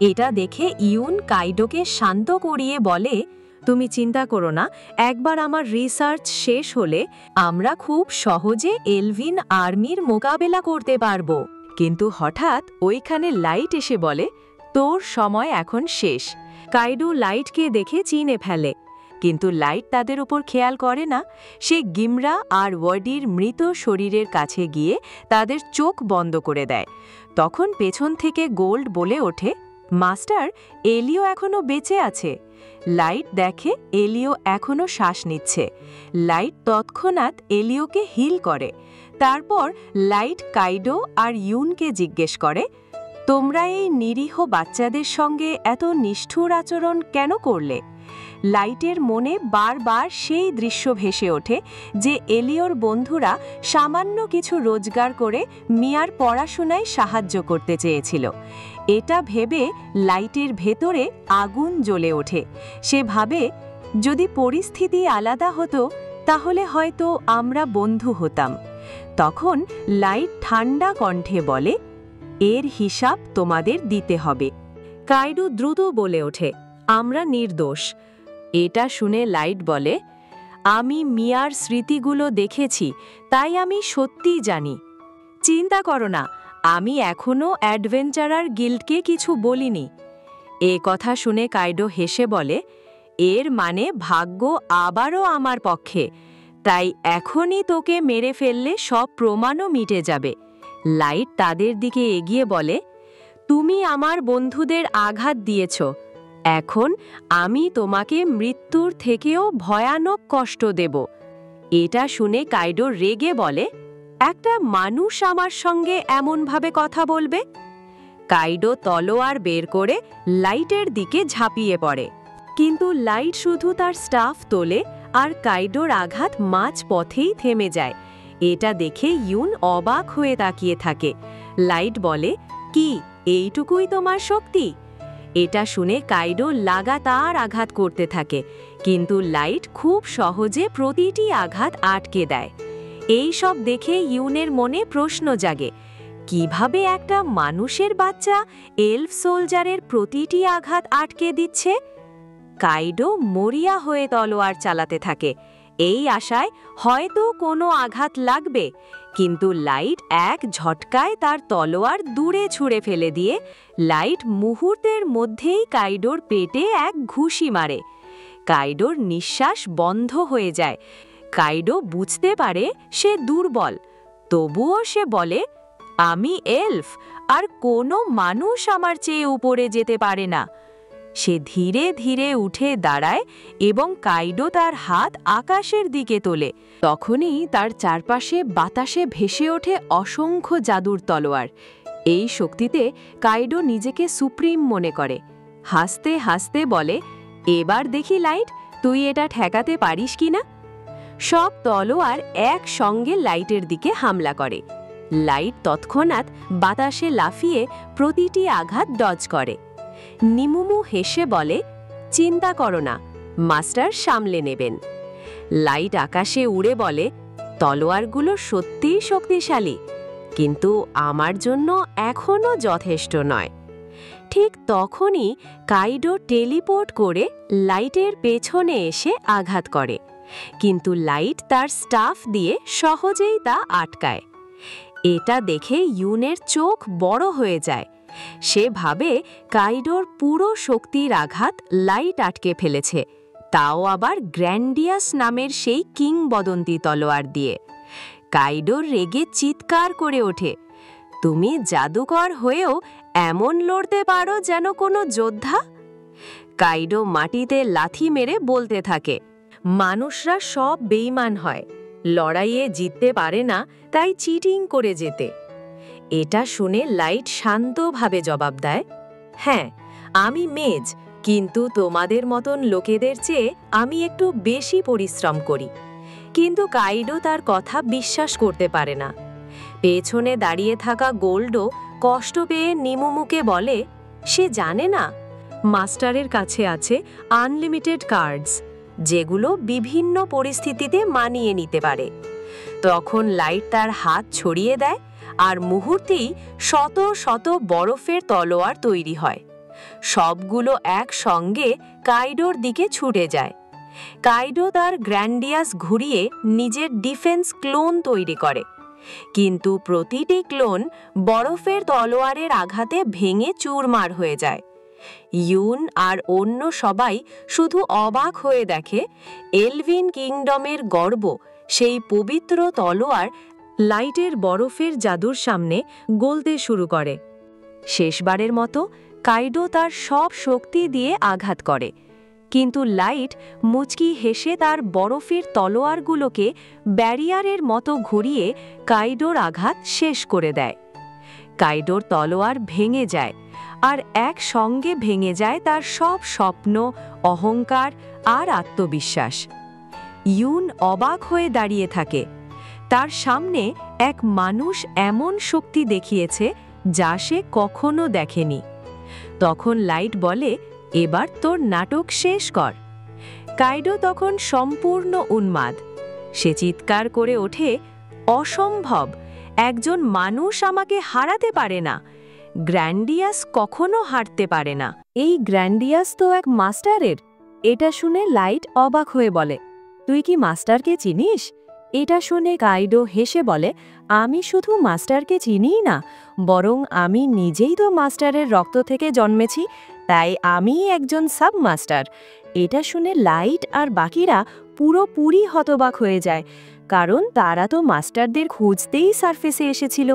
এটা দেখে ইউন কাইডোকে শান্ত করিয়ে বলে, তুমি চিন্তা করো না, একবার আমার রিসার্চ শেষ হলে আমরা খুব সহজে এলভিন আর্মির মোকাবেলা করতে পারবো। কিন্তু হঠাৎ ওইখানে লাইট এসে বলে, তোর সময় এখন শেষ। কাইডো লাইটকে দেখে চিনে ফেলে, কিন্তু লাইট তাদের উপর খেয়াল করে না। সে গিমরা আর ওয়ার্ডির মৃত শরীরের কাছে গিয়ে তাদের চোখ বন্ধ করে দেয়। তখন পেছন থেকে গোল্ড বলে ওঠে, মাস্টার, এলিও এখনো বেঁচে আছে। লাইট দেখে এলিও এখনো শ্বাস নিচ্ছে। লাইট তৎক্ষণাৎ এলিওকে হিল করে। তারপর লাইট কাইডো আর ইউনকে জিজ্ঞেস করে, তোমরা এই নিরীহ বাচ্চাদের সঙ্গে এত নিষ্ঠুর আচরণ কেন করলে? লাইটের মনে বারবার সেই দৃশ্য ভেসে ওঠে যে এলিওর বন্ধুরা সামান্য কিছু রোজগার করে মিয়ার পড়াশোনায় সাহায্য করতে চেয়েছিল। এটা ভেবে লাইটের ভেতরে আগুন জ্বলে ওঠে। সে ভাবে, যদি পরিস্থিতি আলাদা হতো তাহলে হয়তো আমরা বন্ধু হতাম। তখন লাইট ঠান্ডা কণ্ঠে বলে, এর হিসাব তোমাদের দিতে হবে। কাইডো দ্রুত বলে ওঠে, আমরা নির্দোষ। এটা শুনে লাইট বলে, আমি মিয়ার স্মৃতিগুলো দেখেছি, তাই আমি সত্যিই জানি। চিন্তা করো না, আমি এখনো অ্যাডভেঞ্চারার গিল্ডকে কিছু বলিনি। এ কথা শুনে কাইডো হেসে বলে, এর মানে ভাগ্য আবারও আমার পক্ষে, তাই এখনই তোকে মেরে ফেললে সব প্রমাণও মিটে যাবে। লাইট তাদের দিকে এগিয়ে বলে, তুমি আমার বন্ধুদের আঘাত দিয়েছ, এখন আমি তোমাকে মৃত্যুর থেকেও ভয়ানক কষ্ট দেব। এটা শুনে কাইডো রেগে বলে, একটা মানুষ আমার সঙ্গে এমনভাবে কথা বলবে? কাইডো তলোয়ার বের করে লাইটের দিকে ঝাঁপিয়ে পড়ে, কিন্তু লাইট শুধু তার স্টাফ তোলে আর কাইডোর আঘাত মাঝ পথেই থেমে যায়। এটা দেখে ইউন অবাক হয়ে তাকিয়ে থাকে। লাইট বলে, কি এইটুকুই তোমার শক্তি? এটা শুনে কাইডো লাগাতার আঘাত করতে থাকে, কিন্তু লাইট খুব সহজে প্রতিটি আঘাত আটকে দেয়। এই সব দেখে ইউনের মনে প্রশ্ন জাগে, কিভাবে একটা মানুষের বাচ্চা এলফ সোলজারের প্রতিটি আঘাত আটকে দিচ্ছে? কাইডো মরিয়া হয়ে তলোয়ার চালাতে থাকে, এই আশায় হয়তো কোনো আঘাত লাগবে, কিন্তু লাইট এক ঝটকায় তার তলোয়ার দূরে ছুঁড়ে ফেলে দিয়ে লাইট মুহূর্তের মধ্যেই কাইডোর পেটে এক ঘুষি মারে। কাইডোর নিঃশ্বাস বন্ধ হয়ে যায়। কাইডো বুঝতে পারে সে দুর্বল, তবুও সে বলে, আমি এলফ, আর কোনো মানুষ আমার চেয়ে উপরে যেতে পারে না। সে ধীরে ধীরে উঠে দাঁড়ায় এবং কাইডো তার হাত আকাশের দিকে তোলে। তখনই তার চারপাশে বাতাসে ভেসে ওঠে অসংখ্য জাদুর তলোয়ার। এই শক্তিতে কাইডো নিজেকে সুপ্রিম মনে করে। হাসতে হাসতে বলে, এবার দেখি লাইট, তুই এটা ঠেকাতে পারিস কিনা। সব তলোয়ার একসঙ্গে লাইটের দিকে হামলা করে। লাইট তৎক্ষণাৎ বাতাসে লাফিয়ে প্রতিটি আঘাত ডজ করে। নিমুমু হেসে বলে, চিন্তা করো না, মাস্টার সামলে নেবেন। লাইট আকাশে উড়ে বলে, তলোয়ারগুলো সত্যিই শক্তিশালী, কিন্তু আমার জন্য এখনও যথেষ্ট নয়। ঠিক তখনই কাইডো টেলিপোর্ট করে লাইটের পেছনে এসে আঘাত করে, কিন্তু লাইট তার স্টাফ দিয়ে সহজেই তা আটকায়। এটা দেখে ইউনের চোখ বড় হয়ে যায়। সে ভাবে কাইডোর পুরো শক্তির আঘাত লাইট আটকে ফেলেছে, তাও আবার গ্র্যান্ডিয়াস নামের সেই কিংবদন্তি তলোয়ার দিয়ে। কাইডো রেগে চিৎকার করে ওঠে, তুমি জাদুকর হয়েও এমন লড়তে পারো যেন কোনো যোদ্ধা? কাইডো মাটিতে লাথি মেরে বলতে থাকে, মানুষরা সব বেঈমান হয়, লড়াইয়ে জিততে পারে না, তাই চিটিং করে যেতে। এটা শুনে লাইট শান্তভাবে জবাব দেয়, হ্যাঁ, আমি মেজ, কিন্তু তোমাদের মতন লোকেদের চেয়ে আমি একটু বেশি পরিশ্রম করি। কিন্তু কাইডো তার কথা বিশ্বাস করতে পারে না। পেছনে দাঁড়িয়ে থাকা গোল্ডো কষ্ট পেয়ে নিমুমুকে বলে, সে জানে না মাস্টারের কাছে আছে আনলিমিটেড কার্ডস, যেগুলো বিভিন্ন পরিস্থিতিতে মানিয়ে নিতে পারে। তখন লাইট তার হাত ছড়িয়ে দেয় আর মুহূর্তেই শত শত বরফের তলোয়ার তৈরি হয়। সবগুলো একসঙ্গে কাইডোর দিকে ছুটে যায়। কাইডো তার গ্র্যান্ডিয়াস ঘুরিয়ে নিজের ডিফেন্স ক্লোন তৈরি করে, কিন্তু প্রতিটি ক্লোন বরফের তলোয়ারের আঘাতে ভেঙে চুরমার হয়ে যায়। ইউন আর অন্য সবাই শুধু অবাক হয়ে দেখে এলভিন কিংডমের গর্ব সেই পবিত্র তলোয়ার লাইটের বরফের জাদুর সামনে গলতে শুরু করে। শেষবারের মতো কাইডো তার সব শক্তি দিয়ে আঘাত করে, কিন্তু লাইট মুচকি হেসে তার বরফের তলোয়ারগুলোকে ব্যারিয়ারের মতো ঘুরিয়ে কাইডোর আঘাত শেষ করে দেয়। কাইডোর তলোয়ার ভেঙে যায়, আর একসঙ্গে ভেঙে যায় তার সব স্বপ্ন, অহংকার আর আত্মবিশ্বাস। ইউন অবাক হয়ে দাঁড়িয়ে থাকে। তার সামনে এক মানুষ এমন শক্তি দেখিয়েছে যা সে কখনো দেখেনি। তখন লাইট বলে, এবার তোর নাটক শেষ কর। কাইডো তখন সম্পূর্ণ উন্মাদ। সে চিৎকার করে ওঠে, অসম্ভব! একজন মানুষ আমাকে হারাতে পারে না। গ্র্যান্ডিয়াস কখনো হারতে পারে না। এই গ্র্যান্ডিয়াস তো এক মাস্টারের। এটা শুনে লাইট অবাক হয়ে বলে, তুই কি মাস্টারকে চিনিস? এটা শুনে কাইডো হেসে বলে, আমি শুধু মাস্টারকে চিনিই না, বরং আমি নিজেই তো মাস্টারের রক্ত থেকে জন্মেছি, তাই আমি একজন সাব মাস্টার। এটা শুনে লাইট আর বাকিরা পুরোপুরি হতবাক হয়ে যায়, কারণ তারা তো মাস্টারদের খুঁজতেই সারফেসে এসেছিল।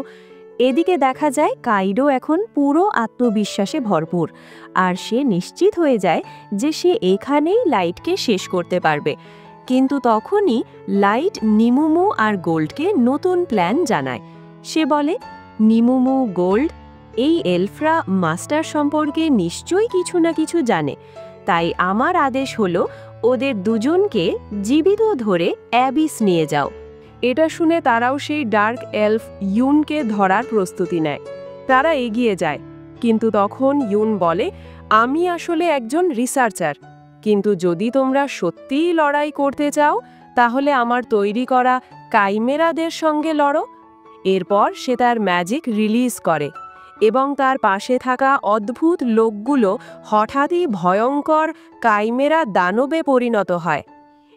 এদিকে দেখা যায় কাইডো এখন পুরো আত্মবিশ্বাসে ভরপুর, আর সে নিশ্চিত হয়ে যায় যে সে এখানেই লাইটকে শেষ করতে পারবে। কিন্তু তখনই লাইট নিমুমু আর গোল্ডকে নতুন প্ল্যান জানায়। সে বলে, নিমুমু, গোল্ড, এই এলফরা মাস্টার সম্পর্কে নিশ্চয়ই কিছু না কিছু জানে, তাই আমার আদেশ হলো ওদের দুজনকে জীবিত ধরে অ্যাবিস নিয়ে যাও। এটা শুনে তারাও সেই ডার্ক এলফ ইউনকে ধরার প্রস্তুতি নেয়। তারা এগিয়ে যায়, কিন্তু তখন ইউন বলে, আমি আসলে একজন রিসার্চার, কিন্তু যদি তোমরা সত্যিই লড়াই করতে চাও তাহলে আমার তৈরি করা কাইমেরাদের সঙ্গে লড়ো। এরপর সে তার ম্যাজিক রিলিজ করে এবং তার পাশে থাকা অদ্ভুত লোকগুলো হঠাৎই ভয়ঙ্কর কাইমেরা দানবে পরিণত হয়।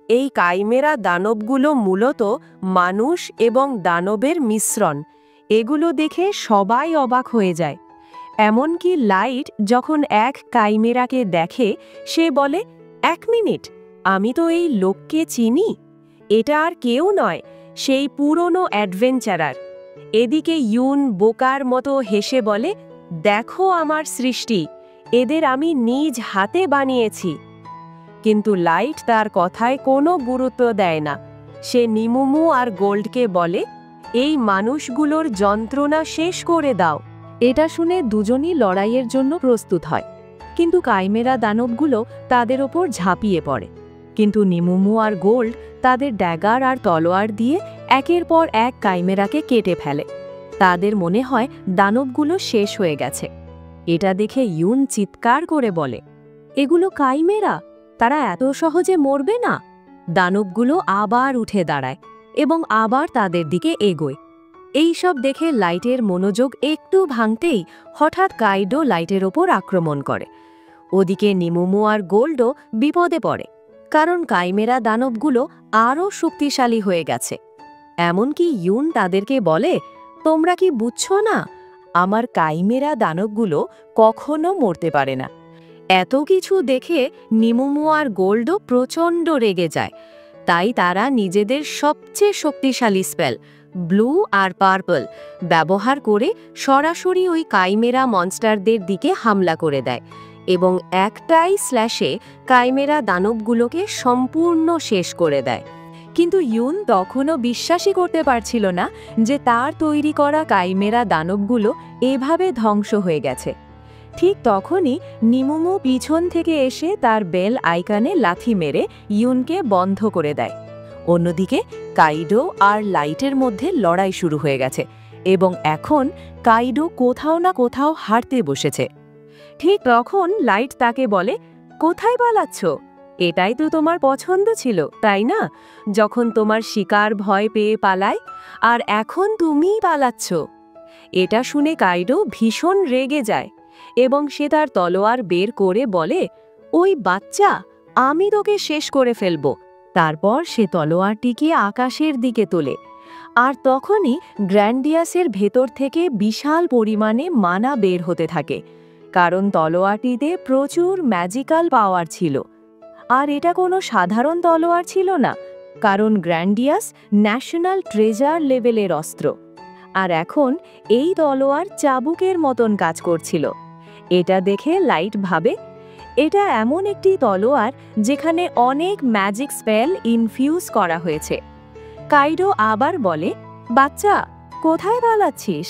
এই কাইমেরা দানবগুলো মূলত মানুষ এবং দানবের মিশ্রণ। এগুলো দেখে সবাই অবাক হয়ে যায়। এমনকি লাইট যখন এক কাইমেরাকে দেখে, সে বলে, এক মিনিট, আমি তো এই লোককে চিনি। এটা আর কেউ নয়, সেই পুরনো অ্যাডভেঞ্চারার। এদিকে ইউন বোকার মতো হেসে বলে, দেখো আমার সৃষ্টি, এদের আমি নিজ হাতে বানিয়েছি। কিন্তু লাইট তার কথায় কোনো গুরুত্ব দেয় না। সে নিমুমু আর গোল্ডকে বলে, এই মানুষগুলোর যন্ত্রণা শেষ করে দাও। এটা শুনে দুজনই লড়াইয়ের জন্য প্রস্তুত হয়, কিন্তু কাইমেরা দানবগুলো তাদের ওপর ঝাঁপিয়ে পড়ে। কিন্তু নিমুমু আর গোল্ড তাদের ড্যাগার আর তলোয়ার দিয়ে একের পর এক কাইমেরাকে কেটে ফেলে। তাদের মনে হয় দানবগুলো শেষ হয়ে গেছে। এটা দেখে ইউন চিৎকার করে বলে, এগুলো কাইমেরা, তারা এত সহজে মরবে না। দানবগুলো আবার উঠে দাঁড়ায় এবং আবার তাদের দিকে এগোয়। এই সব দেখে লাইটের মনোযোগ একটু ভাঙতেই হঠাৎ কাইডো লাইটের ওপর আক্রমণ করে। ওদিকে নিমুমু আর গোল্ডও বিপদে পড়ে, কারণ কাইমেরা দানবগুলো আরও শক্তিশালী হয়ে গেছে। এমনকি ইউন তাদেরকে বলে, তোমরা কি বুঝছো না, আমার কাইমেরা দানবগুলো কখনো মরতে পারে না। এত কিছু দেখে নিমুমু আর গোল্ডও প্রচণ্ড রেগে যায়। তাই তারা নিজেদের সবচেয়ে শক্তিশালী স্পেল ব্লু আর পার্পল ব্যবহার করে সরাসরি ওই কাইমেরা মনস্টারদের দিকে হামলা করে দেয় এবং একটাই স্ল্যাশে কাইমেরা দানবগুলোকে সম্পূর্ণ শেষ করে দেয়। কিন্তু ইউন তখনও বিশ্বাসই করতে পারছিল না যে তার তৈরি করা কাইমেরা দানবগুলো এভাবে ধ্বংস হয়ে গেছে। ঠিক তখনই নিমুমু পিছন থেকে এসে তার বেল আইকনে লাথি মেরে ইউনকে বন্ধ করে দেয়। অন্যদিকে কাইডো আর লাইটের মধ্যে লড়াই শুরু হয়ে গেছে এবং এখন কাইডো কোথাও না কোথাও হারতে বসেছে। ঠিক তখন লাইট তাকে বলে, কোথায় পালাচ্ছ? এটাই তো তোমার পছন্দ ছিল, তাই না? যখন তোমার শিকার ভয় পেয়ে পালায়, আর এখন তুমিই পালাচ্ছ। এটা শুনে কাইডো ভীষণ রেগে যায় এবং সে তার তলোয়ার বের করে বলে, ওই বাচ্চা, আমি তোকে শেষ করে ফেলব। তারপর সে তলোয়ারটিকে আকাশের দিকে তোলে, আর তখনই গ্র্যান্ডিয়াসের ভেতর থেকে বিশাল পরিমাণে মানা বের হতে থাকে, কারণ তলোয়ারটিতে প্রচুর ম্যাজিক্যাল পাওয়ার ছিল। আর এটা কোনো সাধারণ তলোয়ার ছিল না, কারণ গ্র্যান্ডিয়াস ন্যাশনাল ট্রেজার লেভেলের অস্ত্র। আর এখন এই তলোয়ার চাবুকের মতন কাজ করছিল। এটা দেখে লাইট ভাবে, এটা এমন একটি তলোয়ার যেখানে অনেক ম্যাজিক স্পেল ইনফিউজ করা হয়েছে। কাইডো আবার বলে, বাচ্চা, কোথায় পালাচ্ছিস?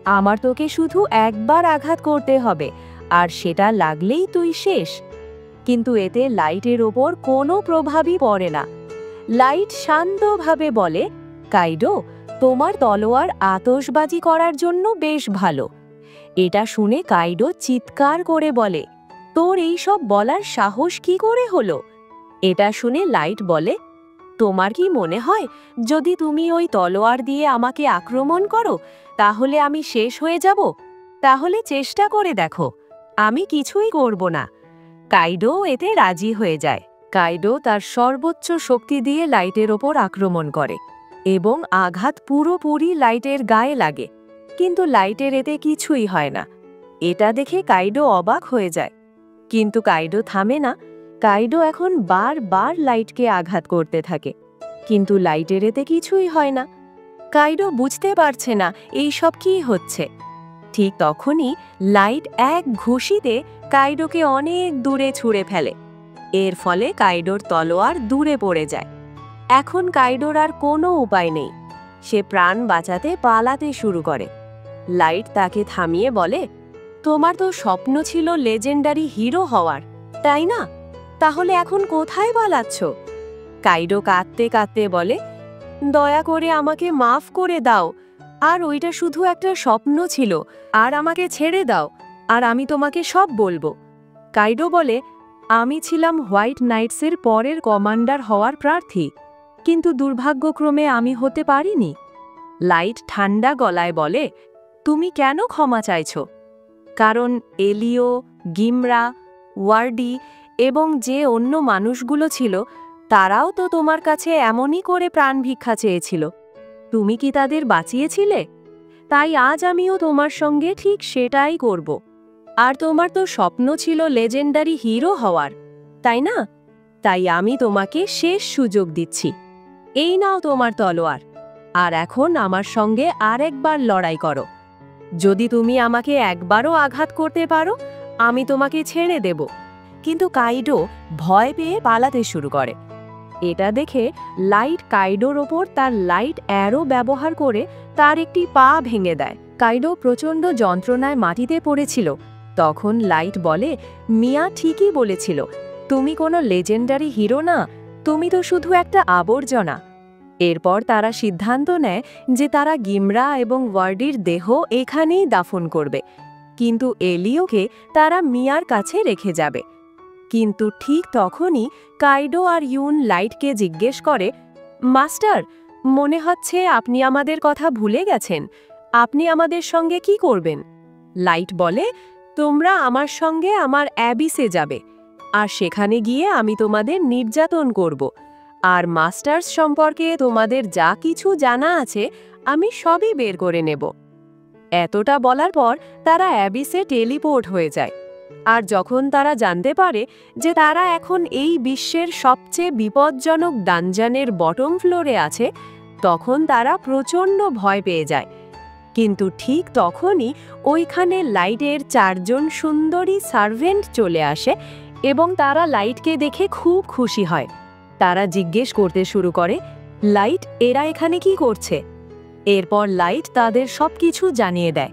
আমার তোকে শুধু একবার আঘাত করতে হবে, আর সেটা লাগলেই তুই শেষ। কিন্তু এতে লাইটের ওপর কোনো প্রভাবই পড়ে না। লাইট শান্তভাবে বলে, কাইডো, তোমার তলোয়ার আতশবাজি করার জন্য বেশ ভালো। এটা শুনে কাইডো চিৎকার করে বলে, তোর এইসব বলার সাহস কি করে হলো? এটা শুনে লাইট বলে, তোমার কি মনে হয় যদি তুমি ওই তলোয়ার দিয়ে আমাকে আক্রমণ করো তাহলে আমি শেষ হয়ে যাব? তাহলে চেষ্টা করে দেখো, আমি কিছুই করব না। কাইডো এতে রাজি হয়ে যায়। কাইডো তার সর্বোচ্চ শক্তি দিয়ে লাইটের ওপর আক্রমণ করে এবং আঘাত পুরোপুরি লাইটের গায়ে লাগে, কিন্তু লাইটের এতে কিছুই হয় না। এটা দেখে কাইডো অবাক হয়ে যায়, কিন্তু কাইডো থামে না। কাইডো এখন বারবার লাইটকে আঘাত করতে থাকে, কিন্তু লাইটের এতে কিছুই হয় না। কাইডো বুঝতে পারছে না এই সব কি হচ্ছে। ঠিক তখনই লাইট এক ঘুষিতে কাইডোকে অনেক দূরে ছুঁড়ে ফেলে। এর ফলে কাইডোর তলোয়ার দূরে পড়ে যায়। এখন কাইডোর আর কোনো উপায় নেই। সে প্রাণ বাঁচাতে পালাতে শুরু করে। লাইট তাকে থামিয়ে বলে, তোমার তো স্বপ্ন ছিল লেজেন্ডারি হিরো হওয়ার, তাই না? তাহলে এখন কোথায় পালাচ্ছ? কাইডো কাঁদতে কাঁদতে বলে, দয়া করে আমাকে মাফ করে দাও, আর ওইটা শুধু একটা স্বপ্ন ছিল, আর আমাকে ছেড়ে দাও, আর আমি তোমাকে সব বলবো। কাইডো বলে, আমি ছিলাম হোয়াইট নাইটসের পরের কমান্ডার হওয়ার প্রার্থী, কিন্তু দুর্ভাগ্যক্রমে আমি হতে পারিনি। লাইট ঠান্ডা গলায় বলে, তুমি কেন ক্ষমা চাইছো? কারণ এলিও, গিমরা, ওয়ার্ডি এবং যে অন্য মানুষগুলো ছিল তারাও তো তোমার কাছে এমনই করে প্রাণ ভিক্ষা চেয়েছিল। তুমি কি তাদের বাঁচিয়েছিলে? তাই আজ আমিও তোমার সঙ্গে ঠিক সেটাই করব। আর তোমার তো স্বপ্ন ছিল লেজেন্ডারি হিরো হওয়ার, তাই না? তাই আমি তোমাকে শেষ সুযোগ দিচ্ছি। এই নাও তোমার তলোয়ার, আর এখন আমার সঙ্গে আরেকবার লড়াই করো। যদি তুমি আমাকে একবারও আঘাত করতে পারো আমি তোমাকে ছেড়ে দেব। কিন্তু কাইডো ভয় পেয়ে পালাতে শুরু করে। এটা দেখে লাইট কাইডোর ওপর তার লাইট অ্যারো ব্যবহার করে তার একটি পা ভেঙে দেয়। কাইডো প্রচণ্ড যন্ত্রণায় মাটিতে পড়েছিল। তখন লাইট বলে, মিয়া ঠিকই বলেছিল, তুমি কোনো লেজেন্ডারি হিরো না, তুমি তো শুধু একটা আবর্জনা। এরপর তারা সিদ্ধান্ত নেয় যে তারা গিমরা এবং ওয়ার্ডির দেহ এখানেই দাফন করবে, কিন্তু এলিওকে তারা মিয়ার কাছে রেখে যাবে। কিন্তু ঠিক তখনই কাইডো আর ইউন লাইটকে জিজ্ঞেস করে, মাস্টার, মনে হচ্ছে আপনি আমাদের কথা ভুলে গেছেন। আপনি আমাদের সঙ্গে কি করবেন? লাইট বলে, তোমরা আমার সঙ্গে আমার অ্যাবিসে যাবে, আর সেখানে গিয়ে আমি তোমাদের নির্যাতন করব, আর মাস্টার্স সম্পর্কে তোমাদের যা কিছু জানা আছে আমি সবই বের করে নেব। এতটা বলার পর তারা অ্যাবিসে টেলিপোর্ট হয়ে যায়। আর যখন তারা জানতে পারে যে তারা এখন এই বিশ্বের সবচেয়ে বিপজ্জনক ডানজানের বটম ফ্লোরে আছে, তখন তারা প্রচণ্ড ভয় পেয়ে যায়। কিন্তু ঠিক তখনই ওইখানে লাইটের 4 জন সুন্দরী সার্ভেন্ট চলে আসে এবং তারা লাইটকে দেখে খুব খুশি হয়। তারা জিজ্ঞেস করতে শুরু করে, লাইট, এরা এখানে কি করছে? এরপর লাইট তাদের সবকিছু জানিয়ে দেয়।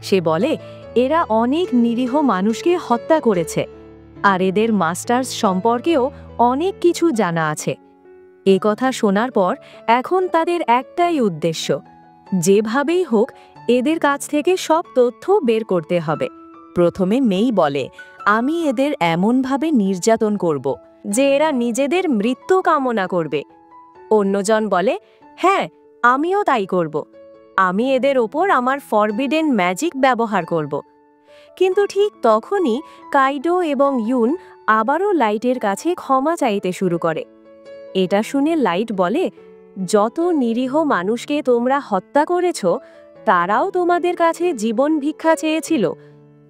সে বলে, এরা অনেক নিরীহ মানুষকে হত্যা করেছে, আর এদের মাস্টার্স সম্পর্কেও অনেক কিছু জানা আছে। এ কথা শোনার পর এখন তাদের একটাই উদ্দেশ্য, যেভাবেই হোক এদের কাছ থেকে সব তথ্য বের করতে হবে। প্রথমে মেই বলে, আমি এদের এমনভাবে নির্যাতন করব যে এরা নিজেদের মৃত্যু কামনা করবে। অন্যজন বলে, হ্যাঁ, আমিও তাই করব। আমি এদের ওপর আমার ফরবিডেন ম্যাজিক ব্যবহার করব। কিন্তু ঠিক তখনই কাইডো এবং ইউন আবারও লাইটের কাছে ক্ষমা চাইতে শুরু করে। এটা শুনে লাইট বলে, যত নিরীহ মানুষকে তোমরা হত্যা করেছ তারাও তোমাদের কাছে জীবন ভিক্ষা চেয়েছিল,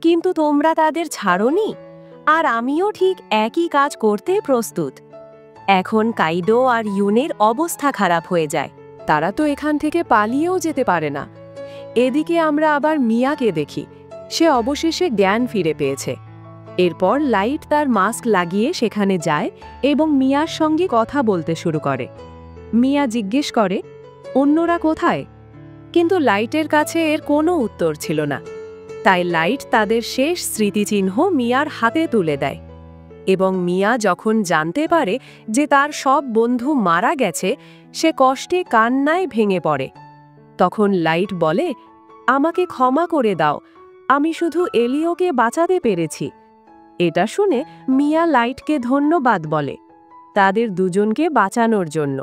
কিন্তু তোমরা তাদের ছাড়োনি, আর আমিও ঠিক একই কাজ করতে প্রস্তুত। এখন কাইডো আর ইউনের অবস্থা খারাপ হয়ে যায়। তারা তো এখান থেকে পালিয়েও যেতে পারে না। এদিকে আমরা আবার মিয়াকে দেখি, সে অবশেষে জ্ঞান ফিরে পেয়েছে। এরপর লাইট তার মাস্ক লাগিয়ে সেখানে যায় এবং মিয়ার সঙ্গে কথা বলতে শুরু করে। মিয়া জিজ্ঞেস করে, অন্যরা কোথায়? কিন্তু লাইটের কাছে এর কোনো উত্তর ছিল না। তাই লাইট তাদের শেষ স্মৃতিচিহ্ন মিয়ার হাতে তুলে দেয়, এবং মিয়া যখন জানতে পারে যে তার সব বন্ধু মারা গেছে, সে কষ্টে কান্নায় ভেঙে পড়ে। তখন লাইট বলে, আমাকে ক্ষমা করে দাও, আমি শুধু এলিওকে বাঁচাতে পেরেছি। এটা শুনে মিয়া লাইটকে ধন্যবাদ বলে, তাদের দুজনকে বাঁচানোর জন্য।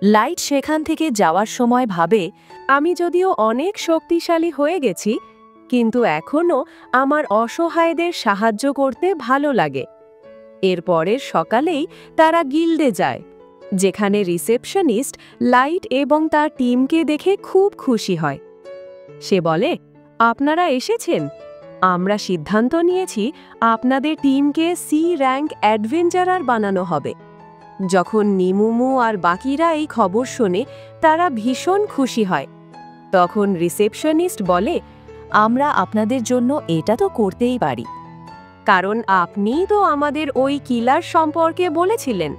লাইট সেখান থেকে যাওয়ার সময় ভাবে, আমি যদিও অনেক শক্তিশালী হয়ে গেছি, কিন্তু এখনও আমার অসহায়দের সাহায্য করতে ভালো লাগে। এরপরের সকালেই তারা গিল্ডে যায়, যেখানে রিসেপশনিস্ট লাইট এবং তার টিমকে দেখে খুব খুশি হয়। সে বলে, আপনারা এসেছেন। আমরা সিদ্ধান্ত নিয়েছি আপনাদের টিমকে সি র্যাঙ্ক অ্যাডভেঞ্চারার বানানো হবে। যখন নিমুমু আর বাকিরা এই খবর শোনে, তারা ভীষণ খুশি হয়। তখন রিসেপশনিস্ট বলে, আমরা আপনাদের জন্য এটা তো করতেই পারি, কারণ আপনিই তো আমাদের ওই কিলার সম্পর্কে বলেছিলেন,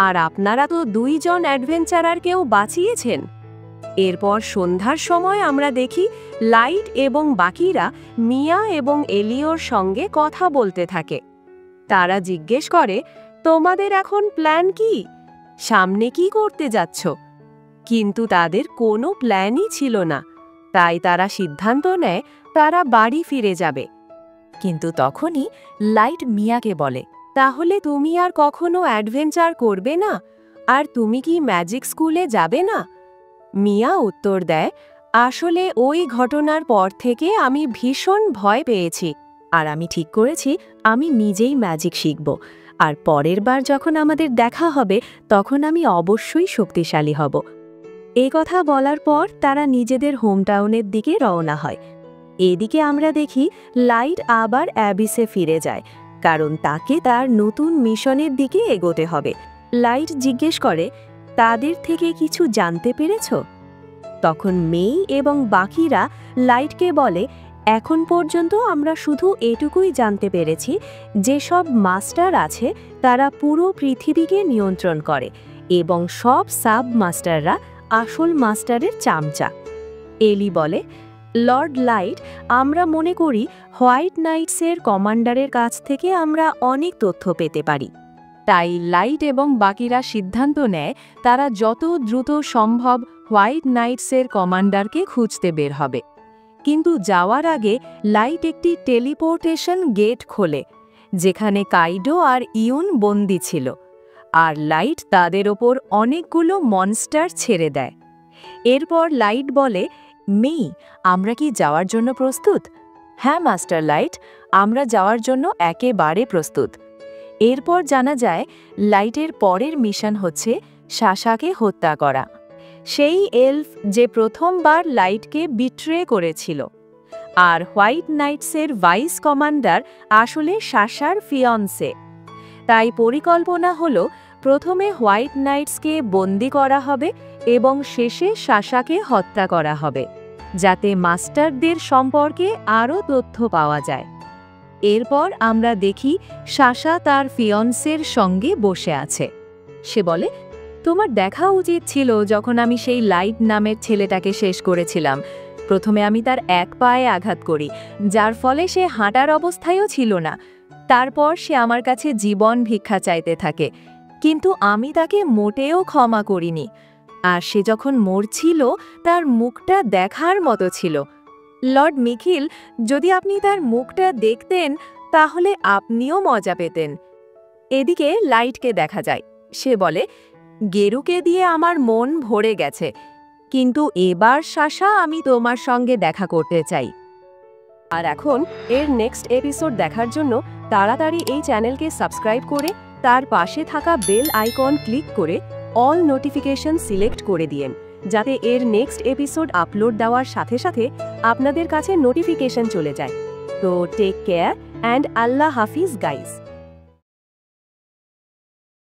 আর আপনারা তো 2 জন অ্যাডভেঞ্চারারকেও বাঁচিয়েছেন। এরপর সন্ধ্যার সময় আমরা দেখি লাইট এবং বাকিরা মিয়া এবং এলিওর সঙ্গে কথা বলতে থাকে। তারা জিজ্ঞেস করে, তোমাদের এখন প্ল্যান কি? সামনে কি করতে যাচ্ছ? কিন্তু তাদের কোনো প্ল্যানই ছিল না, তাই তারা সিদ্ধান্ত নেয় তারা বাড়ি ফিরে যাবে। কিন্তু তখনই লাইট মিয়াকে বলে, তাহলে তুমি আর কখনো অ্যাডভেঞ্চার করবে না? আর তুমি কি ম্যাজিক স্কুলে যাবে না? মিয়া উত্তর দেয়, আসলে ওই ঘটনার পর থেকে আমি ভীষণ ভয় পেয়েছি, আর আমি ঠিক করেছি আমি নিজেই ম্যাজিক শিখব, আর পরের বার যখন আমাদের দেখা হবে তখন আমি অবশ্যই শক্তিশালী হব। এই কথা বলার পর তারা নিজেদের হোমটাউনের দিকে রওনা হয়। এদিকে আমরা দেখি লাইট আবার অ্যাবিসে ফিরে যায়, কারণ তাকে তার নতুন মিশনের দিকে এগোতে হবে। লাইট জিজ্ঞেস করে, তাদের থেকে কিছু জানতে পেরেছ? তখন মেই এবং বাকিরা লাইটকে বলে, এখন পর্যন্ত আমরা শুধু এটুকুই জানতে পেরেছি, যেসব মাস্টার আছে তারা পুরো পৃথিবীকে নিয়ন্ত্রণ করে, এবং সব সাব মাস্টাররা আসল মাস্টারের চামচা। এলি বলে, লর্ড লাইট, আমরা মনে করি হোয়াইট নাইটসের কমান্ডারের কাছ থেকে আমরা অনেক তথ্য পেতে পারি। তাই লাইট এবং বাকিরা সিদ্ধান্ত নেয় তারা যত দ্রুত সম্ভব হোয়াইট নাইটসের কমান্ডারকে খুঁজতে বের হবে। কিন্তু যাওয়ার আগে লাইট একটি টেলিপোর্টেশন গেট খোলে, যেখানে কাইডো আর ইউন বন্দী ছিল, আর লাইট তাদের ওপর অনেকগুলো মনস্টার ছেড়ে দেয়। এরপর লাইট বলে, মেই, আমরা কি যাওয়ার জন্য প্রস্তুত? হ্যাঁ মাস্টার লাইট, আমরা যাওয়ার জন্য একেবারে প্রস্তুত। এরপর জানা যায় লাইটের পরের মিশন হচ্ছে সাশাকে হত্যা করা, সেই এলফ যে প্রথমবার লাইটকে বিট্রে করেছিল। আর হোয়াইট নাইটসের ভাইস কমান্ডার আসলে সাশার ফিয়ন্সে। তাই পরিকল্পনা হলো প্রথমে হোয়াইট নাইটসকে বন্দি করা হবে এবং শেষে সাশাকে হত্যা করা হবে, যাতে মাস্টারদের সম্পর্কে আরও তথ্য পাওয়া যায়। এরপর আমরা দেখি সাশা তার ফিয়ন্সের সঙ্গে বসে আছে। সে বলে, তোমার দেখা উচিত ছিল যখন আমি সেই লাইট নামের ছেলেটাকে শেষ করেছিলাম। প্রথমে আমি তার এক পায়ে আঘাত করি, যার ফলে সে হাঁটার অবস্থায়ও ছিল না। তারপর সে আমার কাছে জীবন ভিক্ষা চাইতে থাকে, কিন্তু আমি তাকে মোটেও ক্ষমা করিনি। আর সে যখন মরছিল তার মুখটা দেখার মতো ছিল। লর্ড মিখিল, যদি আপনি তার মুখটা দেখতেন তাহলে আপনিও মজা পেতেন। এদিকে লাইটকে দেখা যায়। সে বলে, গেরুকে দিয়ে আমার মন ভরে গেছে, কিন্তু এবার সাশা আমি তোমার সঙ্গে দেখা করতে চাই। আর এখন এর নেক্সট এপিসোড দেখার জন্য তাড়াতাড়ি এই চ্যানেলকে সাবস্ক্রাইব করে তার পাশে থাকা বেল আইকন ক্লিক করে অল নোটিফিকেশন সিলেক্ট করে দিয়েন, যাতে এর নেক্সট এপিসোড আপলোড দেওয়ার সাথে সাথে আপনাদের কাছে নোটিফিকেশন চলে যায়। তো টেক কেয়ার অ্যান্ড আল্লাহ হাফিজ গাইস।